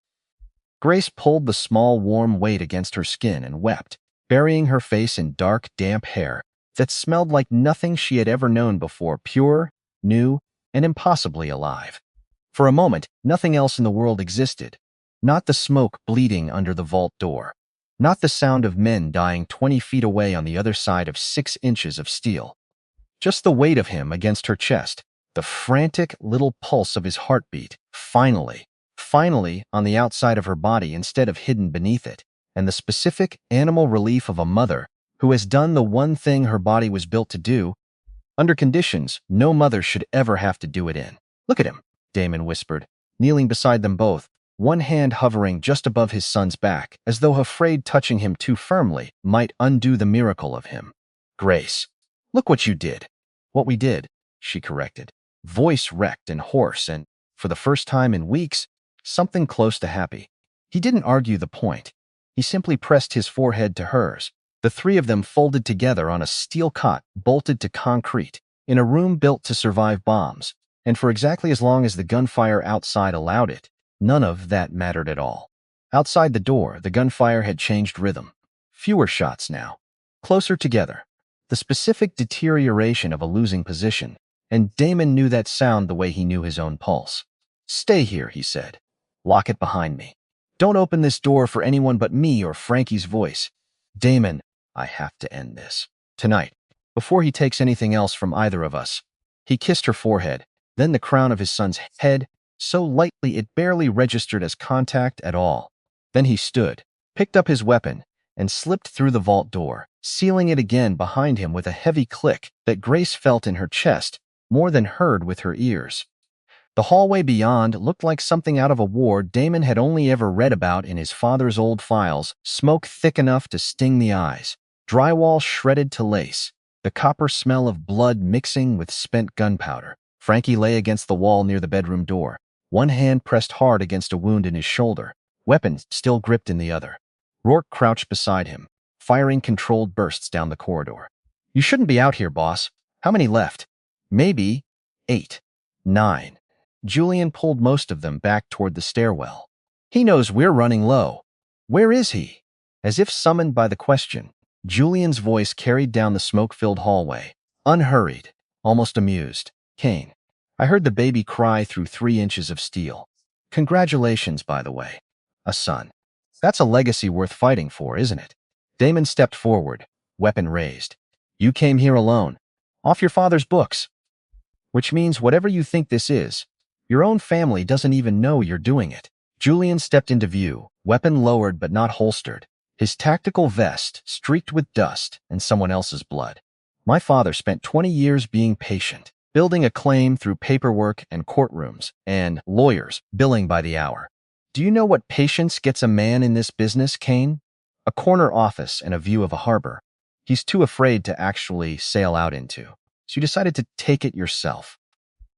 Grace pulled the small, warm weight against her skin and wept, burying her face in dark, damp hair that smelled like nothing she had ever known before, pure, new, and impossibly alive. For a moment, nothing else in the world existed. Not the smoke bleeding under the vault door. Not the sound of men dying 20 feet away on the other side of 6 inches of steel. Just the weight of him against her chest, the frantic little pulse of his heartbeat, finally on the outside of her body instead of hidden beneath it, and the specific animal relief of a mother who has done the one thing her body was built to do, under conditions no mother should ever have to do it in. "Look at him," Damon whispered, kneeling beside them both, one hand hovering just above his son's back, as though afraid touching him too firmly might undo the miracle of him. "Grace, look what you did." "What we did," she corrected, voice wrecked and hoarse and, for the first time in weeks, something close to happy. He didn't argue the point. He simply pressed his forehead to hers, the 3 of them folded together on a steel cot bolted to concrete, in a room built to survive bombs, and for exactly as long as the gunfire outside allowed it, none of that mattered at all. Outside the door, the gunfire had changed rhythm. Fewer shots now. Closer together. The specific deterioration of a losing position, and Damon knew that sound the way he knew his own pulse. "Stay here," he said. "Lock it behind me. Don't open this door for anyone but me or Frankie's voice. Damon, I have to end this. Tonight, before he takes anything else from either of us." He kissed her forehead, then the crown of his son's head, so lightly it barely registered as contact at all. Then he stood, picked up his weapon, and slipped through the vault door, sealing it again behind him with a heavy click that Grace felt in her chest more than heard with her ears. The hallway beyond looked like something out of a war Damon had only ever read about in his father's old files, smoke thick enough to sting the eyes, drywall shredded to lace, the copper smell of blood mixing with spent gunpowder. Frankie lay against the wall near the bedroom door, one hand pressed hard against a wound in his shoulder, weapon still gripped in the other. Rourke crouched beside him, firing controlled bursts down the corridor. "You shouldn't be out here, boss. How many left? Maybe 8, 9. Julian pulled most of them back toward the stairwell. He knows we're running low. Where is he? As if summoned by the question, Julian's voice carried down the smoke-filled hallway, unhurried, almost amused. Kane. I heard the baby cry through 3 inches of steel. Congratulations, by the way. A son. That's a legacy worth fighting for, isn't it? Damon stepped forward, weapon raised. You came here alone. Off your father's books. Which means whatever you think this is, your own family doesn't even know you're doing it. Julian stepped into view, weapon lowered but not holstered, his tactical vest streaked with dust and someone else's blood. My father spent 20 years being patient, building a claim through paperwork and courtrooms, and lawyers billing by the hour. Do you know what patience gets a man in this business, Kane? A corner office and a view of a harbor. He's too afraid to actually sail out into. So you decided to take it yourself.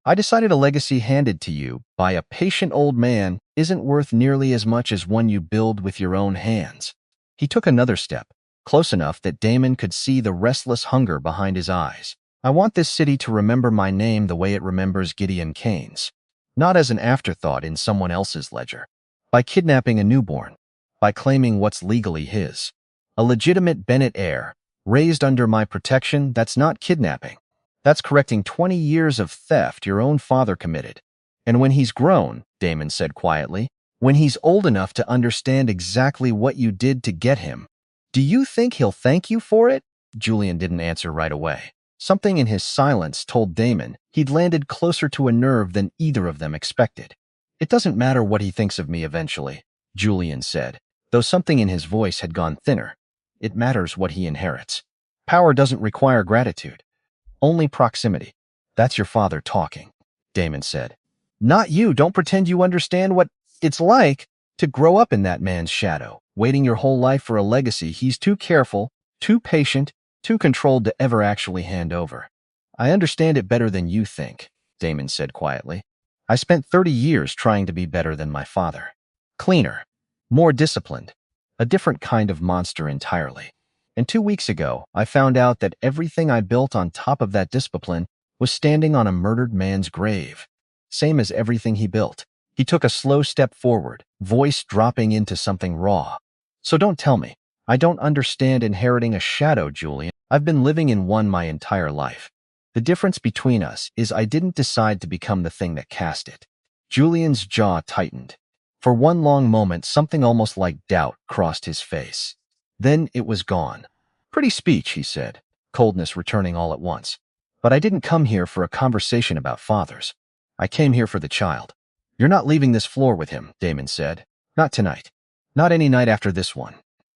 I decided a legacy handed to you by a patient old man isn't worth nearly as much as one you build with your own hands. He took another step, close enough that Damon could see the restless hunger behind his eyes. I want this city to remember my name the way it remembers Gideon Kane's, not as an afterthought in someone else's ledger. By kidnapping a newborn, by claiming what's legally his. A legitimate Bennett heir, raised under my protection, that's not kidnapping. That's correcting 20 years of theft your own father committed. And when he's grown, Damon said quietly, when he's old enough to understand exactly what you did to get him, do you think he'll thank you for it? Julian didn't answer right away. Something in his silence told Damon he'd landed closer to a nerve than either of them expected. It doesn't matter what he thinks of me eventually, Julian said, though something in his voice had gone thinner. It matters what he inherits. Power doesn't require gratitude. Only proximity. That's your father talking, Damon said. Not you. Don't pretend you understand what it's like to grow up in that man's shadow, waiting your whole life for a legacy he's too careful, too patient, too controlled to ever actually hand over. I understand it better than you think, Damon said quietly. I spent 30 years trying to be better than my father. Cleaner, more disciplined, a different kind of monster entirely. And 2 weeks ago, I found out that everything I built on top of that discipline was standing on a murdered man's grave. Same as everything he built. He took a slow step forward, voice dropping into something raw. So don't tell me. I don't understand inheriting a shadow, Julian. I've been living in one my entire life. The difference between us is I didn't decide to become the thing that cast it. Julian's jaw tightened. For one long moment, something almost like doubt crossed his face. Then it was gone. Pretty speech, he said, coldness returning all at once. But I didn't come here for a conversation about fathers. I came here for the child. You're not leaving this floor with him, Damon said. Not tonight. Not any night after this one.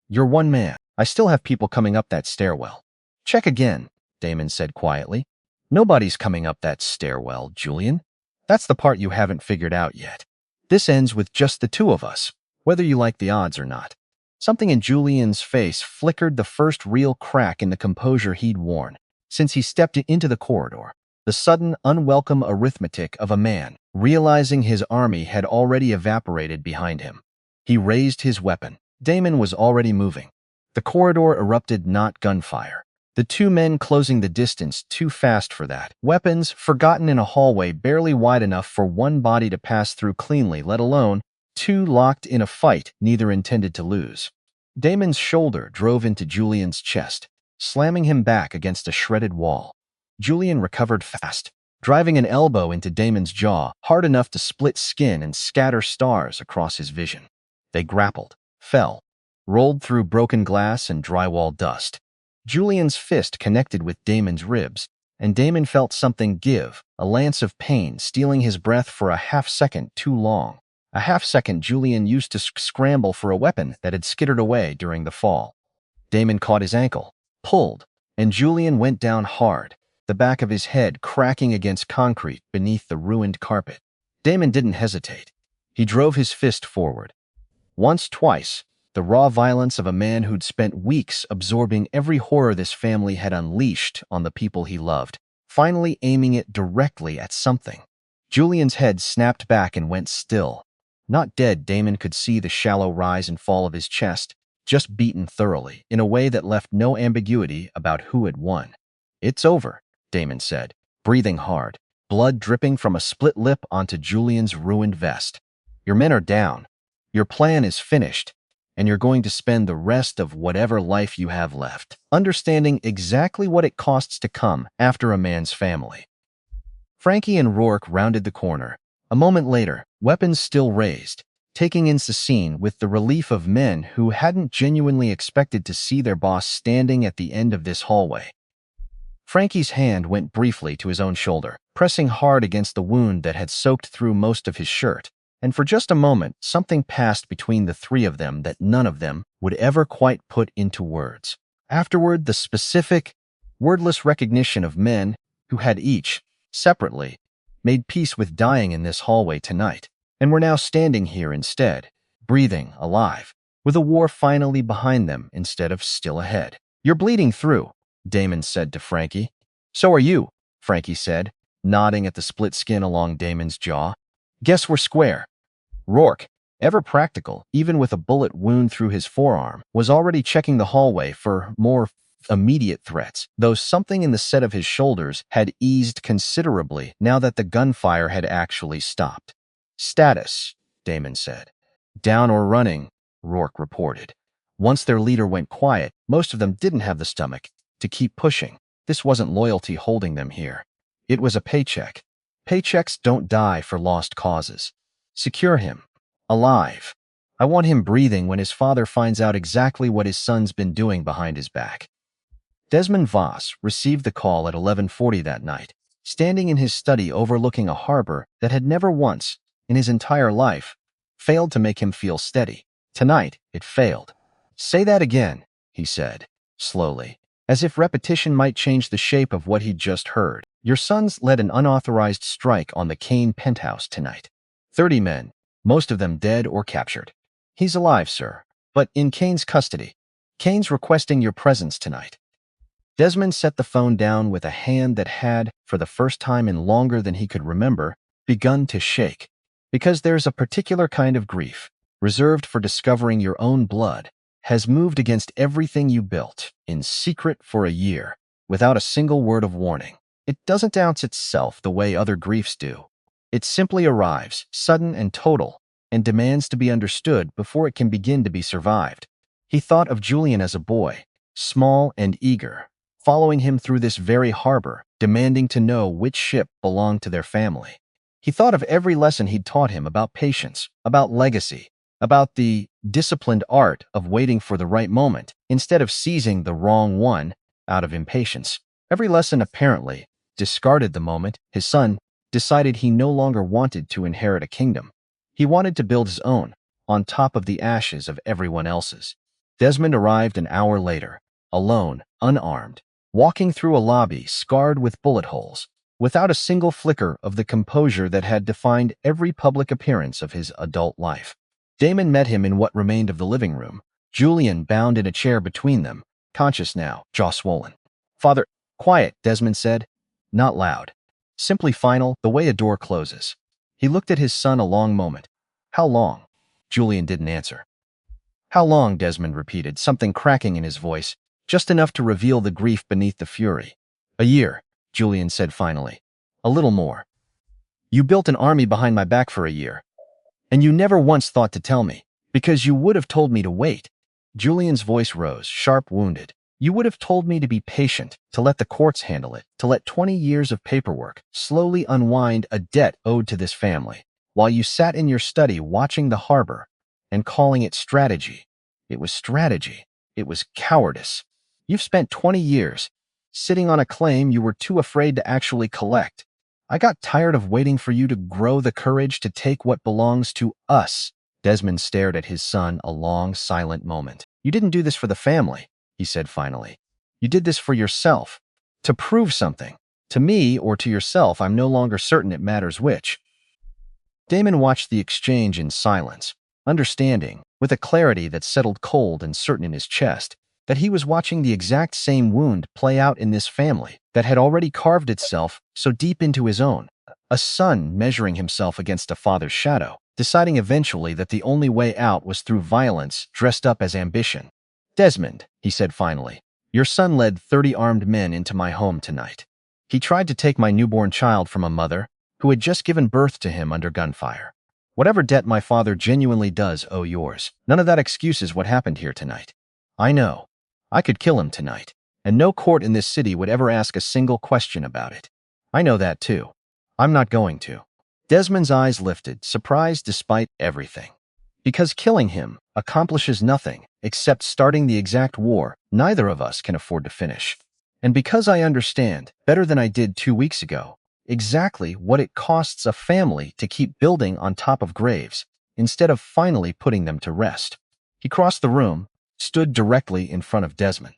You're one man. I still have people coming up that stairwell. Check again, Damon said quietly. Nobody's coming up that stairwell, Julian. That's the part you haven't figured out yet. This ends with just the two of us, whether you like the odds or not. Something in Julian's face flickered the first real crack in the composure he'd worn since he stepped into the corridor. The sudden, unwelcome arithmetic of a man realizing his army had already evaporated behind him. He raised his weapon. Damon was already moving. The corridor erupted, not gunfire. The two men closing the distance too fast for that. Weapons forgotten in a hallway barely wide enough for one body to pass through cleanly, let alone two locked in a fight neither intended to lose. Damon's shoulder drove into Julian's chest, slamming him back against a shredded wall. Julian recovered fast, driving an elbow into Damon's jaw, hard enough to split skin and scatter stars across his vision. They grappled, fell, rolled through broken glass and drywall dust. Julian's fist connected with Damon's ribs, and Damon felt something give, a lance of pain stealing his breath for a half-second too long. A half-second Julian used to scramble for a weapon that had skittered away during the fall. Damon caught his ankle, pulled, and Julian went down hard, the back of his head cracking against concrete beneath the ruined carpet. Damon didn't hesitate. He drove his fist forward. Once, twice, the raw violence of a man who'd spent weeks absorbing every horror this family had unleashed on the people he loved, finally aiming it directly at something. Julian's head snapped back and went still. Not dead, Damon could see the shallow rise and fall of his chest, just beaten thoroughly, in a way that left no ambiguity about who had won. It's over, Damon said, breathing hard, blood dripping from a split lip onto Julian's ruined vest. Your men are down. Your plan is finished, and you're going to spend the rest of whatever life you have left, understanding exactly what it costs to come after a man's family. Frankie and Rourke rounded the corner. A moment later, weapons still raised, taking in the scene with the relief of men who hadn't genuinely expected to see their boss standing at the end of this hallway. Frankie's hand went briefly to his own shoulder, pressing hard against the wound that had soaked through most of his shirt, and for just a moment, something passed between the three of them that none of them would ever quite put into words. Afterward, the specific, wordless recognition of men who had each, separately, made peace with dying in this hallway tonight, and were now standing here instead, breathing, alive, with a war finally behind them instead of still ahead. You're bleeding through, Damon said to Frankie. So are you, Frankie said, nodding at the split skin along Damon's jaw. Guess we're square. Rourke, ever practical, even with a bullet wound through his forearm, was already checking the hallway for more immediate threats, though something in the set of his shoulders had eased considerably now that the gunfire had actually stopped. Status, Damon said. Down or running, Rourke reported. Once their leader went quiet, most of them didn't have the stomach to keep pushing. This wasn't loyalty holding them here. It was a paycheck. Paychecks don't die for lost causes. Secure him. Alive. I want him breathing when his father finds out exactly what his son's been doing behind his back. Desmond Voss received the call at 11:40 that night, standing in his study overlooking a harbor that had never once, in his entire life, failed to make him feel steady. Tonight, it failed. Say that again, he said, slowly, as if repetition might change the shape of what he'd just heard. Your son's led an unauthorized strike on the Kane penthouse tonight. 30 men, most of them dead or captured. He's alive, sir, but in Kane's custody. Kane's requesting your presence tonight. Desmond set the phone down with a hand that had, for the first time in longer than he could remember, begun to shake. Because there's a particular kind of grief, reserved for discovering your own blood, has moved against everything you built, in secret for a year, without a single word of warning. It doesn't announce itself the way other griefs do. It simply arrives, sudden and total, and demands to be understood before it can begin to be survived. He thought of Julian as a boy, small and eager, following him through this very harbor, demanding to know which ship belonged to their family. He thought of every lesson he'd taught him about patience, about legacy, about the disciplined art of waiting for the right moment instead of seizing the wrong one out of impatience. Every lesson apparently discarded the moment his son decided he no longer wanted to inherit a kingdom. He wanted to build his own, on top of the ashes of everyone else's. Desmond arrived an hour later, alone, unarmed, walking through a lobby scarred with bullet holes, without a single flicker of the composure that had defined every public appearance of his adult life. Damon met him in what remained of the living room, Julian bound in a chair between them, conscious now, jaw swollen. Father, quiet, Desmond said. Not loud. Simply final, the way a door closes. He looked at his son a long moment. How long? Julian didn't answer. How long, Desmond repeated, something cracking in his voice, just enough to reveal the grief beneath the fury. A year, Julian said finally. A little more. You built an army behind my back for a year. And you never once thought to tell me, because you would have told me to wait. Julian's voice rose, sharp, wounded. You would have told me to be patient, to let the courts handle it, to let 20 years of paperwork slowly unwind a debt owed to this family, while you sat in your study watching the harbor and calling it strategy. It was strategy. It was cowardice. You've spent 20 years sitting on a claim you were too afraid to actually collect. I got tired of waiting for you to grow the courage to take what belongs to us. Desmond stared at his son a long, silent moment. You didn't do this for the family, he said finally. You did this for yourself. To prove something. To me or to yourself, I'm no longer certain it matters which. Damon watched the exchange in silence, understanding, with a clarity that settled cold and certain in his chest, that he was watching the exact same wound play out in this family that had already carved itself so deep into his own. A son measuring himself against a father's shadow, deciding eventually that the only way out was through violence dressed up as ambition. Desmond, he said finally, your son led 30 armed men into my home tonight. He tried to take my newborn child from a mother who had just given birth to him under gunfire. Whatever debt my father genuinely does owe yours, none of that excuses what happened here tonight. I know. I could kill him tonight, and no court in this city would ever ask a single question about it. I know that too. I'm not going to. Desmond's eyes lifted, surprised despite everything. Because killing him accomplishes nothing except starting the exact war neither of us can afford to finish. And because I understand, better than I did 2 weeks ago, exactly what it costs a family to keep building on top of graves, instead of finally putting them to rest. He crossed the room, stood directly in front of Desmond.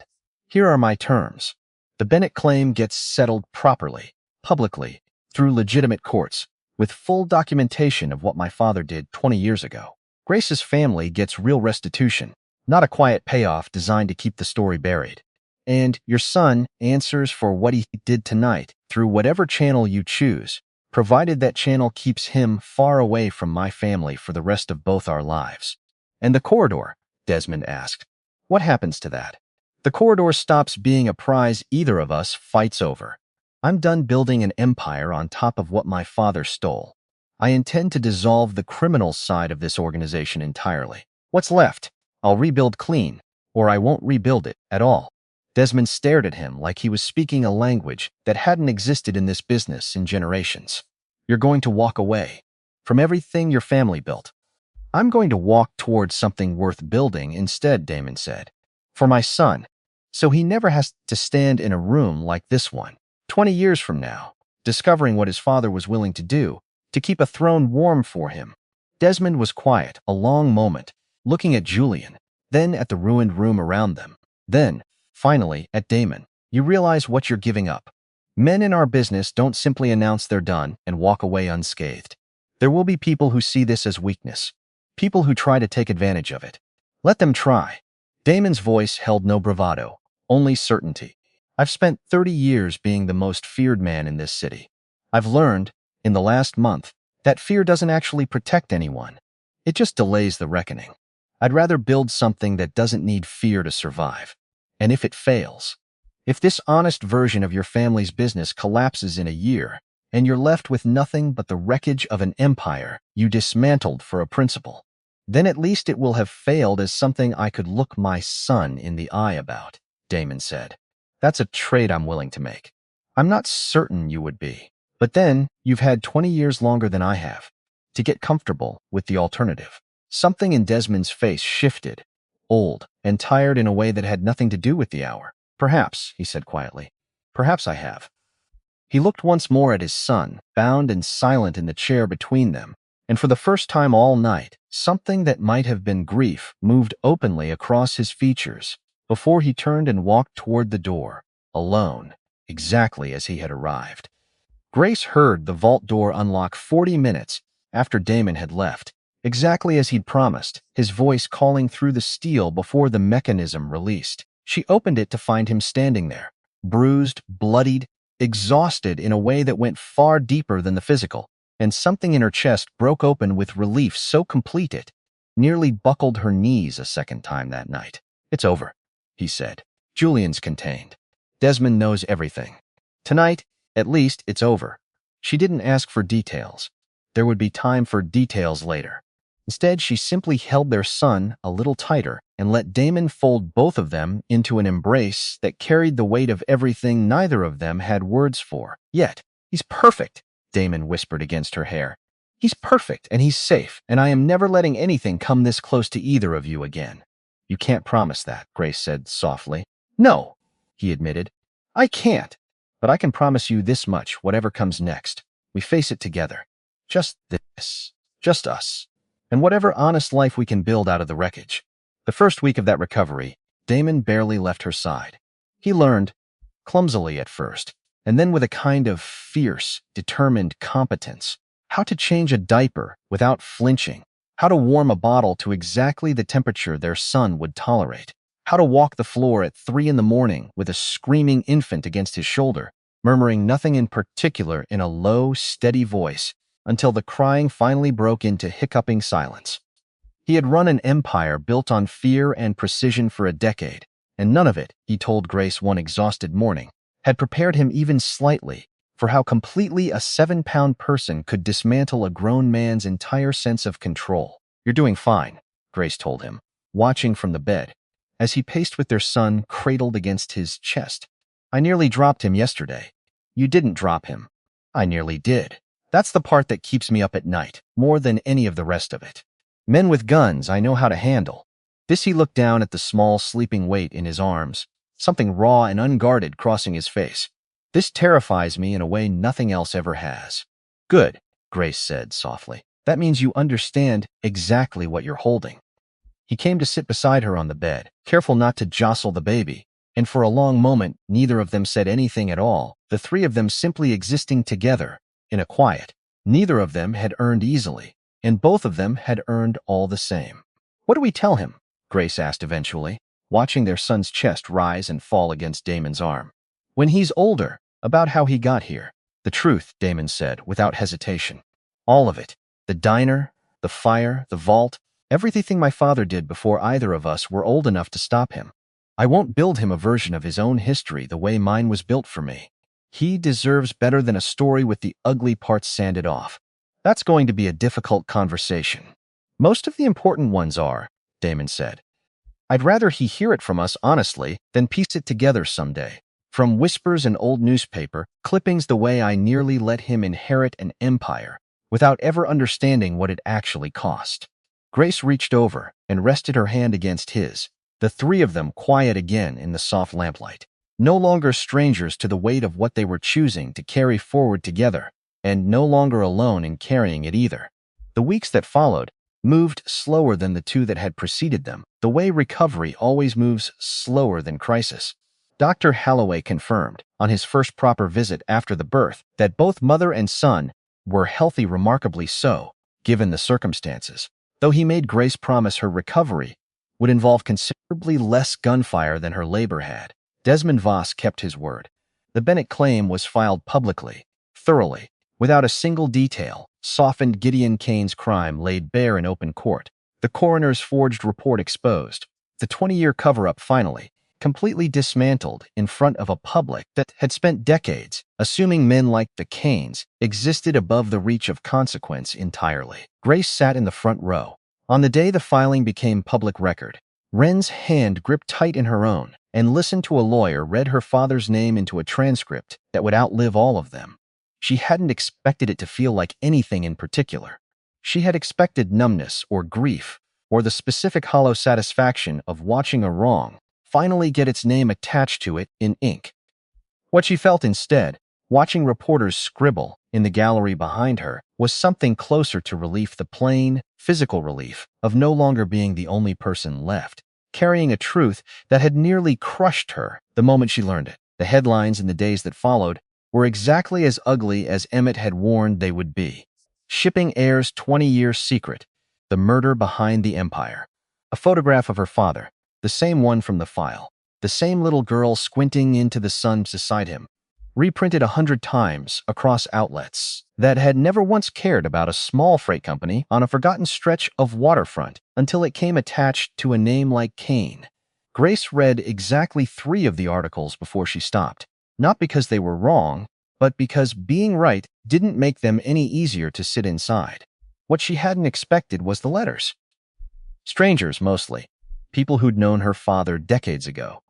Here are my terms. The Bennett claim gets settled properly, publicly, through legitimate courts, with full documentation of what my father did 20 years ago. Grace's family gets real restitution, not a quiet payoff designed to keep the story buried. And your son answers for what he did tonight through whatever channel you choose, provided that channel keeps him far away from my family for the rest of both our lives. And the corridor? Desmond asked. What happens to that? The corridor stops being a prize either of us fights over. I'm done building an empire on top of what my father stole. I intend to dissolve the criminal side of this organization entirely. What's left? I'll rebuild clean, or I won't rebuild it at all. Desmond stared at him like he was speaking a language that hadn't existed in this business in generations. You're going to walk away from everything your family built. I'm going to walk towards something worth building instead, Damon said. For my son, so he never has to stand in a room like this one, 20 years from now, discovering what his father was willing to do to keep a throne warm for him. Desmond was quiet a long moment, looking at Julian, then at the ruined room around them, then, finally, at Damon. You realize what you're giving up. Men in our business don't simply announce they're done and walk away unscathed. There will be people who see this as weakness, people who try to take advantage of it. Let them try. Damon's voice held no bravado, only certainty. I've spent 30 years being the most feared man in this city. I've learned, in the last month, that fear doesn't actually protect anyone. It just delays the reckoning. I'd rather build something that doesn't need fear to survive. And if it fails, if this honest version of your family's business collapses in a year, and you're left with nothing but the wreckage of an empire you dismantled for a principle, then at least it will have failed as something I could look my son in the eye about, Damon said. That's a trade I'm willing to make. I'm not certain you would be. But then, you've had 20 years longer than I have to get comfortable with the alternative. Something in Desmond's face shifted, old and tired in a way that had nothing to do with the hour. Perhaps, he said quietly. Perhaps I have. He looked once more at his son, bound and silent in the chair between them, and for the first time all night, something that might have been grief moved openly across his features before he turned and walked toward the door, alone, exactly as he had arrived. Grace heard the vault door unlock 40 minutes after Damon had left, exactly as he'd promised, his voice calling through the steel before the mechanism released. She opened it to find him standing there, bruised, bloodied, exhausted in a way that went far deeper than the physical, and something in her chest broke open with relief so complete it nearly buckled her knees a second time that night. It's over, he said. Julian's contained. Desmond knows everything. Tonight, at least, it's over. She didn't ask for details. There would be time for details later. Instead, she simply held their son a little tighter and let Damon fold both of them into an embrace that carried the weight of everything neither of them had words for. Yet, he's perfect, Damon whispered against her hair. He's perfect, and he's safe, and I am never letting anything come this close to either of you again. You can't promise that, Grace said softly. No, he admitted. I can't. But I can promise you this much, whatever comes next. We face it together. Just this. Just us. And whatever honest life we can build out of the wreckage. The first week of that recovery, Damon barely left her side. He learned, clumsily at first, and then with a kind of fierce, determined competence, how to change a diaper without flinching, how to warm a bottle to exactly the temperature their son would tolerate, how to walk the floor at 3 a.m. with a screaming infant against his shoulder, murmuring nothing in particular in a low, steady voice, until the crying finally broke into hiccuping silence. He had run an empire built on fear and precision for a decade, and none of it, he told Grace one exhausted morning, had prepared him even slightly for how completely a 7-pound person could dismantle a grown man's entire sense of control. "You're doing fine," Grace told him, watching from the bed, as he paced with their son cradled against his chest. "I nearly dropped him yesterday." "You didn't drop him." "I nearly did. That's the part that keeps me up at night, more than any of the rest of it. Men with guns I know how to handle." He looked down at the small, sleeping weight in his arms, something raw and unguarded crossing his face. "This terrifies me in a way nothing else ever has." "Good," Grace said softly. "That means you understand exactly what you're holding." He came to sit beside her on the bed, careful not to jostle the baby, and for a long moment neither of them said anything at all, the three of them simply existing together, in a quiet. Neither of them had earned easily, and both of them had earned all the same. "What do we tell him?" Grace asked eventually, watching their son's chest rise and fall against Damon's arm. "When he's older, about how he got here." "The truth," Damon said, without hesitation. "All of it. The diner, the fire, the vault, everything my father did before either of us were old enough to stop him. I won't build him a version of his own history the way mine was built for me. He deserves better than a story with the ugly parts sanded off." "That's going to be a difficult conversation." "Most of the important ones are," Damon said. "I'd rather he hear it from us honestly than piece it together someday. From whispers and old newspaper clippings the way I nearly let him inherit an empire without ever understanding what it actually cost." Grace reached over and rested her hand against his, the three of them quiet again in the soft lamplight, no longer strangers to the weight of what they were choosing to carry forward together, and no longer alone in carrying it either. The weeks that followed moved slower than the two that had preceded them, the way recovery always moves slower than crisis. Dr. Halloway confirmed, on his first proper visit after the birth, that both mother and son were healthy, remarkably so, given the circumstances, though he made Grace promise her recovery would involve considerably less gunfire than her labor had. Desmond Voss kept his word. The Bennett claim was filed publicly, thoroughly, without a single detail, softened Gideon Kane's crime laid bare in open court, the coroner's forged report exposed, the 20-year cover-up finally, completely dismantled in front of a public that had spent decades assuming men like the Kanes existed above the reach of consequence entirely. Grace sat in the front row. On the day the filing became public record, Wren's hand gripped tight in her own and listened to a lawyer read her father's name into a transcript that would outlive all of them. She hadn't expected it to feel like anything in particular. She had expected numbness or grief, or the specific hollow satisfaction of watching a wrong finally get its name attached to it in ink. What she felt instead, watching reporters scribble in the gallery behind her, was something closer to relief, the plain, physical relief of no longer being the only person left, carrying a truth that had nearly crushed her the moment she learned it. The headlines in the days that followed were exactly as ugly as Emmett had warned they would be. Shipping Heir's 20-year secret, the murder behind the empire. A photograph of her father, the same one from the file, the same little girl squinting into the sun beside him, reprinted 100 times across outlets that had never once cared about a small freight company on a forgotten stretch of waterfront until it came attached to a name like Kane. Grace read exactly 3 of the articles before she stopped, not because they were wrong, but because being right didn't make them any easier to sit inside. What she hadn't expected was the letters. Strangers, mostly. People who'd known her father decades ago.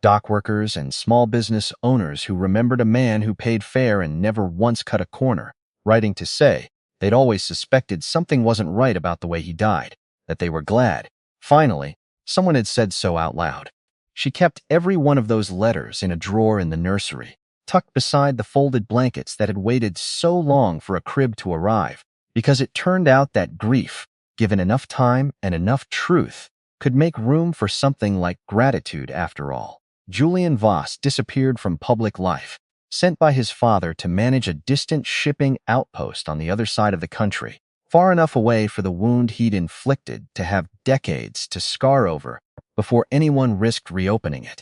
Dock workers and small business owners who remembered a man who paid fair and never once cut a corner, writing to say they'd always suspected something wasn't right about the way he died, that they were glad. Finally, someone had said so out loud. She kept every one of those letters in a drawer in the nursery, tucked beside the folded blankets that had waited so long for a crib to arrive, because it turned out that grief, given enough time and enough truth, could make room for something like gratitude after all. Julian Voss disappeared from public life, sent by his father to manage a distant shipping outpost on the other side of the country, far enough away for the wound he'd inflicted to have decades to scar over before anyone risked reopening it.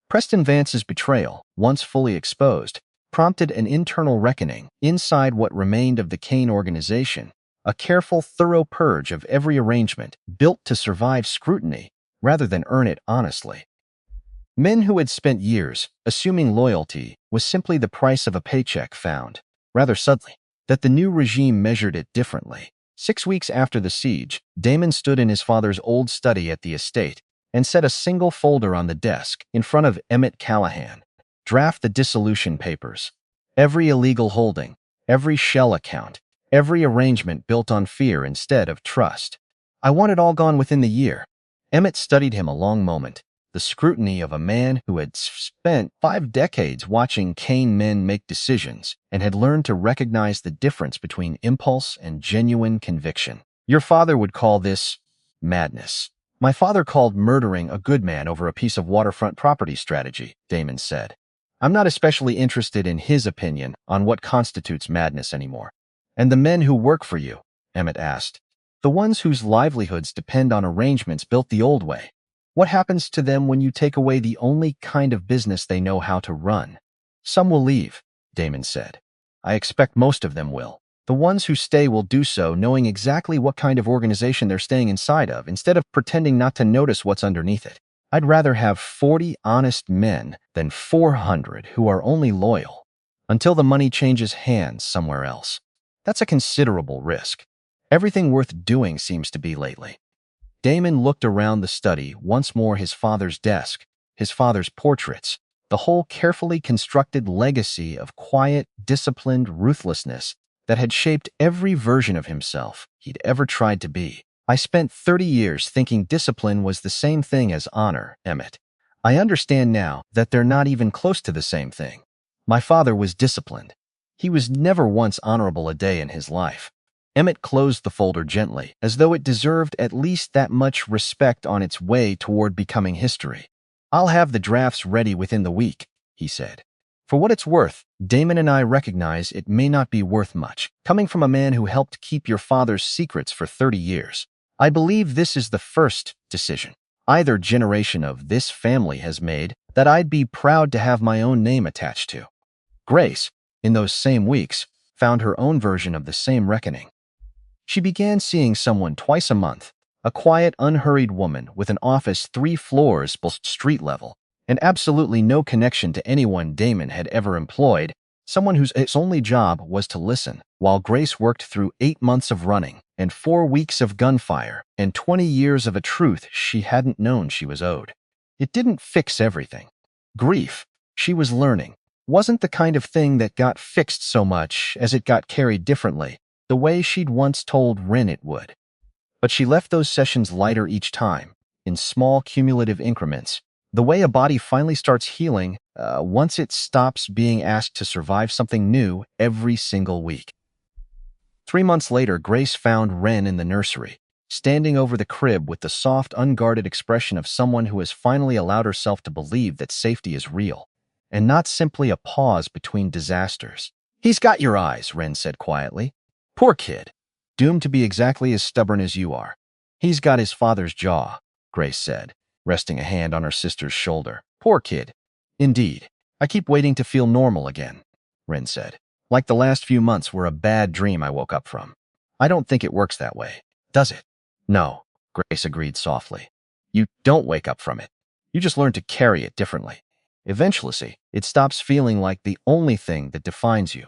Preston Vance's betrayal, once fully exposed, prompted an internal reckoning inside what remained of the Kane organization, a careful, thorough purge of every arrangement built to survive scrutiny rather than earn it honestly. Men who had spent years assuming loyalty was simply the price of a paycheck found, rather suddenly, that the new regime measured it differently. 6 weeks after the siege, Damon stood in his father's old study at the estate and set a single folder on the desk in front of Emmett Callahan. Draft the dissolution papers. Every illegal holding, every shell account, every arrangement built on fear instead of trust. I want it all gone within the year. Emmett studied him a long moment, the scrutiny of a man who had spent 5 decades watching Kane men make decisions and had learned to recognize the difference between impulse and genuine conviction. Your father would call this madness. My father called murdering a good man over a piece of waterfront property strategy, Damon said. I'm not especially interested in his opinion on what constitutes madness anymore. And the men who work for you, Emmett asked, the ones whose livelihoods depend on arrangements built the old way. What happens to them when you take away the only kind of business they know how to run? Some will leave, Damon said. I expect most of them will. The ones who stay will do so knowing exactly what kind of organization they're staying inside of, instead of pretending not to notice what's underneath it. I'd rather have 40 honest men than 400 who are only loyal until the money changes hands somewhere else. That's a considerable risk. Everything worth doing seems to be lately. Damon looked around the study, once more his father's desk, his father's portraits, the whole carefully constructed legacy of quiet, disciplined ruthlessness that had shaped every version of himself he'd ever tried to be. I spent 30 years thinking discipline was the same thing as honor, Emmett. I understand now that they're not even close to the same thing. My father was disciplined. He was never once honorable a day in his life. Emmett closed the folder gently, as though it deserved at least that much respect on its way toward becoming history. I'll have the drafts ready within the week, he said. For what it's worth, Damon and I recognize it may not be worth much, coming from a man who helped keep your father's secrets for 30 years. I believe this is the first decision either generation of this family has made that I'd be proud to have my own name attached to. Grace, in those same weeks, found her own version of the same reckoning. She began seeing someone twice a month, a quiet, unhurried woman with an office 3 floors below street level, and absolutely no connection to anyone Damon had ever employed, someone whose only job was to listen, while Grace worked through 8 months of running and 4 weeks of gunfire and 20 years of a truth she hadn't known she was owed. It didn't fix everything. Grief, she was learning, wasn't the kind of thing that got fixed so much as it got carried differently, the way she'd once told Ren it would. But she left those sessions lighter each time, in small cumulative increments, the way a body finally starts healing once it stops being asked to survive something new every single week. 3 months later, Grace found Ren in the nursery, standing over the crib with the soft, unguarded expression of someone who has finally allowed herself to believe that safety is real, and not simply a pause between disasters. He's got your eyes, Ren said quietly. Poor kid, doomed to be exactly as stubborn as you are. He's got his father's jaw, Grace said, resting a hand on her sister's shoulder. Poor kid. Indeed. I keep waiting to feel normal again, Ren said. Like the last few months were a bad dream I woke up from. I don't think it works that way, does it? No, Grace agreed softly. You don't wake up from it. You just learn to carry it differently. Eventually, it stops feeling like the only thing that defines you.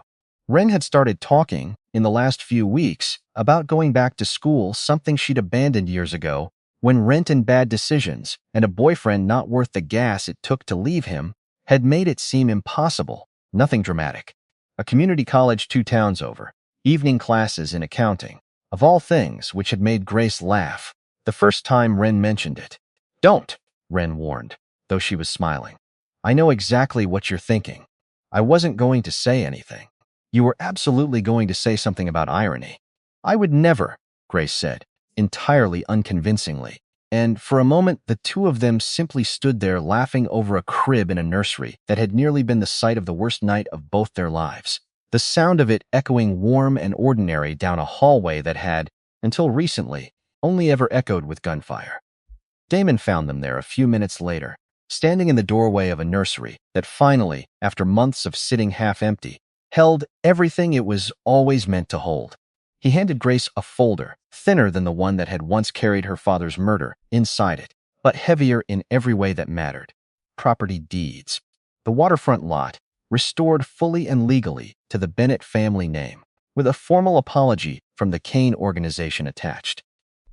Ren had started talking, in the last few weeks, about going back to school, something she'd abandoned years ago, when rent and bad decisions, and a boyfriend not worth the gas it took to leave him, had made it seem impossible. Nothing dramatic. A community college 2 towns over, evening classes in accounting, of all things, which had made Grace laugh, the first time Ren mentioned it. Don't, Ren warned, though she was smiling. I know exactly what you're thinking. I wasn't going to say anything. You were absolutely going to say something about irony. I would never, Grace said, entirely unconvincingly, and for a moment the two of them simply stood there laughing over a crib in a nursery that had nearly been the site of the worst night of both their lives, the sound of it echoing warm and ordinary down a hallway that had, until recently, only ever echoed with gunfire. Damon found them there a few minutes later, standing in the doorway of a nursery that finally, after months of sitting half-empty, held everything it was always meant to hold. He handed Grace a folder, thinner than the one that had once carried her father's murder, inside it, but heavier in every way that mattered. property deeds. The waterfront lot, restored fully and legally to the Bennett family name, with a formal apology from the Kane organization attached.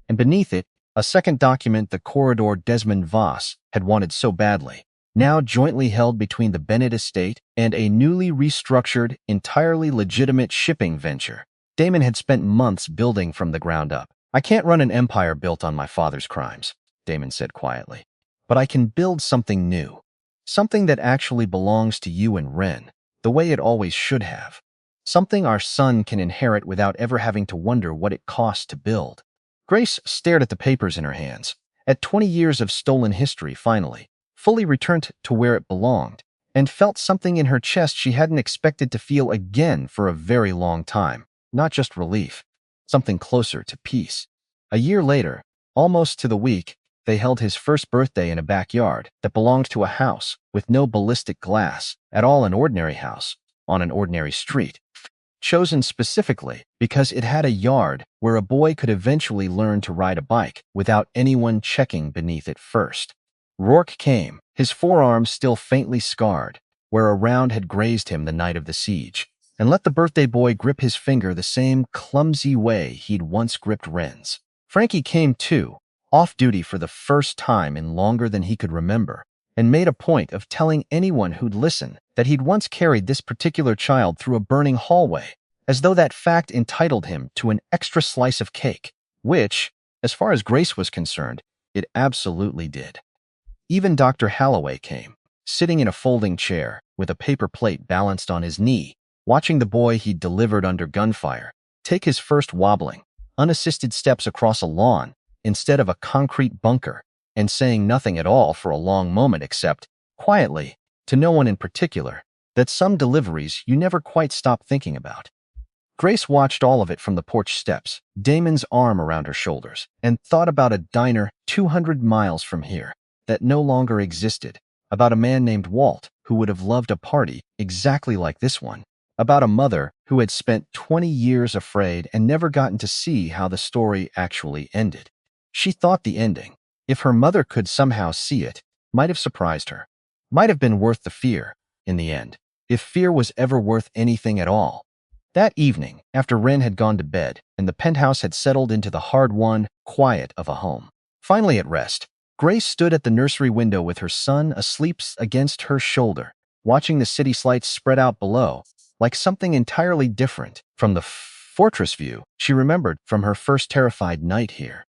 And beneath it, a second document the corridor Desmond Voss had wanted so badly, now jointly held between the Bennett estate and a newly restructured, entirely legitimate shipping venture Damon had spent months building from the ground up. "I can't run an empire built on my father's crimes," Damon said quietly. "But I can build something new. Something that actually belongs to you and Ren, the way it always should have. Something our son can inherit without ever having to wonder what it cost to build." Grace stared at the papers in her hands, at 20 years of stolen history finally, fully returned to where it belonged, and felt something in her chest she hadn't expected to feel again for a very long time. Not just relief, something closer to peace. A year later, almost to the week, they held his first birthday in a backyard that belonged to a house with no ballistic glass, at all an ordinary house, on an ordinary street, chosen specifically because it had a yard where a boy could eventually learn to ride a bike without anyone checking beneath it first. Rourke came, his forearms still faintly scarred, where a round had grazed him the night of the siege, and let the birthday boy grip his finger the same clumsy way he'd once gripped Ren's. Frankie came too, off duty for the first time in longer than he could remember, and made a point of telling anyone who'd listen that he'd once carried this particular child through a burning hallway, as though that fact entitled him to an extra slice of cake, which, as far as Grace was concerned, it absolutely did. Even Dr. Halloway came, sitting in a folding chair with a paper plate balanced on his knee, watching the boy he'd delivered under gunfire take his first wobbling, unassisted steps across a lawn instead of a concrete bunker, and saying nothing at all for a long moment except, quietly, to no one in particular, that some deliveries you never quite stop thinking about. Grace watched all of it from the porch steps, Damon's arm around her shoulders, and thought about a diner 200 miles from here that no longer existed, about a man named Walt who would have loved a party exactly like this one, about a mother who had spent 20 years afraid and never gotten to see how the story actually ended. She thought the ending, if her mother could somehow see it, might have surprised her, might have been worth the fear, in the end, if fear was ever worth anything at all. That evening, after Ren had gone to bed and the penthouse had settled into the hard-won quiet of a home, finally at rest, Grace stood at the nursery window with her son asleep against her shoulder, watching the city lights spread out below, like something entirely different from the fortress view she remembered from her first terrified night here.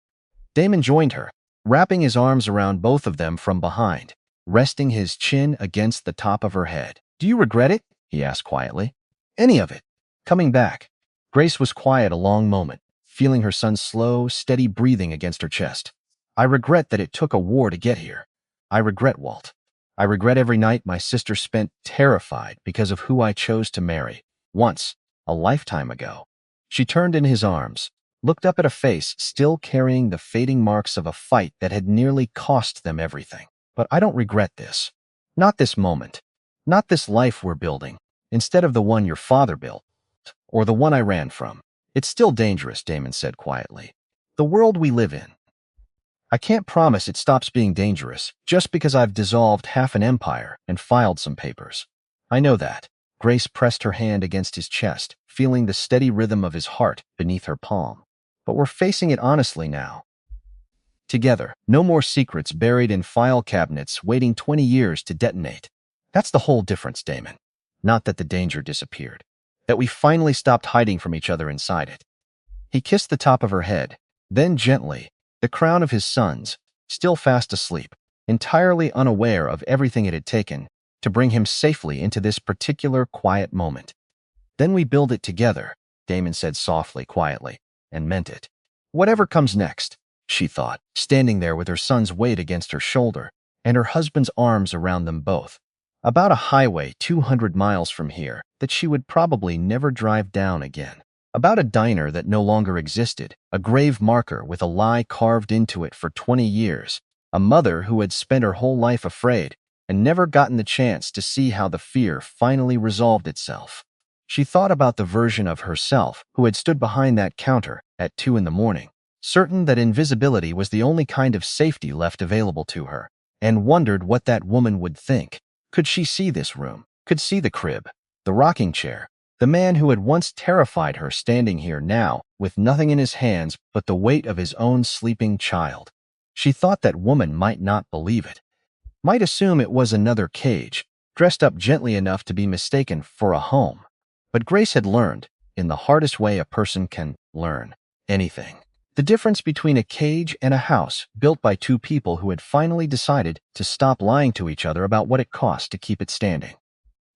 Damon joined her, wrapping his arms around both of them from behind, resting his chin against the top of her head. "Do you regret it?" he asked quietly. "Any of it? Coming back?" Grace was quiet a long moment, feeling her son's slow, steady breathing against her chest. "I regret that it took a war to get here. I regret, Walt. I regret every night my sister spent terrified because of who I chose to marry, once, a lifetime ago." She turned in his arms, looked up at a face still carrying the fading marks of a fight that had nearly cost them everything. "But I don't regret this. Not this moment. Not this life we're building, instead of the one your father built, or the one I ran from. It's still dangerous," Damon said quietly. "The world we live in. I can't promise it stops being dangerous just because I've dissolved half an empire and filed some papers. I know that." Grace pressed her hand against his chest, feeling the steady rhythm of his heart beneath her palm. "But we're facing it honestly now. Together, no more secrets buried in file cabinets waiting 20 years to detonate. That's the whole difference, Damon. Not that the danger disappeared. That we finally stopped hiding from each other inside it." He kissed the top of her head, then gently, the crown of his son's, still fast asleep, entirely unaware of everything it had taken to bring him safely into this particular quiet moment. "Then we build it together," Damon said softly, quietly, and meant it. "Whatever comes next," she thought, standing there with her son's weight against her shoulder and her husband's arms around them both. About a highway 200 miles from here that she would probably never drive down again. About a diner that no longer existed, a grave marker with a lie carved into it for 20 years, a mother who had spent her whole life afraid and never gotten the chance to see how the fear finally resolved itself. She thought about the version of herself who had stood behind that counter at 2 in the morning, certain that invisibility was the only kind of safety left available to her, and wondered what that woman would think. Could she see this room? Could see the crib, the rocking chair, the man who had once terrified her standing here now, with nothing in his hands but the weight of his own sleeping child. She thought that woman might not believe it, might assume it was another cage, dressed up gently enough to be mistaken for a home. But Grace had learned, in the hardest way a person can learn anything, the difference between a cage and a house built by two people who had finally decided to stop lying to each other about what it cost to keep it standing.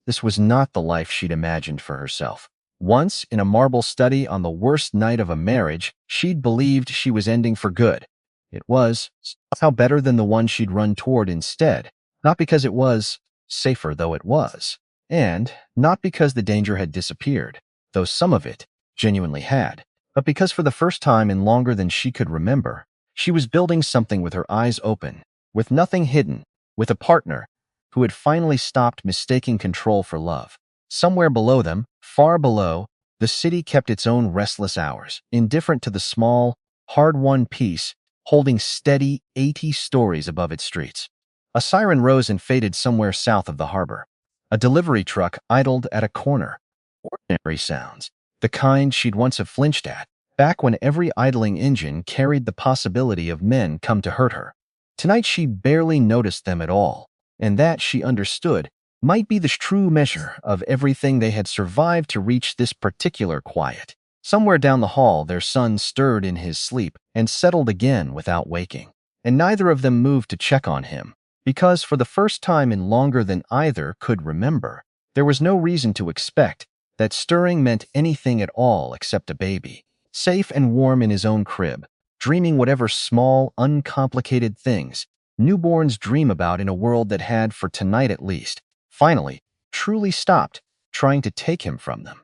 This was not the life she'd imagined for herself. Once, in a marble study on the worst night of a marriage, she'd believed she was ending for good. It was somehow better than the one she'd run toward instead, not because it was safer though it was, and not because the danger had disappeared, though some of it genuinely had, but because for the first time in longer than she could remember, she was building something with her eyes open, with nothing hidden, with a partner who had finally stopped mistaking control for love. Somewhere below them, far below, the city kept its own restless hours, indifferent to the small, hard-won peace, holding steady 80 stories above its streets. A siren rose and faded somewhere south of the harbor. A delivery truck idled at a corner. Ordinary sounds, the kind she'd once have flinched at, back when every idling engine carried the possibility of men come to hurt her. Tonight she barely noticed them at all, and that, she understood, might be the true measure of everything they had survived to reach this particular quiet. Somewhere down the hall, their son stirred in his sleep and settled again without waking, and neither of them moved to check on him, because for the first time in longer than either could remember, there was no reason to expect that stirring meant anything at all except a baby, safe and warm in his own crib, dreaming whatever small, uncomplicated things newborns dream about in a world that had, for tonight at least, finally, truly stopped trying to take him from them.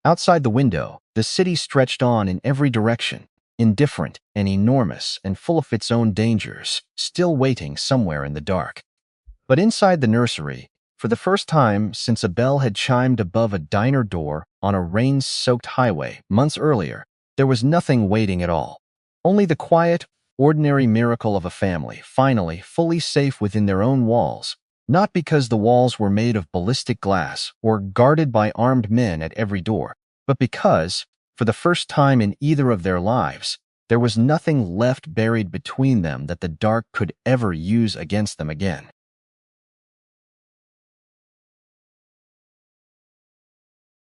Outside the window, the city stretched on in every direction, indifferent and enormous and full of its own dangers, still waiting somewhere in the dark. But inside the nursery, for the first time since a bell had chimed above a diner door on a rain-soaked highway months earlier, there was nothing waiting at all. Only the quiet, ordinary miracle of a family, finally fully safe within their own walls, not because the walls were made of ballistic glass or guarded by armed men at every door, but because, for the first time in either of their lives, there was nothing left buried between them that the dark could ever use against them again.